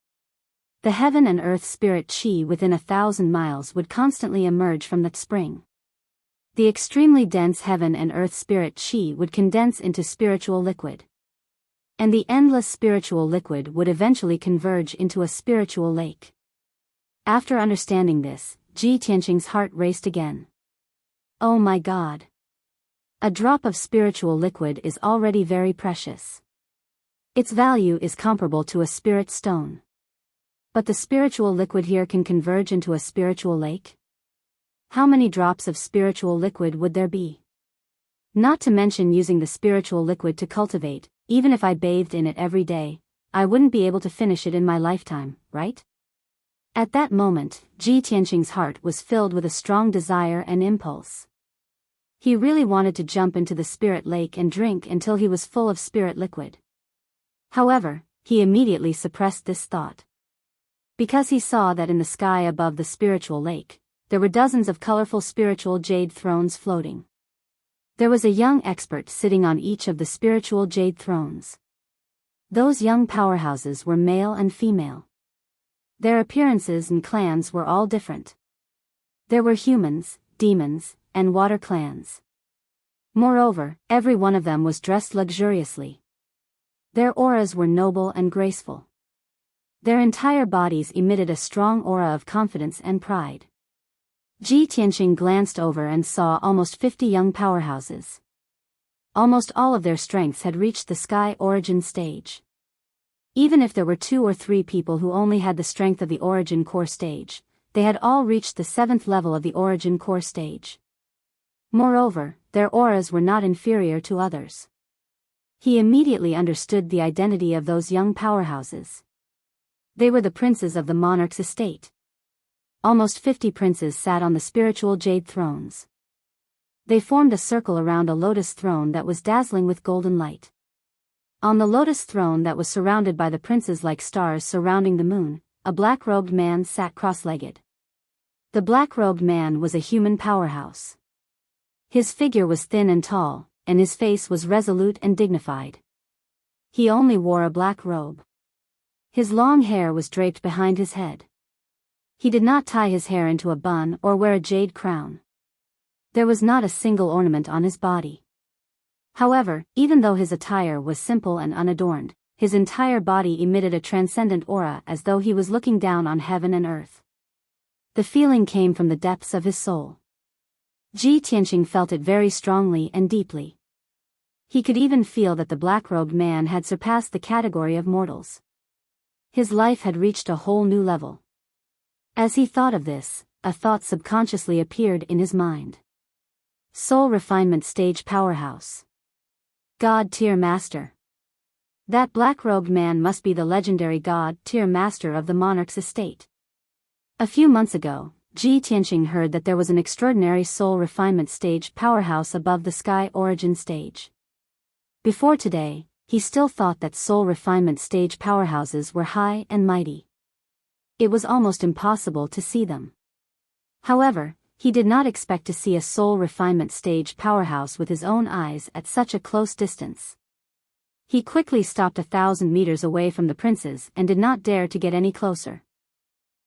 The heaven and earth spirit qi within 1,000 miles would constantly emerge from that spring. The extremely dense heaven and earth spirit chi would condense into spiritual liquid. And the endless spiritual liquid would eventually converge into a spiritual lake. After understanding this, Ji Tianqing's heart raced again. Oh my God! A drop of spiritual liquid is already very precious. Its value is comparable to a spirit stone. But the spiritual liquid here can converge into a spiritual lake? How many drops of spiritual liquid would there be? Not to mention using the spiritual liquid to cultivate, even if I bathed in it every day, I wouldn't be able to finish it in my lifetime, right? At that moment, Ji Tianqing's heart was filled with a strong desire and impulse. He really wanted to jump into the spirit lake and drink until he was full of spirit liquid. However, he immediately suppressed this thought. Because he saw that in the sky above the spiritual lake, there were dozens of colorful spiritual jade thrones floating. There was a young expert sitting on each of the spiritual jade thrones. Those young powerhouses were male and female. Their appearances and clans were all different. There were humans, demons, and water clans. Moreover, every one of them was dressed luxuriously. Their auras were noble and graceful. Their entire bodies emitted a strong aura of confidence and pride. Ji Tianqing glanced over and saw almost 50 young powerhouses. Almost all of their strengths had reached the sky origin stage. Even if there were 2 or 3 people who only had the strength of the origin core stage, they had all reached the 7th level of the origin core stage. Moreover, their auras were not inferior to others. He immediately understood the identity of those young powerhouses. They were the princes of the monarch's estate. Almost 50 princes sat on the spiritual jade thrones. They formed a circle around a lotus throne that was dazzling with golden light. On the lotus throne that was surrounded by the princes like stars surrounding the moon, a black-robed man sat cross-legged. The black-robed man was a human powerhouse. His figure was thin and tall, and his face was resolute and dignified. He only wore a black robe. His long hair was draped behind his head. He did not tie his hair into a bun or wear a jade crown. There was not a single ornament on his body. However, even though his attire was simple and unadorned, his entire body emitted a transcendent aura as though he was looking down on heaven and earth. The feeling came from the depths of his soul. Ji Tianqing felt it very strongly and deeply. He could even feel that the black-robed man had surpassed the category of mortals. His life had reached a whole new level. As he thought of this, a thought subconsciously appeared in his mind. Soul Refinement Stage Powerhouse. God-tier Master. That black-robed man must be the legendary God-tier Master of the monarch's estate. A few months ago, Ji Tianqing heard that there was an extraordinary Soul Refinement Stage powerhouse above the Sky Origin Stage. Before today, he still thought that Soul Refinement Stage powerhouses were high and mighty. It was almost impossible to see them. However, he did not expect to see a Soul Refinement Stage powerhouse with his own eyes at such a close distance. He quickly stopped 1,000 meters away from the princes and did not dare to get any closer.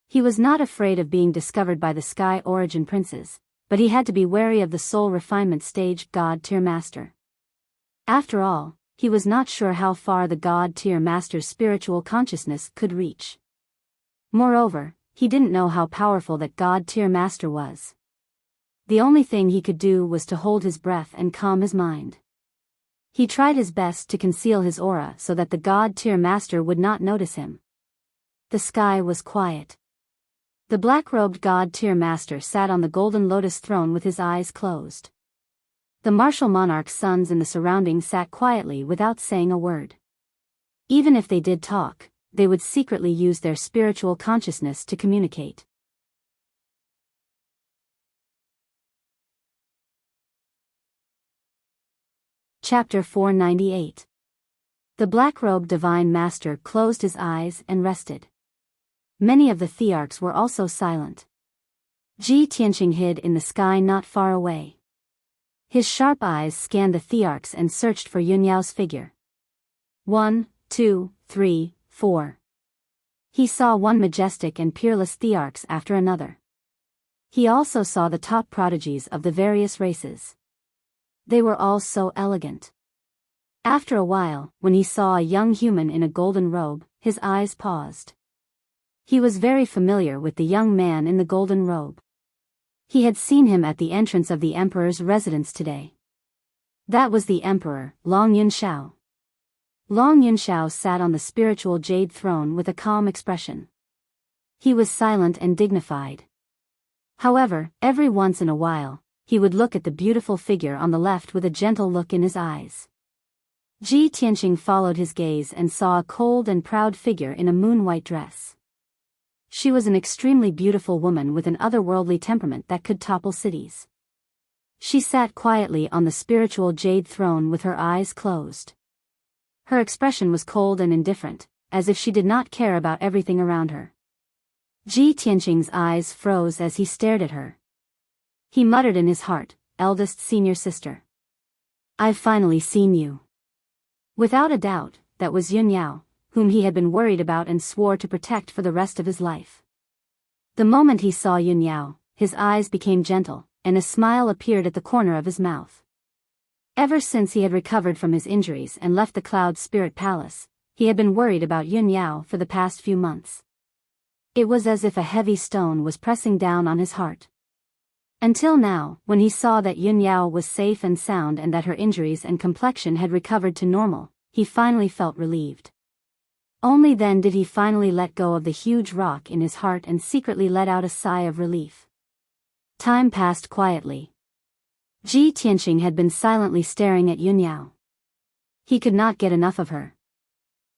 He was not afraid of being discovered by the Sky Origin princes, but he had to be wary of the Soul Refinement Stage God-tier Master. After all, he was not sure how far the God-tier Master's spiritual consciousness could reach. Moreover, he didn't know how powerful that God-tier Master was. The only thing he could do was to hold his breath and calm his mind. He tried his best to conceal his aura so that the God-tier Master would not notice him. The sky was quiet. The black-robed God-tier Master sat on the golden lotus throne with his eyes closed. The martial monarch's sons in the surroundings sat quietly without saying a word. Even if they did talk, they would secretly use their spiritual consciousness to communicate. Chapter 498. The black-robed Divine Master closed his eyes and rested. Many of the thearchs were also silent. Ji Tianqing hid in the sky not far away. His sharp eyes scanned the thearchs and searched for Yunyao's figure. 1, 2, 3, 4. He saw one majestic and peerless thearch after another. He also saw the top prodigies of the various races. They were all so elegant. After a while, when he saw a young human in a golden robe, his eyes paused. He was very familiar with the young man in the golden robe. He had seen him at the entrance of the emperor's residence today. That was the emperor, Long Yunxiao. Long Yunxiao sat on the spiritual jade throne with a calm expression. He was silent and dignified. However, every once in a while, he would look at the beautiful figure on the left with a gentle look in his eyes. Ji Tianqing followed his gaze and saw a cold and proud figure in a moon-white dress. She was an extremely beautiful woman with an otherworldly temperament that could topple cities. She sat quietly on the spiritual jade throne with her eyes closed. Her expression was cold and indifferent, as if she did not care about everything around her. Ji Tianqing's eyes froze as he stared at her. He muttered in his heart, "Eldest senior sister. I've finally seen you." Without a doubt, that was Yun Yao, whom he had been worried about and swore to protect for the rest of his life. The moment he saw Yun Yao, his eyes became gentle, and a smile appeared at the corner of his mouth. Ever since he had recovered from his injuries and left the Cloud Spirit Palace, he had been worried about Yun Yao for the past few months. It was as if a heavy stone was pressing down on his heart. Until now, when he saw that Yun Yao was safe and sound and that her injuries and complexion had recovered to normal, he finally felt relieved. Only then did he finally let go of the huge rock in his heart and secretly let out a sigh of relief. Time passed quietly. Ji Tianqing had been silently staring at Yun Yao. He could not get enough of her.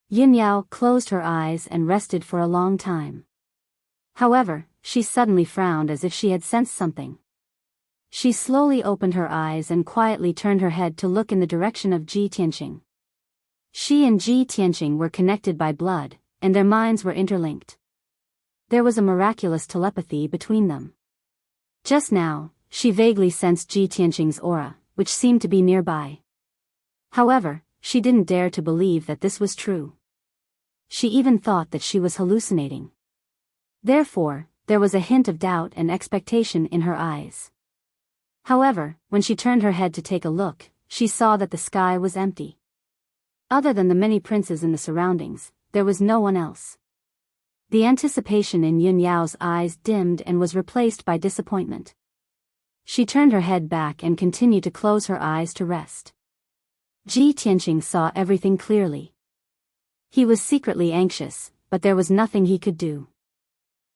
Yun Yao closed her eyes and rested for a long time. However, she suddenly frowned as if she had sensed something. She slowly opened her eyes and quietly turned her head to look in the direction of Ji Tianqing. She and Ji Tianqing were connected by blood, and their minds were interlinked. There was a miraculous telepathy between them. Just now, she vaguely sensed Ji Tianqing's aura, which seemed to be nearby. However, she didn't dare to believe that this was true. She even thought that she was hallucinating. Therefore, there was a hint of doubt and expectation in her eyes. However, when she turned her head to take a look, she saw that the sky was empty. Other than the many princes in the surroundings, there was no one else. The anticipation in Yun Yao's eyes dimmed and was replaced by disappointment. She turned her head back and continued to close her eyes to rest. Ji Tianqing saw everything clearly. He was secretly anxious, but there was nothing he could do.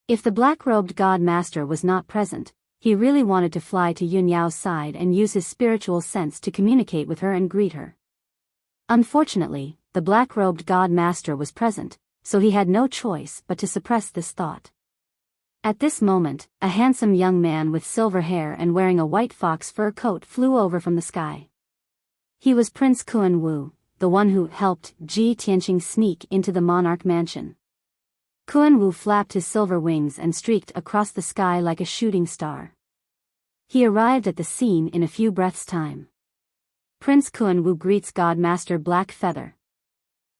If the black-robed God Master was not present, he really wanted to fly to Yun Yao's side and use his spiritual sense to communicate with her and greet her. Unfortunately, the black-robed God Master was present, so he had no choice but to suppress this thought. At this moment, a handsome young man with silver hair and wearing a white fox fur coat flew over from the sky. He was Prince Kuan Wu, the one who helped Ji Tianqing sneak into the monarch mansion. Kuan Wu flapped his silver wings and streaked across the sky like a shooting star. He arrived at the scene in a few breaths' time. Prince Kuan Wu greets God Master Black Feather.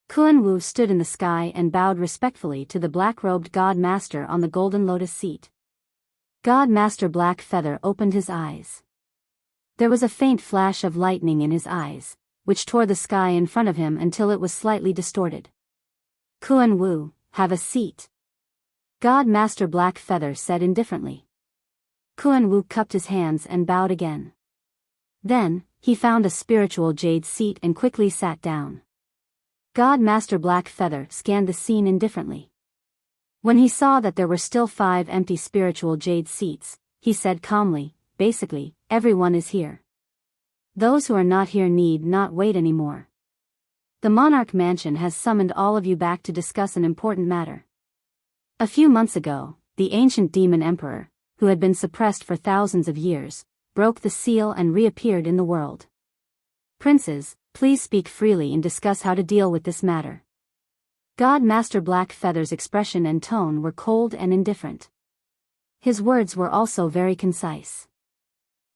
Kuan Wu stood in the sky and bowed respectfully to the black-robed God Master on the golden lotus seat. God Master Black Feather opened his eyes. There was a faint flash of lightning in his eyes, which tore the sky in front of him until it was slightly distorted. Kuan Wu, have a seat. God Master Black Feather said indifferently. Kuan Wu cupped his hands and bowed again. Then, he found a spiritual jade seat and quickly sat down. God Master Black Feather scanned the scene indifferently. When he saw that there were still 5 empty spiritual jade seats, he said calmly, "Basically, everyone is here. Those who are not here need not wait anymore. The Monarch Mansion has summoned all of you back to discuss an important matter." A few months ago, the ancient demon emperor, who had been suppressed for thousands of years, broke the seal and reappeared in the world. "Princes, please speak freely and discuss how to deal with this matter." God Master Black Feather's expression and tone were cold and indifferent. His words were also very concise.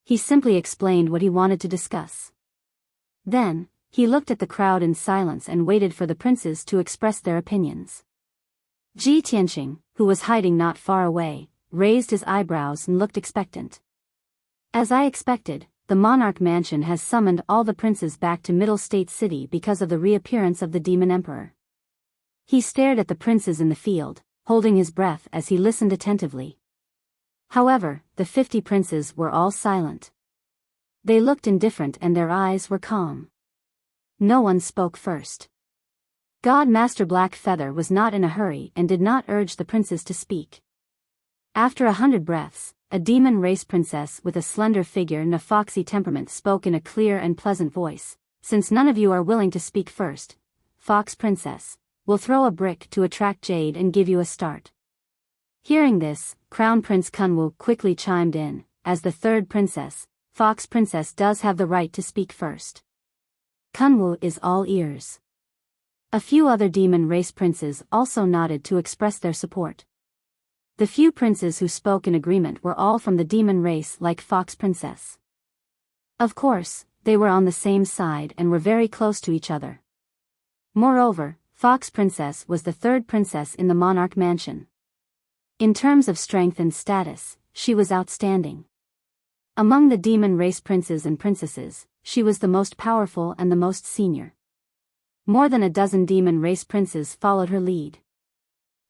He simply explained what he wanted to discuss. Then, he looked at the crowd in silence and waited for the princes to express their opinions. Ji Tianqing, who was hiding not far away, raised his eyebrows and looked expectant. As I expected, the monarch mansion has summoned all the princes back to Middle State City because of the reappearance of the demon emperor. He stared at the princes in the field, holding his breath as he listened attentively. However, the 50 princes were all silent. They looked indifferent and their eyes were calm. No one spoke first. God Master Black Feather was not in a hurry and did not urge the princes to speak. After 100 breaths, a demon race princess with a slender figure and a foxy temperament spoke in a clear and pleasant voice. Since none of you are willing to speak first, Fox Princess, we'll throw a brick to attract Jade and give you a start. Hearing this, Crown Prince Kunwu quickly chimed in. As the third princess, Fox Princess does have the right to speak first. Kunwu is all ears. A few other demon race princes also nodded to express their support. The few princes who spoke in agreement were all from the demon race like Fox Princess. Of course, they were on the same side and were very close to each other. Moreover, Fox Princess was the third princess in the monarch mansion. In terms of strength and status, she was outstanding. Among the demon race princes and princesses, she was the most powerful and the most senior. More than a dozen demon race princes followed her lead.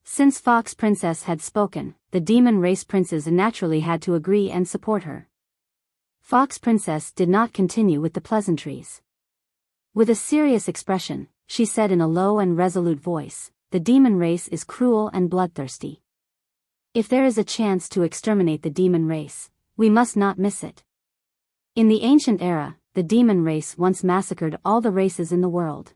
Since Fox Princess had spoken, the demon race princes naturally had to agree and support her. Fox Princess did not continue with the pleasantries. With a serious expression, she said in a low and resolute voice, "The demon race is cruel and bloodthirsty. If there is a chance to exterminate the demon race, we must not miss it. In the ancient era, the demon race once massacred all the races in the world.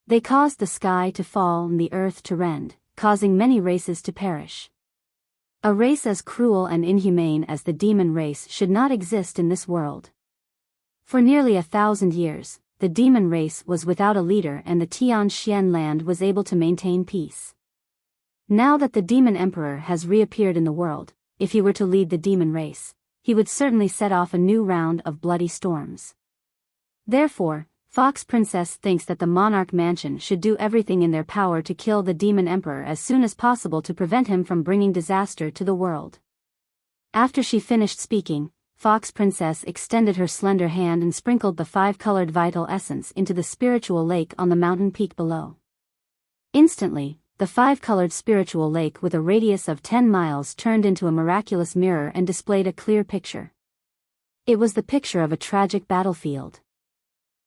They caused the sky to fall and the earth to rend, causing many races to perish. A race as cruel and inhumane as the demon race should not exist in this world. For nearly 1,000 years, the demon race was without a leader and the Tianxian land was able to maintain peace. Now that the demon emperor has reappeared in the world, if he were to lead the demon race, he would certainly set off a new round of bloody storms. Therefore, Fox Princess thinks that the monarch mansion should do everything in their power to kill the demon emperor as soon as possible to prevent him from bringing disaster to the world." After she finished speaking, Fox Princess extended her slender hand and sprinkled the 5-colored vital essence into the spiritual lake on the mountain peak below. Instantly, the 5-colored spiritual lake with a radius of 10 miles turned into a miraculous mirror and displayed a clear picture. It was the picture of a tragic battlefield.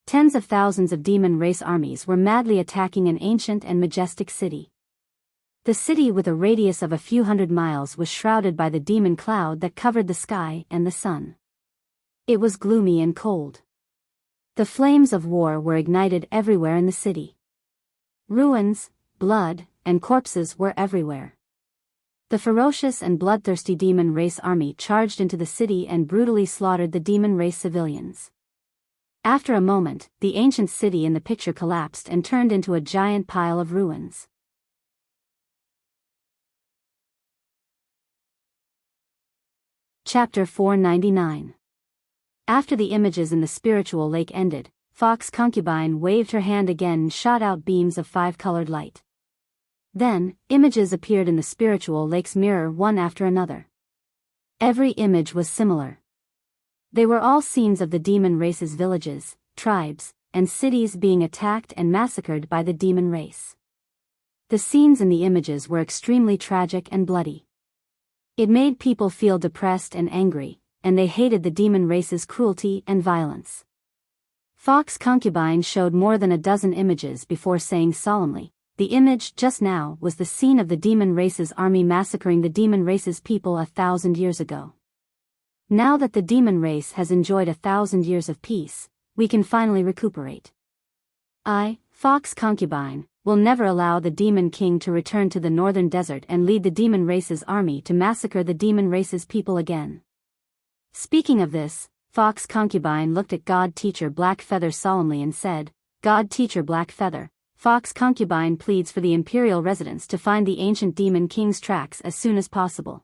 Tens of thousands of demon race armies were madly attacking an ancient and majestic city. The city with a radius of a few hundred miles was shrouded by the demon cloud that covered the sky and the sun. It was gloomy and cold. The flames of war were ignited everywhere in the city. Ruins, blood, and corpses were everywhere. The ferocious and bloodthirsty demon race army charged into the city and brutally slaughtered the demon race civilians. After a moment, the ancient city in the picture collapsed and turned into a giant pile of ruins. Chapter 499. After the images in the spiritual lake ended, Fox Concubine waved her hand again and shot out beams of 5-colored light. Then, images appeared in the spiritual lake's mirror one after another. Every image was similar. They were all scenes of the demon race's villages, tribes, and cities being attacked and massacred by the demon race. The scenes in the images were extremely tragic and bloody. It made people feel depressed and angry, and they hated the demon race's cruelty and violence. Fox Concubine showed more than a dozen images before saying solemnly, "The image just now was the scene of the demon race's army massacring the demon race's people 1,000 years ago. Now that the demon race has enjoyed 1,000 years of peace, we can finally recuperate. I, Fox Concubine, will never allow the demon king to return to the northern desert and lead the demon race's army to massacre the demon race's people again." Speaking of this, Fox Concubine looked at God Teacher Black Feather solemnly and said, "God Teacher Black Feather, Fox Concubine pleads for the imperial residents to find the ancient demon king's tracks as soon as possible.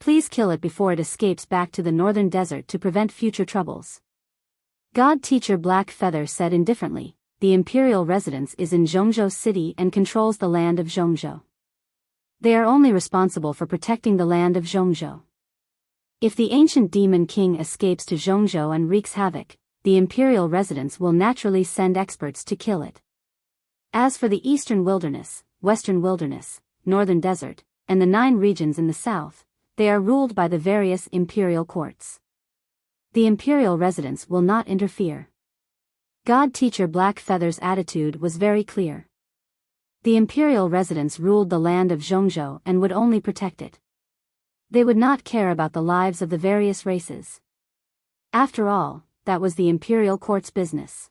Please kill it before it escapes back to the northern desert to prevent future troubles." God Teacher Black Feather said indifferently, "The imperial residence is in Zhongzhou City and controls the land of Zhongzhou. They are only responsible for protecting the land of Zhongzhou. If the ancient demon king escapes to Zhongzhou and wreaks havoc, the imperial residents will naturally send experts to kill it. As for the eastern wilderness, western wilderness, northern desert, and the 9 regions in the south, they are ruled by the various imperial courts. The imperial residents will not interfere. God Teacher Blackfeather's attitude was very clear. The imperial residents ruled the land of Zhongzhou and would only protect it. They would not care about the lives of the various races. After all, that was the imperial court's business.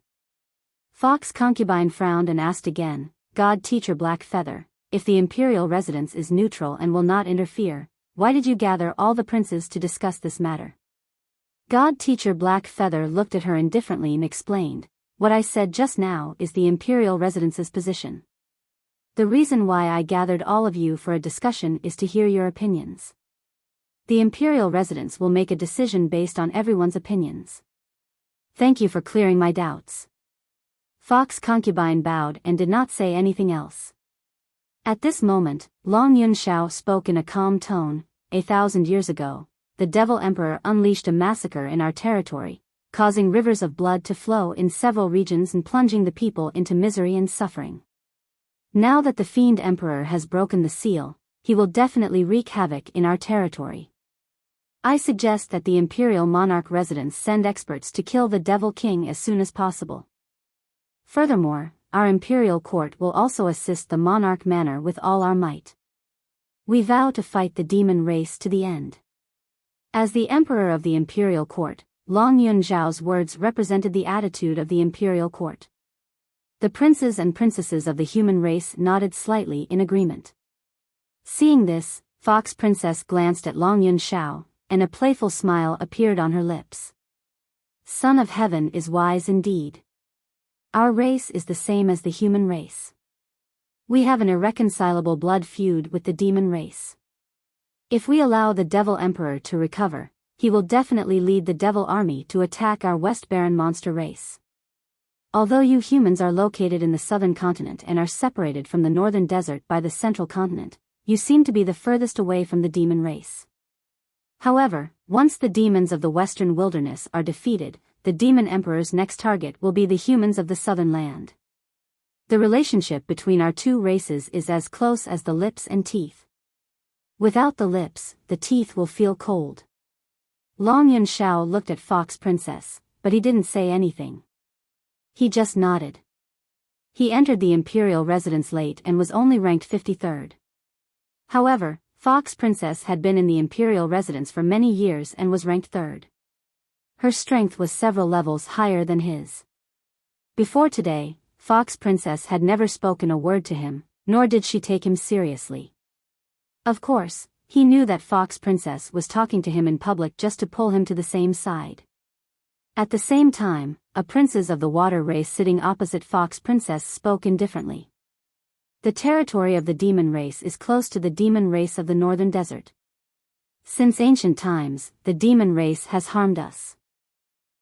Fox Concubine frowned and asked again, God Teacher Blackfeather, if the imperial residence is neutral and will not interfere, why did you gather all the princes to discuss this matter? God Teacher Blackfeather looked at her indifferently and explained, what I said just now is the imperial residence's position. The reason why I gathered all of you for a discussion is to hear your opinions. The imperial residence will make a decision based on everyone's opinions. Thank you for clearing my doubts. Fox Concubine bowed and did not say anything else. At this moment, Long Yunxiao spoke in a calm tone. 1,000 years ago, the Devil Emperor unleashed a massacre in our territory, causing rivers of blood to flow in several regions and plunging the people into misery and suffering. Now that the Fiend Emperor has broken the seal, he will definitely wreak havoc in our territory. I suggest that the Imperial Monarch residents send experts to kill the Devil King as soon as possible. Furthermore, our Imperial Court will also assist the Monarch Manor with all our might. We vow to fight the demon race to the end. As the Emperor of the Imperial Court, Long Yunxiao's words represented the attitude of the Imperial Court. The princes and princesses of the human race nodded slightly in agreement. Seeing this, Fox Princess glanced at Long Yunxiao, and a playful smile appeared on her lips. Son of Heaven is wise indeed. Our race is the same as the human race. We have an irreconcilable blood feud with the demon race. If we allow the Devil Emperor to recover, he will definitely lead the Devil Army to attack our West Baron monster race. Although you humans are located in the southern continent and are separated from the northern desert by the central continent, you seem to be the furthest away from the demon race. However, once the demons of the western wilderness are defeated, the demon emperor's next target will be the humans of the southern land. The relationship between our two races is as close as the lips and teeth. Without the lips, the teeth will feel cold. Long Yunxiao looked at Fox Princess, but he didn't say anything. He just nodded. He entered the imperial residence late and was only ranked 53rd. However, Fox Princess had been in the imperial residence for many years and was ranked 3rd. Her strength was several levels higher than his. Before today, Fox Princess had never spoken a word to him, nor did she take him seriously. Of course, he knew that Fox Princess was talking to him in public just to pull him to the same side. At the same time, a princess of the water race sitting opposite Fox Princess spoke indifferently. The territory of the demon race is close to the demon race of the northern desert. Since ancient times, the demon race has harmed us.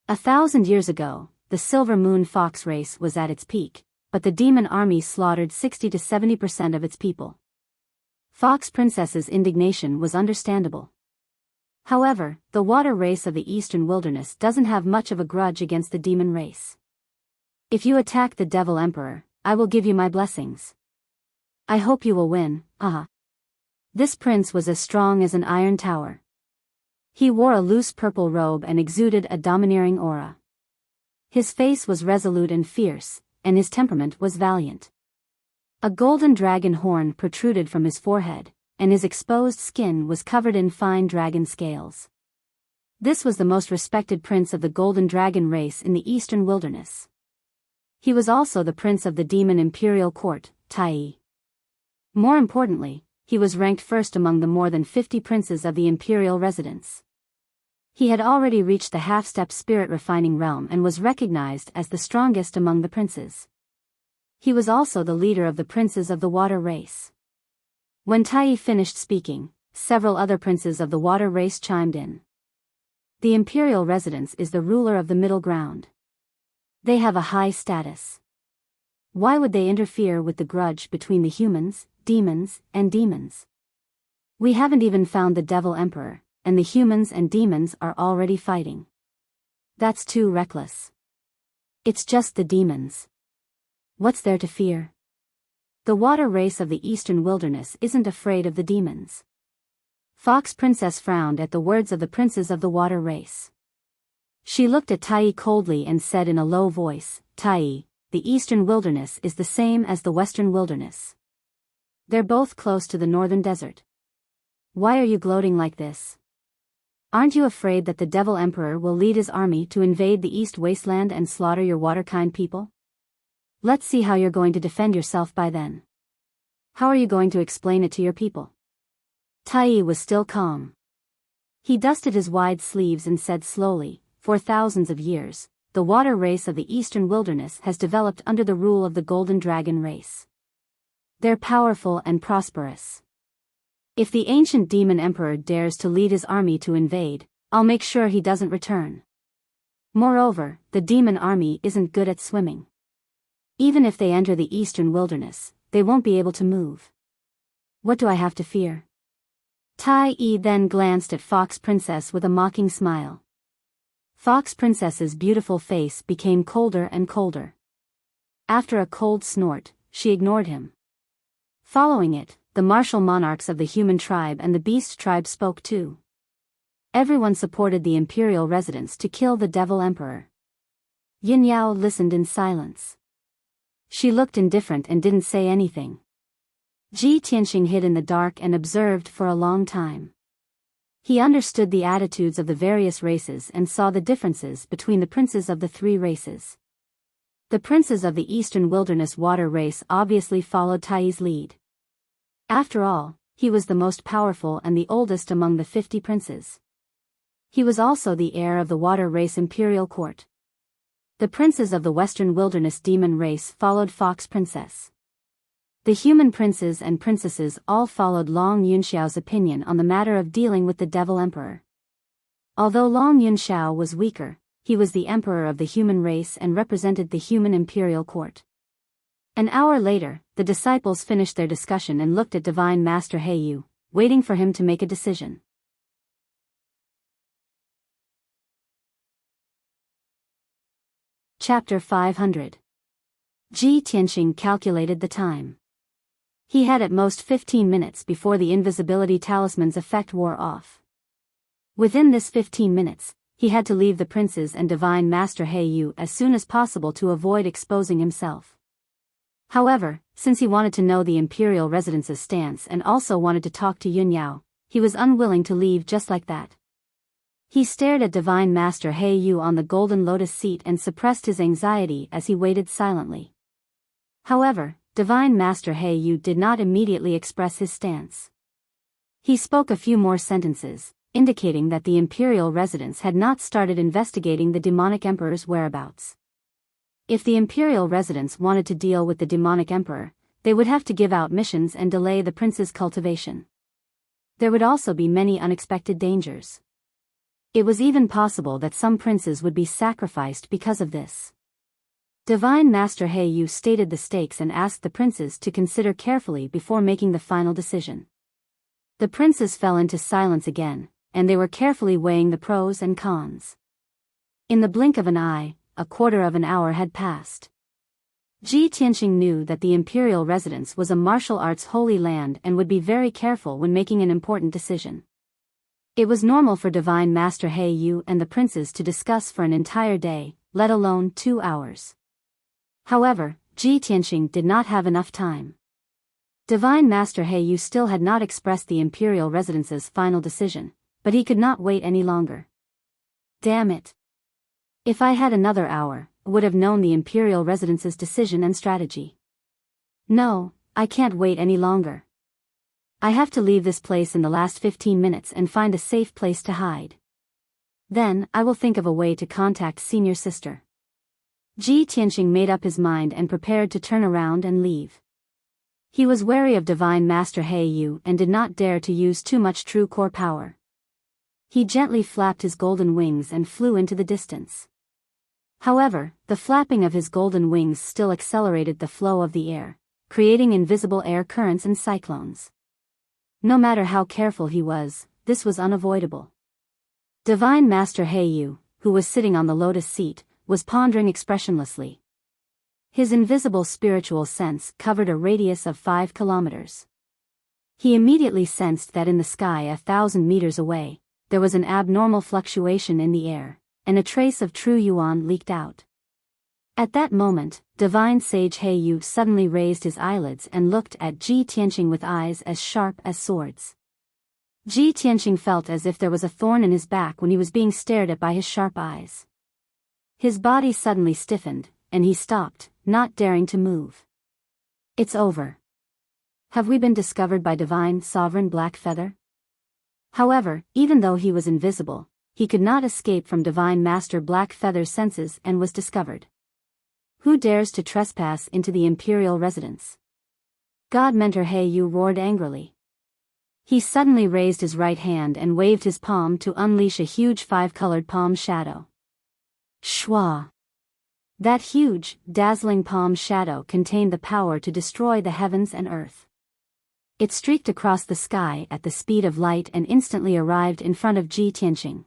1,000 years ago, the Silver Moon Fox race was at its peak, but the demon army slaughtered 60 to 70% of its people. Fox Princess's indignation was understandable. However, the water race of the eastern wilderness doesn't have much of a grudge against the demon race. If you attack the Devil Emperor, I will give you my blessings. I hope you will win, This prince was as strong as an iron tower. He wore a loose purple robe and exuded a domineering aura. His face was resolute and fierce, and his temperament was valiant. A golden dragon horn protruded from his forehead, and his exposed skin was covered in fine dragon scales. This was the most respected prince of the golden dragon race in the eastern wilderness. He was also the prince of the demon imperial court, Tai. More importantly, he was ranked first among the more than 50 princes of the imperial residence. He had already reached the half-step spirit refining realm and was recognized as the strongest among the princes. He was also the leader of the princes of the water race. When Tai finished speaking, several other princes of the water race chimed in. The imperial residence is the ruler of the middle ground. They have a high status. Why would they interfere with the grudge between the humans, demons, and demons? We haven't even found the Devil Emperor, and the humans and demons are already fighting. That's too reckless. It's just the demons. What's there to fear? The water race of the eastern wilderness isn't afraid of the demons. Fox Princess frowned at the words of the princes of the water race. She looked at Tai coldly and said in a low voice, Tai, the eastern wilderness is the same as the western wilderness. They're both close to the northern desert. Why are you gloating like this? Aren't you afraid that the Devil Emperor will lead his army to invade the East Wasteland and slaughter your water-kind people? Let's see how you're going to defend yourself by then. How are you going to explain it to your people? Tai was still calm. He dusted his wide sleeves and said slowly, for thousands of years, the water race of the eastern wilderness has developed under the rule of the Golden Dragon race. They're powerful and prosperous. If the ancient demon emperor dares to lead his army to invade, I'll make sure he doesn't return. Moreover, the demon army isn't good at swimming. Even if they enter the eastern wilderness, they won't be able to move. What do I have to fear? Tai then glanced at Fox Princess with a mocking smile. Fox Princess's beautiful face became colder and colder. After a cold snort, she ignored him. Following it, the martial monarchs of the human tribe and the beast tribe spoke too. Everyone supported the imperial residents to kill the Devil Emperor. Yin Yao listened in silence. She looked indifferent and didn't say anything. Ji Tianxing hid in the dark and observed for a long time. He understood the attitudes of the various races and saw the differences between the princes of the three races. The princes of the Eastern Wilderness Water race obviously followed Tai's lead. After all, he was the most powerful and the oldest among the 50 princes. He was also the heir of the Water race imperial court. The princes of the Western Wilderness Demon race followed Fox Princess. The human princes and princesses all followed Long Yunxiao's opinion on the matter of dealing with the Devil Emperor. Although Long Yunxiao was weaker, he was the emperor of the human race and represented the human imperial court. An hour later, the disciples finished their discussion and looked at Divine Master Heiyu, waiting for him to make a decision. Chapter 500. Ji Tianxing calculated the time. He had at most 15 minutes before the invisibility talisman's effect wore off. Within this 15 minutes, he had to leave the princes and Divine Master Heiyu as soon as possible to avoid exposing himself. However, since he wanted to know the imperial residence's stance and also wanted to talk to Yun Yao, he was unwilling to leave just like that. He stared at Divine Master Heiyu on the golden lotus seat and suppressed his anxiety as he waited silently. However, Divine Master Heiyu did not immediately express his stance. He spoke a few more sentences, indicating that the imperial residence had not started investigating the demonic emperor's whereabouts. If the imperial residents wanted to deal with the demonic emperor, they would have to give out missions and delay the prince's cultivation. There would also be many unexpected dangers. It was even possible that some princes would be sacrificed because of this. Divine Master Heiyu stated the stakes and asked the princes to consider carefully before making the final decision. The princes fell into silence again, and they were carefully weighing the pros and cons. In the blink of an eye, a quarter of an hour had passed. Ji Tianxing knew that the imperial residence was a martial arts holy land and would be very careful when making an important decision. It was normal for Divine Master Heiyu and the princes to discuss for an entire day, let alone 2 hours. However, Ji Tianxing did not have enough time. Divine Master Heiyu still had not expressed the imperial residence's final decision, but he could not wait any longer. Damn it! If I had another hour, I would have known the imperial residence's decision and strategy. No, I can't wait any longer. I have to leave this place in the last 15 minutes and find a safe place to hide. Then, I will think of a way to contact senior sister. Ji Tianxing made up his mind and prepared to turn around and leave. He was wary of Divine Master Heiyu and did not dare to use too much true core power. He gently flapped his golden wings and flew into the distance. However, the flapping of his golden wings still accelerated the flow of the air, creating invisible air currents and cyclones. No matter how careful he was, this was unavoidable. Divine Master Heiyu, who was sitting on the lotus seat, was pondering expressionlessly. His invisible spiritual sense covered a radius of 5 kilometers. He immediately sensed that in the sky 1,000 meters away, there was an abnormal fluctuation in the air, and a trace of true yuan leaked out. At that moment, Divine Sage Heiyu suddenly raised his eyelids and looked at Ji Tianqing with eyes as sharp as swords. Ji Tianqing felt as if there was a thorn in his back when he was being stared at by his sharp eyes. His body suddenly stiffened, and he stopped, not daring to move. It's over. Have we been discovered by Divine Sovereign Blackfeather? However, even though he was invisible, he could not escape from Divine Master Blackfeather's senses and was discovered. Who dares to trespass into the imperial residence? God Mentor Heiyu roared angrily. He suddenly raised his right hand and waved his palm to unleash a huge 5-colored palm shadow. Shwa! That huge, dazzling palm shadow contained the power to destroy the heavens and earth. It streaked across the sky at the speed of light and instantly arrived in front of Ji Tianqing.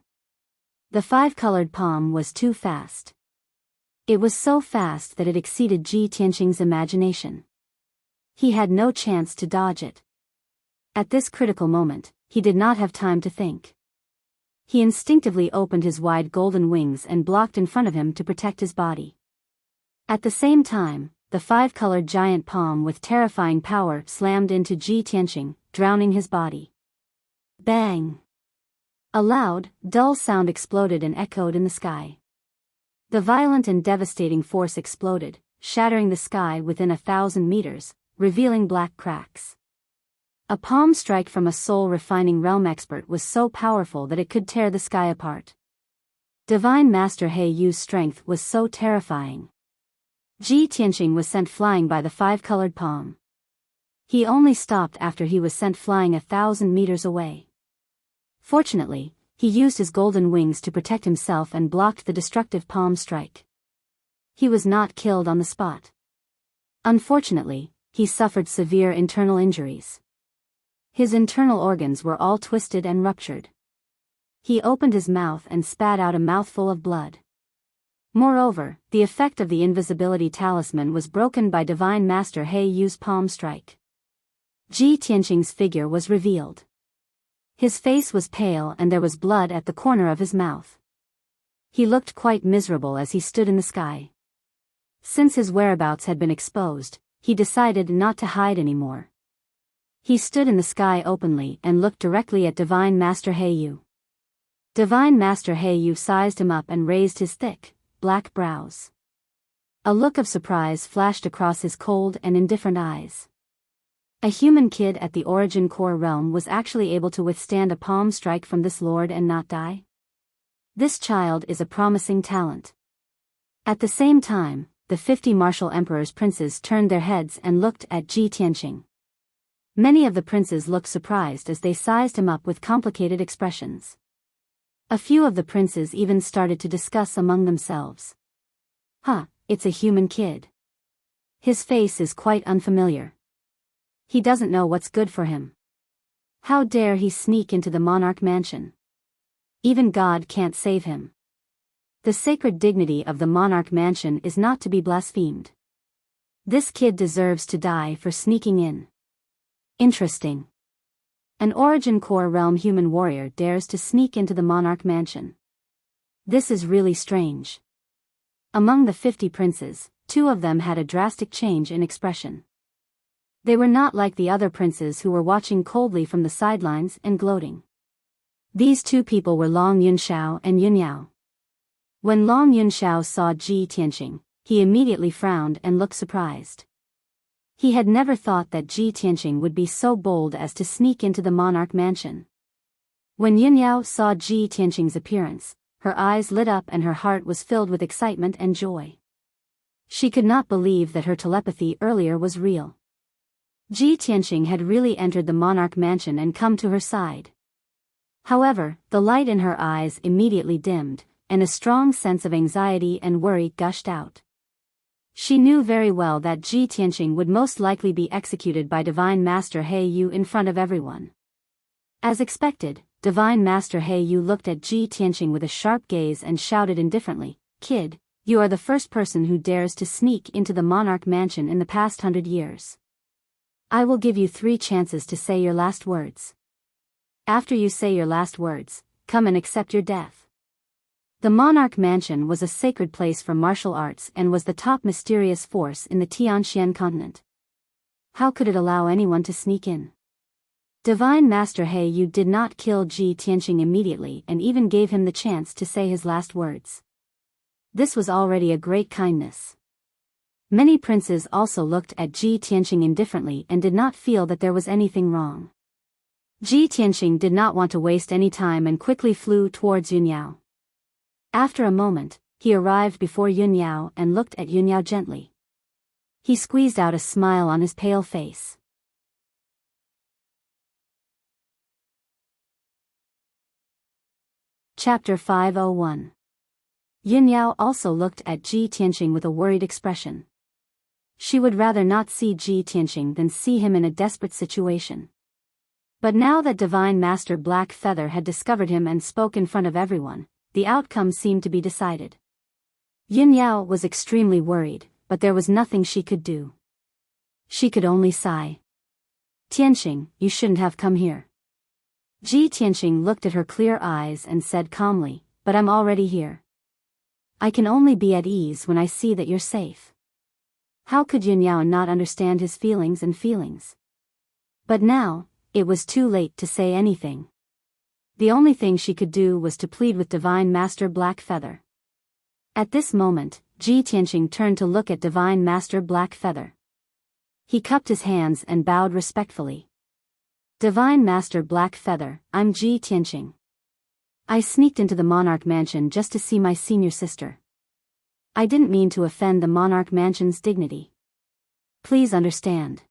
The 5-colored palm was too fast. It was so fast that it exceeded Ji Tianqing's imagination. He had no chance to dodge it. At this critical moment, he did not have time to think. He instinctively opened his wide golden wings and blocked in front of him to protect his body. At the same time, the 5-colored giant palm with terrifying power slammed into Ji Tianqing, drowning his body. Bang! A loud, dull sound exploded and echoed in the sky. The violent and devastating force exploded, shattering the sky within 1,000 meters, revealing black cracks. A palm strike from a soul-refining realm expert was so powerful that it could tear the sky apart. Divine Master Heiyu's strength was so terrifying. Ji Tianqing was sent flying by the 5-colored palm. He only stopped after he was sent flying 1,000 meters away. Fortunately, he used his golden wings to protect himself and blocked the destructive palm strike. He was not killed on the spot. Unfortunately, he suffered severe internal injuries. His internal organs were all twisted and ruptured. He opened his mouth and spat out a mouthful of blood. Moreover, the effect of the invisibility talisman was broken by Divine Master Heiyu's palm strike. Ji Tianqing's figure was revealed. His face was pale and there was blood at the corner of his mouth. He looked quite miserable as he stood in the sky. Since his whereabouts had been exposed, he decided not to hide anymore. He stood in the sky openly and looked directly at Divine Master Heiyu. Divine Master Heiyu sized him up and raised his thick, black brows. A look of surprise flashed across his cold and indifferent eyes. A human kid at the Origin Core realm was actually able to withstand a palm strike from this lord and not die? This child is a promising talent. At the same time, the 50 martial emperor's princes turned their heads and looked at Ji Tianqing. Many of the princes looked surprised as they sized him up with complicated expressions. A few of the princes even started to discuss among themselves. It's a human kid. His face is quite unfamiliar. He doesn't know what's good for him. How dare he sneak into the monarch mansion? Even God can't save him. The sacred dignity of the monarch mansion is not to be blasphemed. This kid deserves to die for sneaking in. Interesting. An Origin Core realm human warrior dares to sneak into the monarch mansion. This is really strange. Among the 50 princes, 2 of them had a drastic change in expression. They were not like the other princes who were watching coldly from the sidelines and gloating. These 2 people were Long Yunxiao and Yunyao. When Long Yunxiao saw Ji Tianqing, he immediately frowned and looked surprised. He had never thought that Ji Tianqing would be so bold as to sneak into the monarch mansion. When Yunyao saw Ji Tianqing's appearance, her eyes lit up and her heart was filled with excitement and joy. She could not believe that her telepathy earlier was real. Ji Tianqing had really entered the monarch mansion and come to her side. However, the light in her eyes immediately dimmed, and a strong sense of anxiety and worry gushed out. She knew very well that Ji Tianqing would most likely be executed by Divine Master Heiyu in front of everyone. As expected, Divine Master He Yu looked at Ji Tianqing with a sharp gaze and shouted indifferently, "Kid, you are the first person who dares to sneak into the monarch mansion in the past 100 years. I will give you 3 chances to say your last words. After you say your last words, come and accept your death." The monarch mansion was a sacred place for martial arts and was the top mysterious force in the Tianxian continent. How could it allow anyone to sneak in? Divine Master He Yu did not kill Ji Tianqing immediately and even gave him the chance to say his last words. This was already a great kindness. Many princes also looked at Ji Tianqing indifferently and did not feel that there was anything wrong. Ji Tianqing did not want to waste any time and quickly flew towards Yunyao. After a moment, he arrived before Yunyao and looked at Yunyao gently. He squeezed out a smile on his pale face. Chapter 501. Yunyao also looked at Ji Tianqing with a worried expression. She would rather not see Ji Tianqing than see him in a desperate situation. But now that Divine Master Black Feather had discovered him and spoke in front of everyone, the outcome seemed to be decided. Yunyao was extremely worried, but there was nothing she could do. She could only sigh. "Tianqing, you shouldn't have come here." Ji Tianqing looked at her clear eyes and said calmly, "But I'm already here. I can only be at ease when I see that you're safe." How could Yunyao not understand his feelings? But now, it was too late to say anything. The only thing she could do was to plead with Divine Master Black Feather. At this moment, Ji Tianqing turned to look at Divine Master Black Feather. He cupped his hands and bowed respectfully. "Divine Master Black Feather, I'm Ji Tianqing. I sneaked into the monarch mansion just to see my senior sister. I didn't mean to offend the monarch mansion's dignity. Please understand."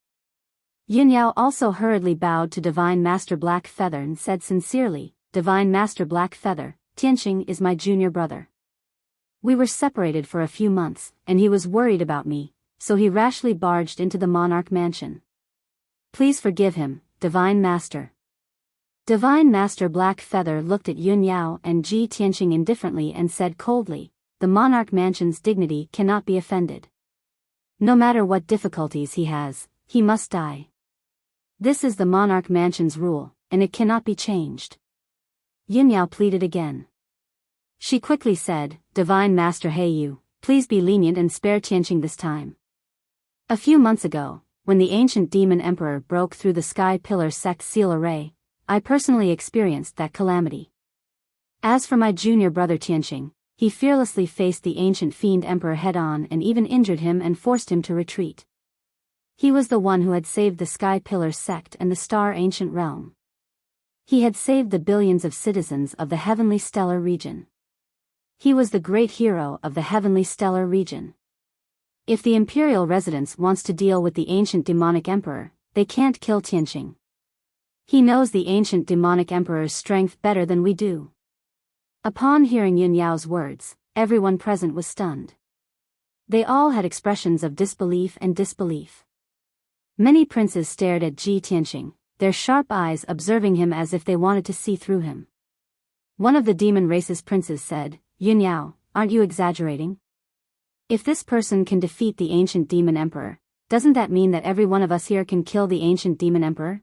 Yunyao also hurriedly bowed to Divine Master Black Feather and said sincerely, "Divine Master Black Feather, Tianqing is my junior brother. We were separated for a few months, and he was worried about me, so he rashly barged into the monarch mansion. Please forgive him, Divine Master." Divine Master Black Feather looked at Yunyao and Ji Tianqing indifferently and said coldly, "The monarch mansion's dignity cannot be offended. No matter what difficulties he has, he must die. This is the monarch mansion's rule, and it cannot be changed." Yunyao pleaded again. She quickly said, "Divine Master He Yu, please be lenient and spare Tianqing this time. A few months ago, when the ancient demon emperor broke through the Sky Pillar sect seal array, I personally experienced that calamity. As for my junior brother Tianqing, he fearlessly faced the ancient fiend emperor head-on and even injured him and forced him to retreat. He was the one who had saved the Sky Pillar sect and the Star Ancient Realm. He had saved the billions of citizens of the Heavenly Stellar region. He was the great hero of the Heavenly Stellar region. If the Imperial Residence wants to deal with the ancient demonic emperor, they can't kill Tianqing. He knows the ancient demonic emperor's strength better than we do." Upon hearing Yunyao's words, everyone present was stunned. They all had expressions of disbelief and disbelief. Many princes stared at Ji Tianqing, their sharp eyes observing him as if they wanted to see through him. One of the demon race's princes said, "Yunyao, aren't you exaggerating? If this person can defeat the ancient demon emperor, doesn't that mean that every one of us here can kill the ancient demon emperor?"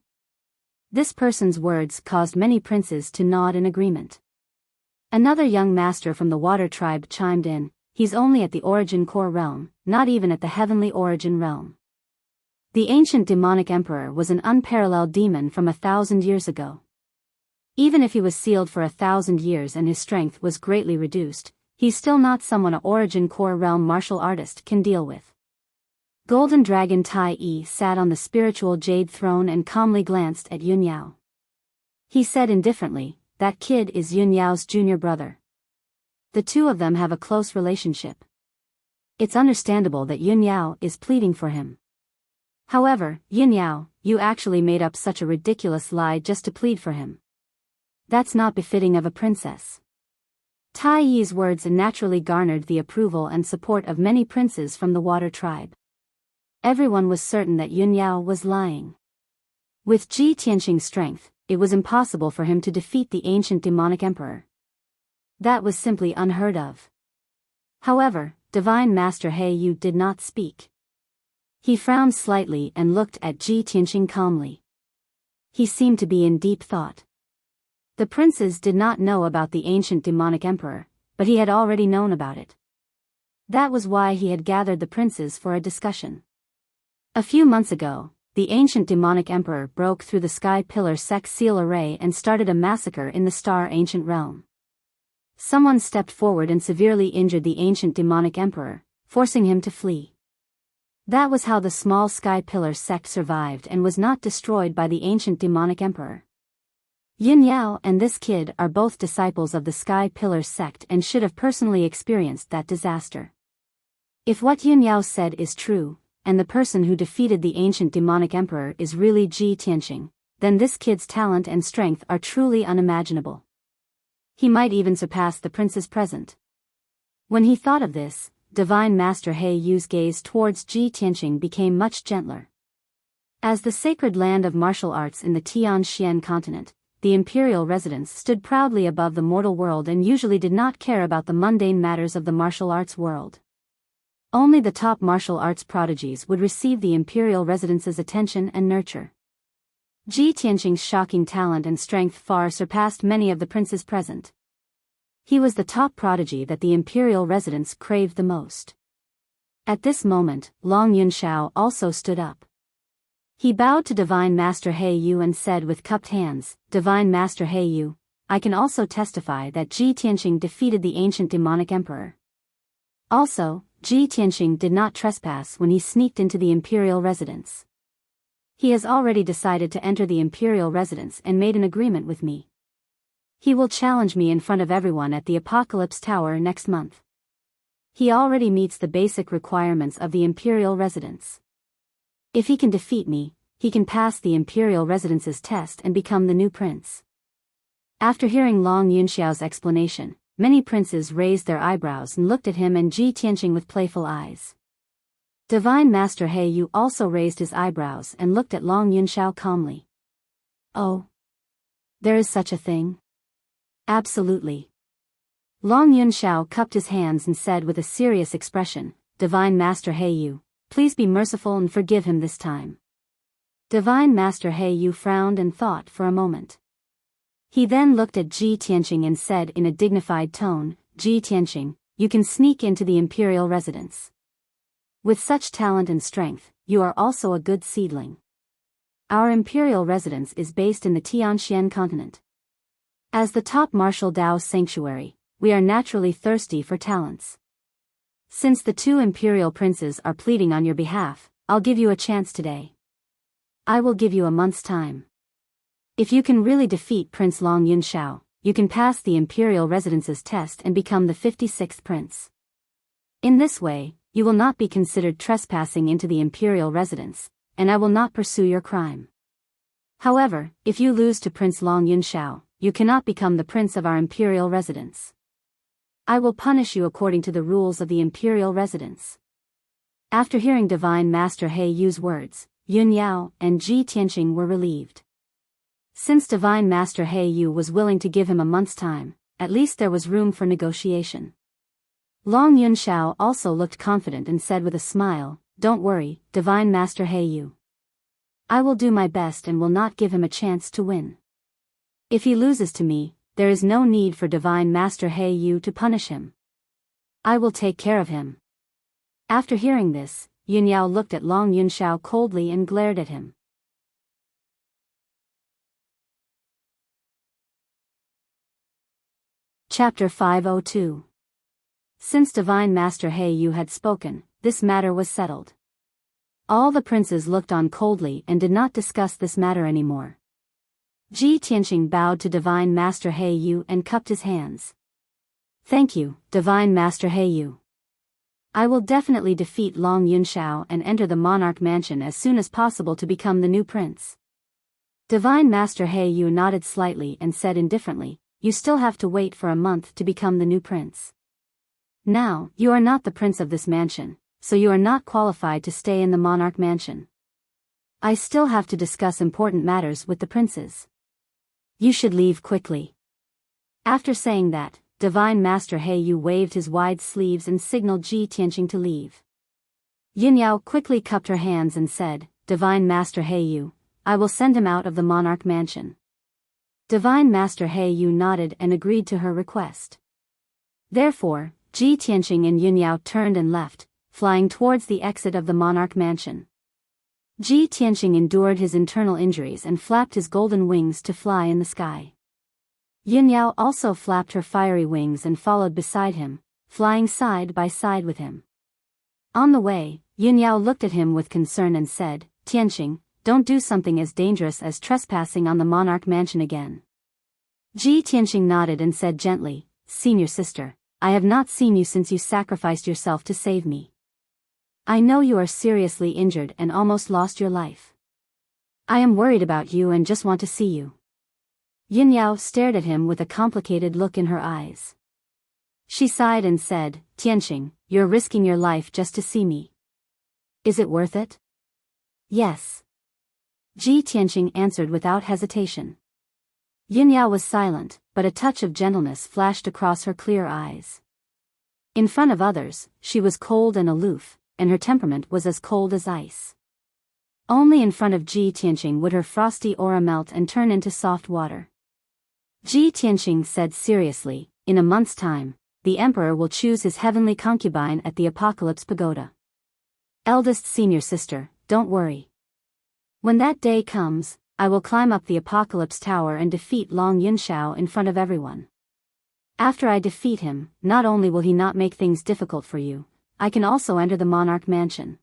This person's words caused many princes to nod in agreement. Another young master from the water tribe chimed in, "He's only at the origin core realm, not even at the heavenly origin realm. The ancient demonic emperor was an unparalleled demon from 1,000 years ago. Even if he was sealed for 1,000 years and his strength was greatly reduced, he's still not someone an origin core realm martial artist can deal with." Golden Dragon Tai Yi sat on the spiritual jade throne and calmly glanced at Yunyao. He said indifferently, "That kid is Yunyao's junior brother. The two of them have a close relationship. It's understandable that Yunyao is pleading for him. However, Yunyao, you actually made up such a ridiculous lie just to plead for him. That's not befitting of a princess." Tai Yi's words naturally garnered the approval and support of many princes from the water tribe. Everyone was certain that Yunyao was lying. With Ji Tianqing's strength, it was impossible for him to defeat the ancient demonic emperor. That was simply unheard of. However, Divine Master He Yu did not speak. He frowned slightly and looked at Ji Tianqing calmly. He seemed to be in deep thought. The princes did not know about the ancient demonic emperor, but he had already known about it. That was why he had gathered the princes for a discussion. A few months ago, the ancient demonic emperor broke through the Sky Pillar Sec Seal Array and started a massacre in the Star Ancient Realm. Someone stepped forward and severely injured the ancient demonic emperor, forcing him to flee. That was how the small Sky Pillar sect survived and was not destroyed by the ancient demonic emperor. Yin Yao and this kid are both disciples of the Sky Pillar sect and should have personally experienced that disaster. If what Yin Yao said is true, and the person who defeated the ancient demonic emperor is really Ji Tianqing, then this kid's talent and strength are truly unimaginable. He might even surpass the princes present. When he thought of this, Divine Master He Yu's gaze towards Ji Tianqing became much gentler. As the sacred land of martial arts in the Tianxian continent, the imperial residence stood proudly above the mortal world and usually did not care about the mundane matters of the martial arts world. Only the top martial arts prodigies would receive the imperial residence's attention and nurture. Ji Tianqing's shocking talent and strength far surpassed many of the princes present. He was the top prodigy that the imperial residence craved the most. At this moment, Long Yunshao also stood up. He bowed to Divine Master He Yu and said with cupped hands, "Divine Master He Yu, I can also testify that Ji Tianqing defeated the ancient demonic emperor. Also, Ji Tianqing did not trespass when he sneaked into the imperial residence. He has already decided to enter the imperial residence and made an agreement with me. He will challenge me in front of everyone at the Apocalypse Tower next month. He already meets the basic requirements of the imperial residence. If he can defeat me, he can pass the imperial residence's test and become the new prince." After hearing Long Yunxiao's explanation, many princes raised their eyebrows and looked at him and Ji Tianqing with playful eyes. Divine Master He Yu also raised his eyebrows and looked at Long Yunxiao calmly. "Oh. There is such a thing?" "Absolutely." Long Yunxiao cupped his hands and said with a serious expression, "Divine Master He Yu, please be merciful and forgive him this time." Divine Master He Yu frowned and thought for a moment. He then looked at Ji Tianqing and said in a dignified tone, "Ji Tianqing, you can sneak into the imperial residence. With such talent and strength, you are also a good seedling. Our imperial residence is based in the Tianxian continent. As the top martial Dao sanctuary, we are naturally thirsty for talents. Since the two imperial princes are pleading on your behalf, I'll give you a chance today. I will give you a month's time. If you can really defeat Prince Long Yunxiao, you can pass the imperial residence's test and become the 56th prince. In this way, you will not be considered trespassing into the imperial residence, and I will not pursue your crime. However, if you lose to Prince Long Yunxiao, you cannot become the prince of our imperial residence. I will punish you according to the rules of the imperial residence." After hearing Divine Master He Yu's words, Yun Yao and Ji Tianqing were relieved. Since Divine Master He Yu was willing to give him a month's time, at least there was room for negotiation. Long Yunxiao also looked confident and said with a smile, "Don't worry, Divine Master He Yu. I will do my best and will not give him a chance to win. If he loses to me, there is no need for Divine Master He Yu to punish him. I will take care of him." After hearing this, Yun Yao looked at Long Yunxiao coldly and glared at him. Chapter 502. Since Divine Master He Yu had spoken, this matter was settled. All the princes looked on coldly and did not discuss this matter anymore. Ji Tianqing bowed to Divine Master He Yu and cupped his hands. "Thank you, Divine Master He Yu. I will definitely defeat Long Yunxiao and enter the monarch mansion as soon as possible to become the new prince." Divine Master He Yu nodded slightly and said indifferently, "You still have to wait for a month to become the new prince. Now, you are not the prince of this mansion, so you are not qualified to stay in the monarch mansion. I still have to discuss important matters with the princes. You should leave quickly. After saying that, Divine Master Heyu waved his wide sleeves and signaled Ji Tianqing to leave. Yinyao quickly cupped her hands and said, Divine Master Heyu, I will send him out of the monarch mansion. Divine Master Heyu nodded and agreed to her request. Therefore, Ji Tianqing and Yinyao turned and left, flying towards the exit of the monarch mansion. Ji Tianqing endured his internal injuries and flapped his golden wings to fly in the sky. Yinyao also flapped her fiery wings and followed beside him, flying side by side with him. On the way, Yinyao looked at him with concern and said, Tianqing, don't do something as dangerous as trespassing on the monarch mansion again. Ji Tianqing nodded and said gently, Senior sister, I have not seen you since you sacrificed yourself to save me. I know you are seriously injured and almost lost your life. I am worried about you and just want to see you. Yinyao stared at him with a complicated look in her eyes. She sighed and said, Tianqing, you're risking your life just to see me. Is it worth it? Yes. Ji Tianqing answered without hesitation. Yinyao was silent, but a touch of gentleness flashed across her clear eyes. In front of others, she was cold and aloof, and her temperament was as cold as ice. Only in front of Ji Tianqing would her frosty aura melt and turn into soft water. Ji Tianqing said seriously, in a month's time, the emperor will choose his heavenly concubine at the Apocalypse Pagoda. Eldest senior sister, don't worry. When that day comes, I will climb up the Apocalypse Tower and defeat Long Yunshao in front of everyone. After I defeat him, not only will he not make things difficult for you, I can also enter the monarch mansion.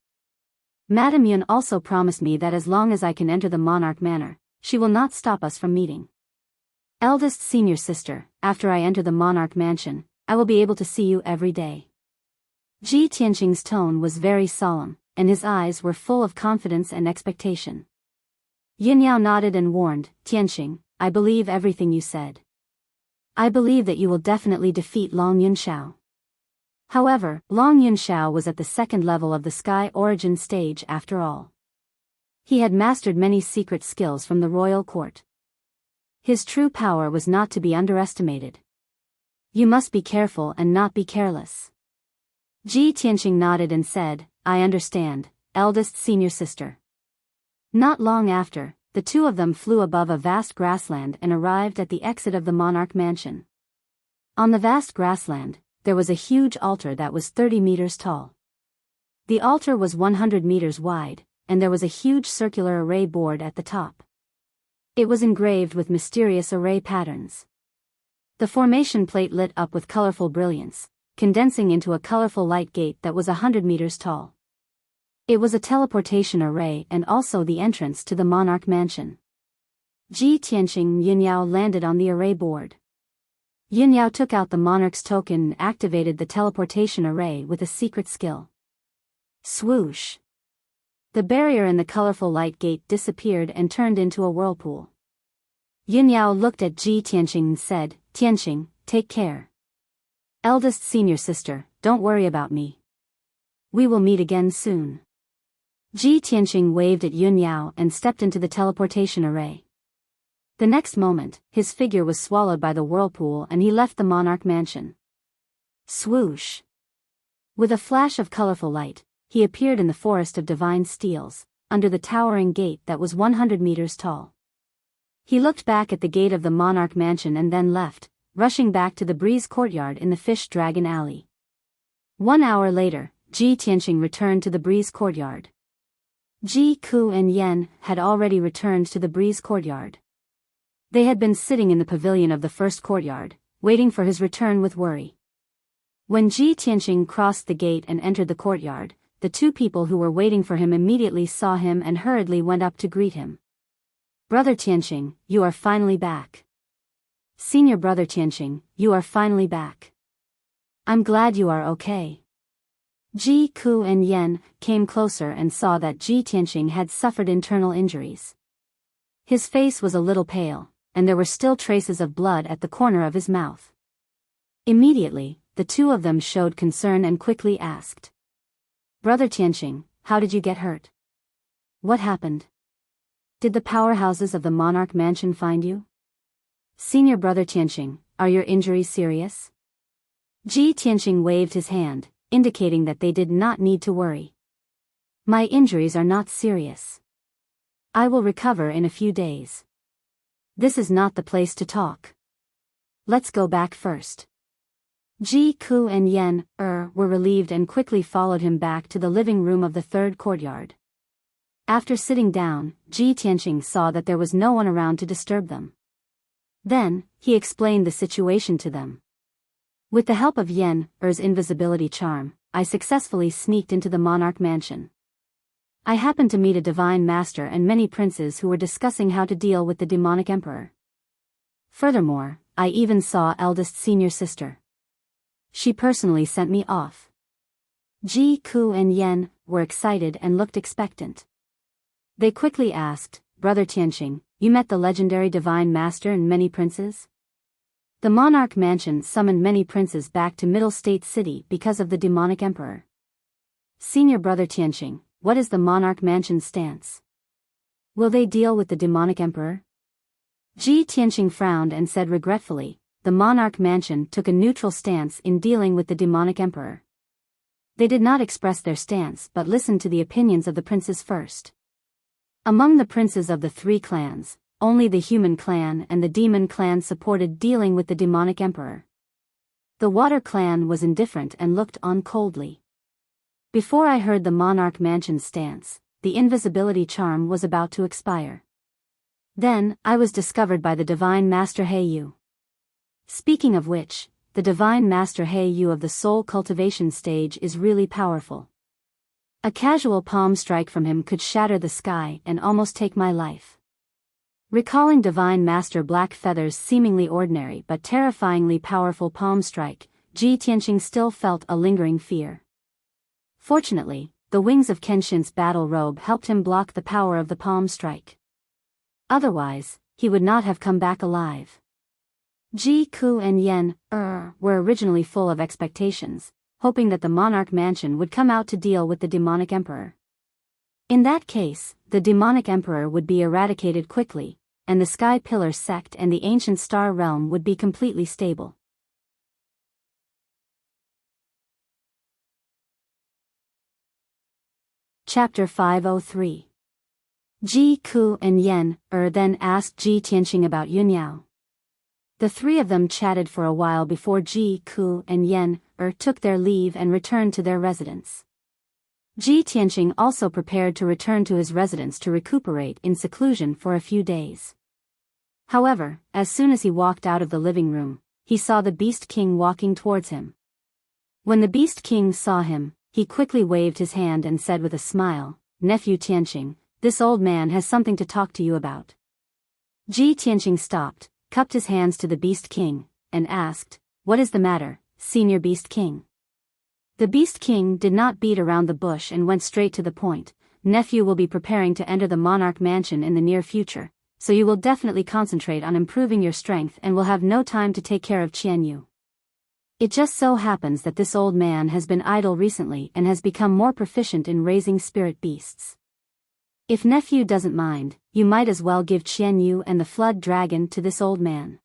Madame Yun also promised me that as long as I can enter the monarch manor, she will not stop us from meeting. Eldest senior sister, after I enter the monarch mansion, I will be able to see you every day. Ji Tianqing's tone was very solemn, and his eyes were full of confidence and expectation. Yinyao nodded and warned, Tianqing, I believe everything you said. I believe that you will definitely defeat Long Yunshao. However, Long Yunshao was at the second level of the Sky Origin stage after all. He had mastered many secret skills from the royal court. His true power was not to be underestimated. You must be careful and not be careless. Ji Tianqing nodded and said, I understand, eldest senior sister. Not long after, the two of them flew above a vast grassland and arrived at the exit of the monarch mansion. On the vast grassland, there was a huge altar that was 30 meters tall. The altar was 100 meters wide, and there was a huge circular array board at the top. It was engraved with mysterious array patterns. The formation plate lit up with colorful brilliance, condensing into a colorful light gate that was 100 meters tall. It was a teleportation array and also the entrance to the monarch mansion. Ji Tianqing and Yinyao landed on the array board. Yinyao took out the monarch's token and activated the teleportation array with a secret skill. Swoosh! The barrier in the colorful light gate disappeared and turned into a whirlpool. Yinyao looked at Ji Tianqing and said, Tianqing, take care. Eldest senior sister, don't worry about me. We will meet again soon. Ji Tianqing waved at Yinyao and stepped into the teleportation array. The next moment, his figure was swallowed by the whirlpool and he left the monarch mansion. Swoosh! With a flash of colorful light, he appeared in the forest of divine steels, under the towering gate that was 100 meters tall. He looked back at the gate of the monarch mansion and then left, rushing back to the breeze courtyard in the fish dragon alley. 1 hour later, Ji Tianqing returned to the breeze courtyard. Ji Ku and Yen had already returned to the breeze courtyard. They had been sitting in the pavilion of the first courtyard, waiting for his return with worry. When Ji Tianqing crossed the gate and entered the courtyard, the two people who were waiting for him immediately saw him and hurriedly went up to greet him. Brother Tianqing, you are finally back. Senior brother Tianqing, you are finally back. I'm glad you are okay. Ji Ku and Yen came closer and saw that Ji Tianqing had suffered internal injuries. His face was a little pale, and there were still traces of blood at the corner of his mouth. Immediately, the two of them showed concern and quickly asked, Brother Tianqing, how did you get hurt? What happened? Did the powerhouses of the monarch mansion find you? Senior brother Tianqing, are your injuries serious? Ji Tianqing waved his hand, indicating that they did not need to worry. My injuries are not serious. I will recover in a few days. This is not the place to talk. Let's go back first. Ji Ku and Yen were relieved and quickly followed him back to the living room of the third courtyard. After sitting down, Ji Tianqing saw that there was no one around to disturb them. Then, he explained the situation to them. With the help of Yen's invisibility charm, I successfully sneaked into the monarch mansion. I happened to meet a divine master and many princes who were discussing how to deal with the demonic emperor. Furthermore, I even saw eldest senior sister. She personally sent me off. Ji Ku and Yen were excited and looked expectant. They quickly asked, Brother Tianqing, you met the legendary divine master and many princes? The monarch mansion summoned many princes back to Middle State City because of the demonic emperor. Senior brother Tianqing, what is the monarch mansion's stance? Will they deal with the demonic emperor? Ji Tianqing frowned and said regretfully, the monarch mansion took a neutral stance in dealing with the demonic emperor. They did not express their stance but listened to the opinions of the princes first. Among the princes of the three clans, only the human clan and the demon clan supported dealing with the demonic emperor. The water clan was indifferent and looked on coldly. Before I heard the monarch mansion's stance, the invisibility charm was about to expire. Then, I was discovered by the divine master He Yu. Speaking of which, the divine master He Yu of the soul cultivation stage is really powerful. A casual palm strike from him could shatter the sky and almost take my life. Recalling divine master Black Feather's seemingly ordinary but terrifyingly powerful palm strike, Ji Tianqing still felt a lingering fear. Fortunately, the wings of Kenshin's battle robe helped him block the power of the palm strike. Otherwise, he would not have come back alive. Ji Ku and Yen were originally full of expectations, hoping that the monarch mansion would come out to deal with the demonic emperor. In that case, the demonic emperor would be eradicated quickly, and the Sky Pillar sect and the ancient star realm would be completely stable. Chapter 503. Ji Ku and Yen then asked Ji Tianqing about Yunyao. The three of them chatted for a while before Ji Ku and Yen took their leave and returned to their residence. Ji Tianqing also prepared to return to his residence to recuperate in seclusion for a few days. However, as soon as he walked out of the living room, he saw the Beast King walking towards him. When the Beast King saw him, he quickly waved his hand and said with a smile, Nephew Tianqing, this old man has something to talk to you about. Ji Tianqing stopped, cupped his hands to the Beast King, and asked, What is the matter, Senior Beast King? The Beast King did not beat around the bush and went straight to the point. Nephew will be preparing to enter the monarch mansion in the near future, so you will definitely concentrate on improving your strength and will have no time to take care of Qianyu. It just so happens that this old man has been idle recently and has become more proficient in raising spirit beasts. If nephew doesn't mind, you might as well give Qianyu and the flood dragon to this old man.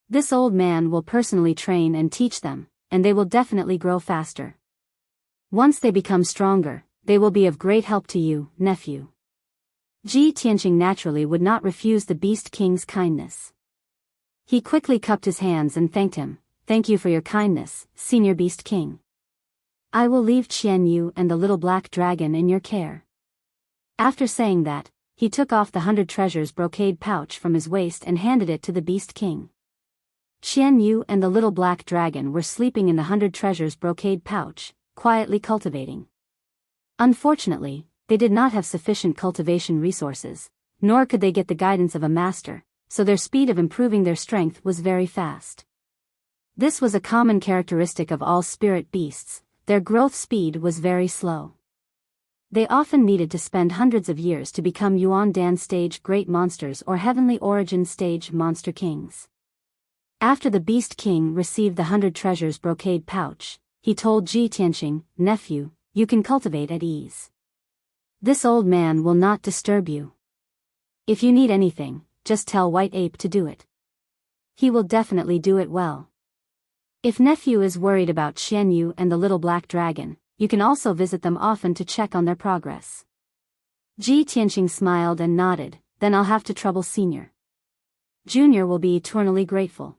This old man will personally train and teach them, and they will definitely grow faster. Once they become stronger, they will be of great help to you, nephew. Ji Tianqing naturally would not refuse the Beast King's kindness. He quickly cupped his hands and thanked him. Thank you for your kindness, Senior Beast King. I will leave Qianyu and the little black dragon in your care. After saying that, he took off the 100 treasures brocade pouch from his waist and handed it to the Beast King. Qianyu and the little black dragon were sleeping in the 100 treasures brocade pouch, quietly cultivating. Unfortunately, they did not have sufficient cultivation resources, nor could they get the guidance of a master, so their speed of improving their strength was very fast. This was a common characteristic of all spirit beasts, their growth speed was very slow. They often needed to spend hundreds of years to become Yuan Dan stage great monsters or heavenly origin stage monster kings. After the Beast King received the 100 treasures brocade pouch, he told Ji Tianqing, Nephew, you can cultivate at ease. This old man will not disturb you. If you need anything, just tell White Ape to do it. He will definitely do it well. If nephew is worried about Xianyu and the little black dragon, you can also visit them often to check on their progress. Ji Tianqing smiled and nodded, then I'll have to trouble Senior. Junior will be eternally grateful.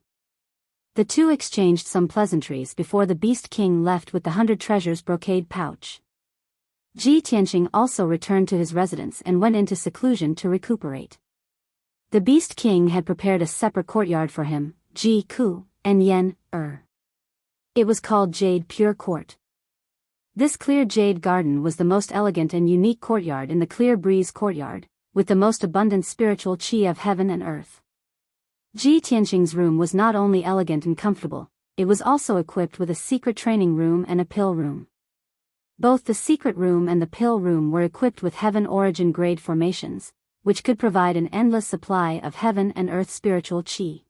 The two exchanged some pleasantries before the Beast King left with the 100 treasures brocade pouch. Ji Tianqing also returned to his residence and went into seclusion to recuperate. The Beast King had prepared a separate courtyard for him, Ji Ku, and Yen, It was called Jade Pure Court. This clear jade garden was the most elegant and unique courtyard in the Clear Breeze courtyard, with the most abundant spiritual qi of heaven and earth. Ji Tianqing's room was not only elegant and comfortable, it was also equipped with a secret training room and a pill room. Both the secret room and the pill room were equipped with heaven origin grade formations, which could provide an endless supply of heaven and earth spiritual qi.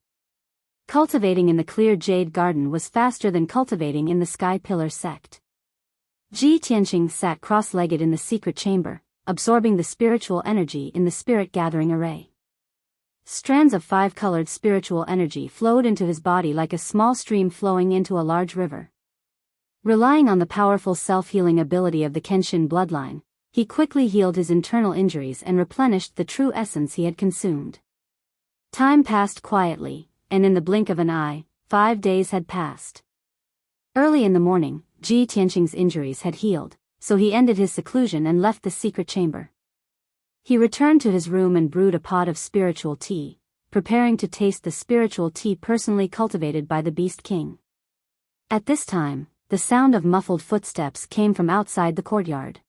Cultivating in the clear jade garden was faster than cultivating in the sky pillar sect. Ji Tianqing sat cross-legged in the secret chamber, absorbing the spiritual energy in the spirit gathering array. Strands of 5-colored spiritual energy flowed into his body like a small stream flowing into a large river. Relying on the powerful self-healing ability of the Kenshin bloodline, he quickly healed his internal injuries and replenished the true essence he had consumed. Time passed quietly, and in the blink of an eye, 5 days had passed. Early in the morning, Ji Tianqing's injuries had healed, so he ended his seclusion and left the secret chamber. He returned to his room and brewed a pot of spiritual tea, preparing to taste the spiritual tea personally cultivated by the Beast King. At this time, the sound of muffled footsteps came from outside the courtyard.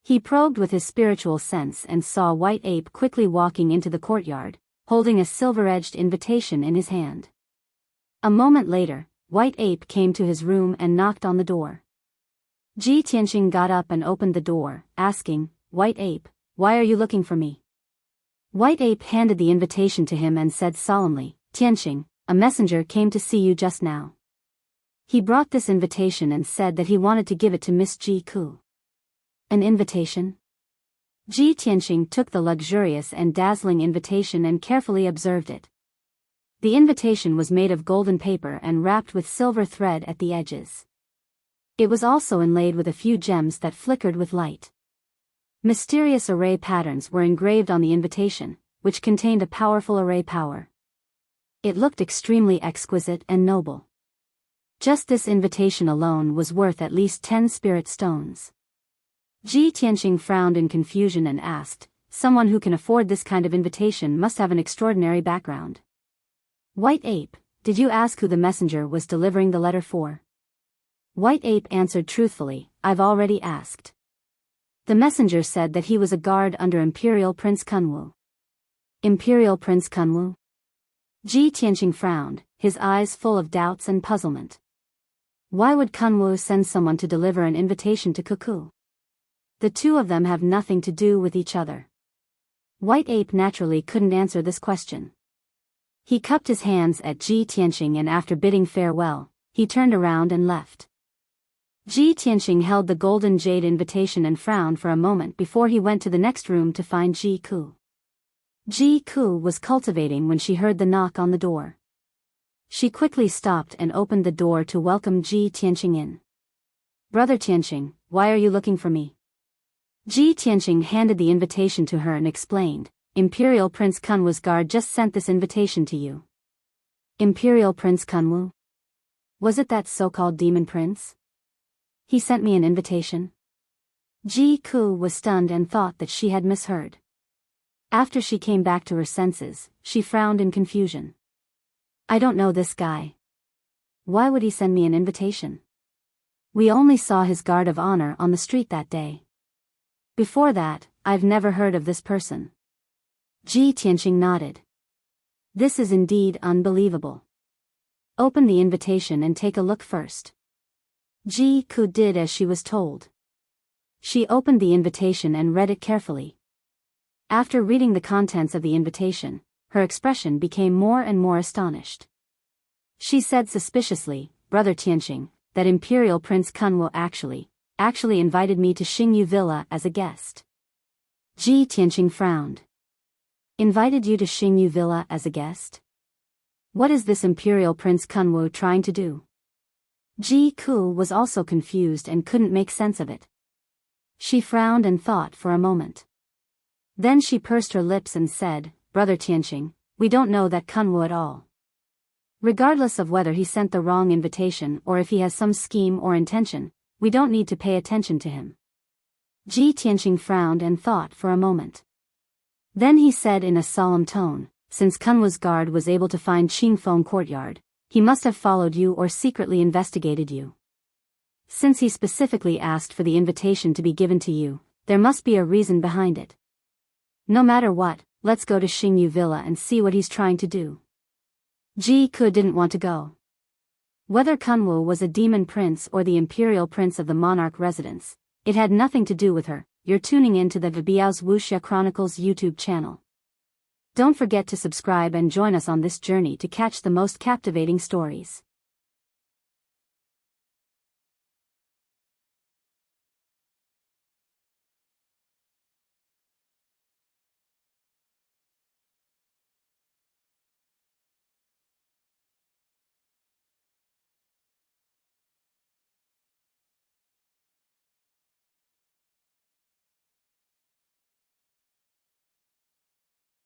He probed with his spiritual sense and saw White Ape quickly walking into the courtyard, holding a silver-edged invitation in his hand. A moment later, White Ape came to his room and knocked on the door. Ji Tianqing got up and opened the door, asking, "White Ape, why are you looking for me?" White Ape handed the invitation to him and said solemnly, "Tianqing, a messenger came to see you just now. He brought this invitation and said that he wanted to give it to Miss Ji Ku." An invitation? Ji Tianqing took the luxurious and dazzling invitation and carefully observed it. The invitation was made of golden paper and wrapped with silver thread at the edges. It was also inlaid with a few gems that flickered with light. Mysterious array patterns were engraved on the invitation, which contained a powerful array power. It looked extremely exquisite and noble. Just this invitation alone was worth at least 10 spirit stones. Ji Tianqing frowned in confusion and asked, "Someone who can afford this kind of invitation must have an extraordinary background." "White Ape, did you ask who the messenger was delivering the letter for?" White Ape answered truthfully, "I've already asked. The messenger said that he was a guard under Imperial Prince Kunwu." Imperial Prince Kunwu? Ji Tianqing frowned, his eyes full of doubts and puzzlement. Why would Kunwu send someone to deliver an invitation to Cuckoo? The two of them have nothing to do with each other. White Ape naturally couldn't answer this question. He cupped his hands at Ji Tianqing and after bidding farewell, he turned around and left. Ji Tianqing held the golden jade invitation and frowned for a moment before he went to the next room to find Ji Ku. Ji Ku was cultivating when she heard the knock on the door. She quickly stopped and opened the door to welcome Ji Tianqing in. "Brother Tianqing, why are you looking for me?" Ji Tianqing handed the invitation to her and explained, "Imperial Prince Kunwu's guard just sent this invitation to you." Imperial Prince Kunwu? Was it that so-called demon prince? He sent me an invitation? Ji Ku was stunned and thought that she had misheard. After she came back to her senses, she frowned in confusion. "I don't know this guy. Why would he send me an invitation? We only saw his guard of honor on the street that day. Before that, I've never heard of this person." Ji Tianqing nodded. "This is indeed unbelievable. Open the invitation and take a look first." Ji Ku did as she was told. She opened the invitation and read it carefully. After reading the contents of the invitation, her expression became more and more astonished. She said suspiciously, "Brother Tianqing, that Imperial Prince Kunwu actually invited me to Xingyu Villa as a guest." Ji Tianqing frowned. "Invited you to Xingyu Villa as a guest? What is this Imperial Prince Kunwu trying to do? Ji Ku was also confused and couldn't make sense of it. She frowned and thought for a moment. Then she pursed her lips and said, Brother Tianqing, we don't know that Kunwu at all. Regardless of whether he sent the wrong invitation or if he has some scheme or intention, we don't need to pay attention to him. Ji Tianqing frowned and thought for a moment. Then he said in a solemn tone, since Kunwu's guard was able to find Qingfeng courtyard, he must have followed you or secretly investigated you. Since he specifically asked for the invitation to be given to you, there must be a reason behind it. No matter what, let's go to Xingyu Villa and see what he's trying to do. Ji Ku didn't want to go. Whether Kunwu was a demon prince or the imperial prince of the monarch residence, it had nothing to do with her. You're tuning in to the Biyao's Wuxia Chronicles YouTube channel. Don't forget to subscribe and join us on this journey to catch the most captivating stories.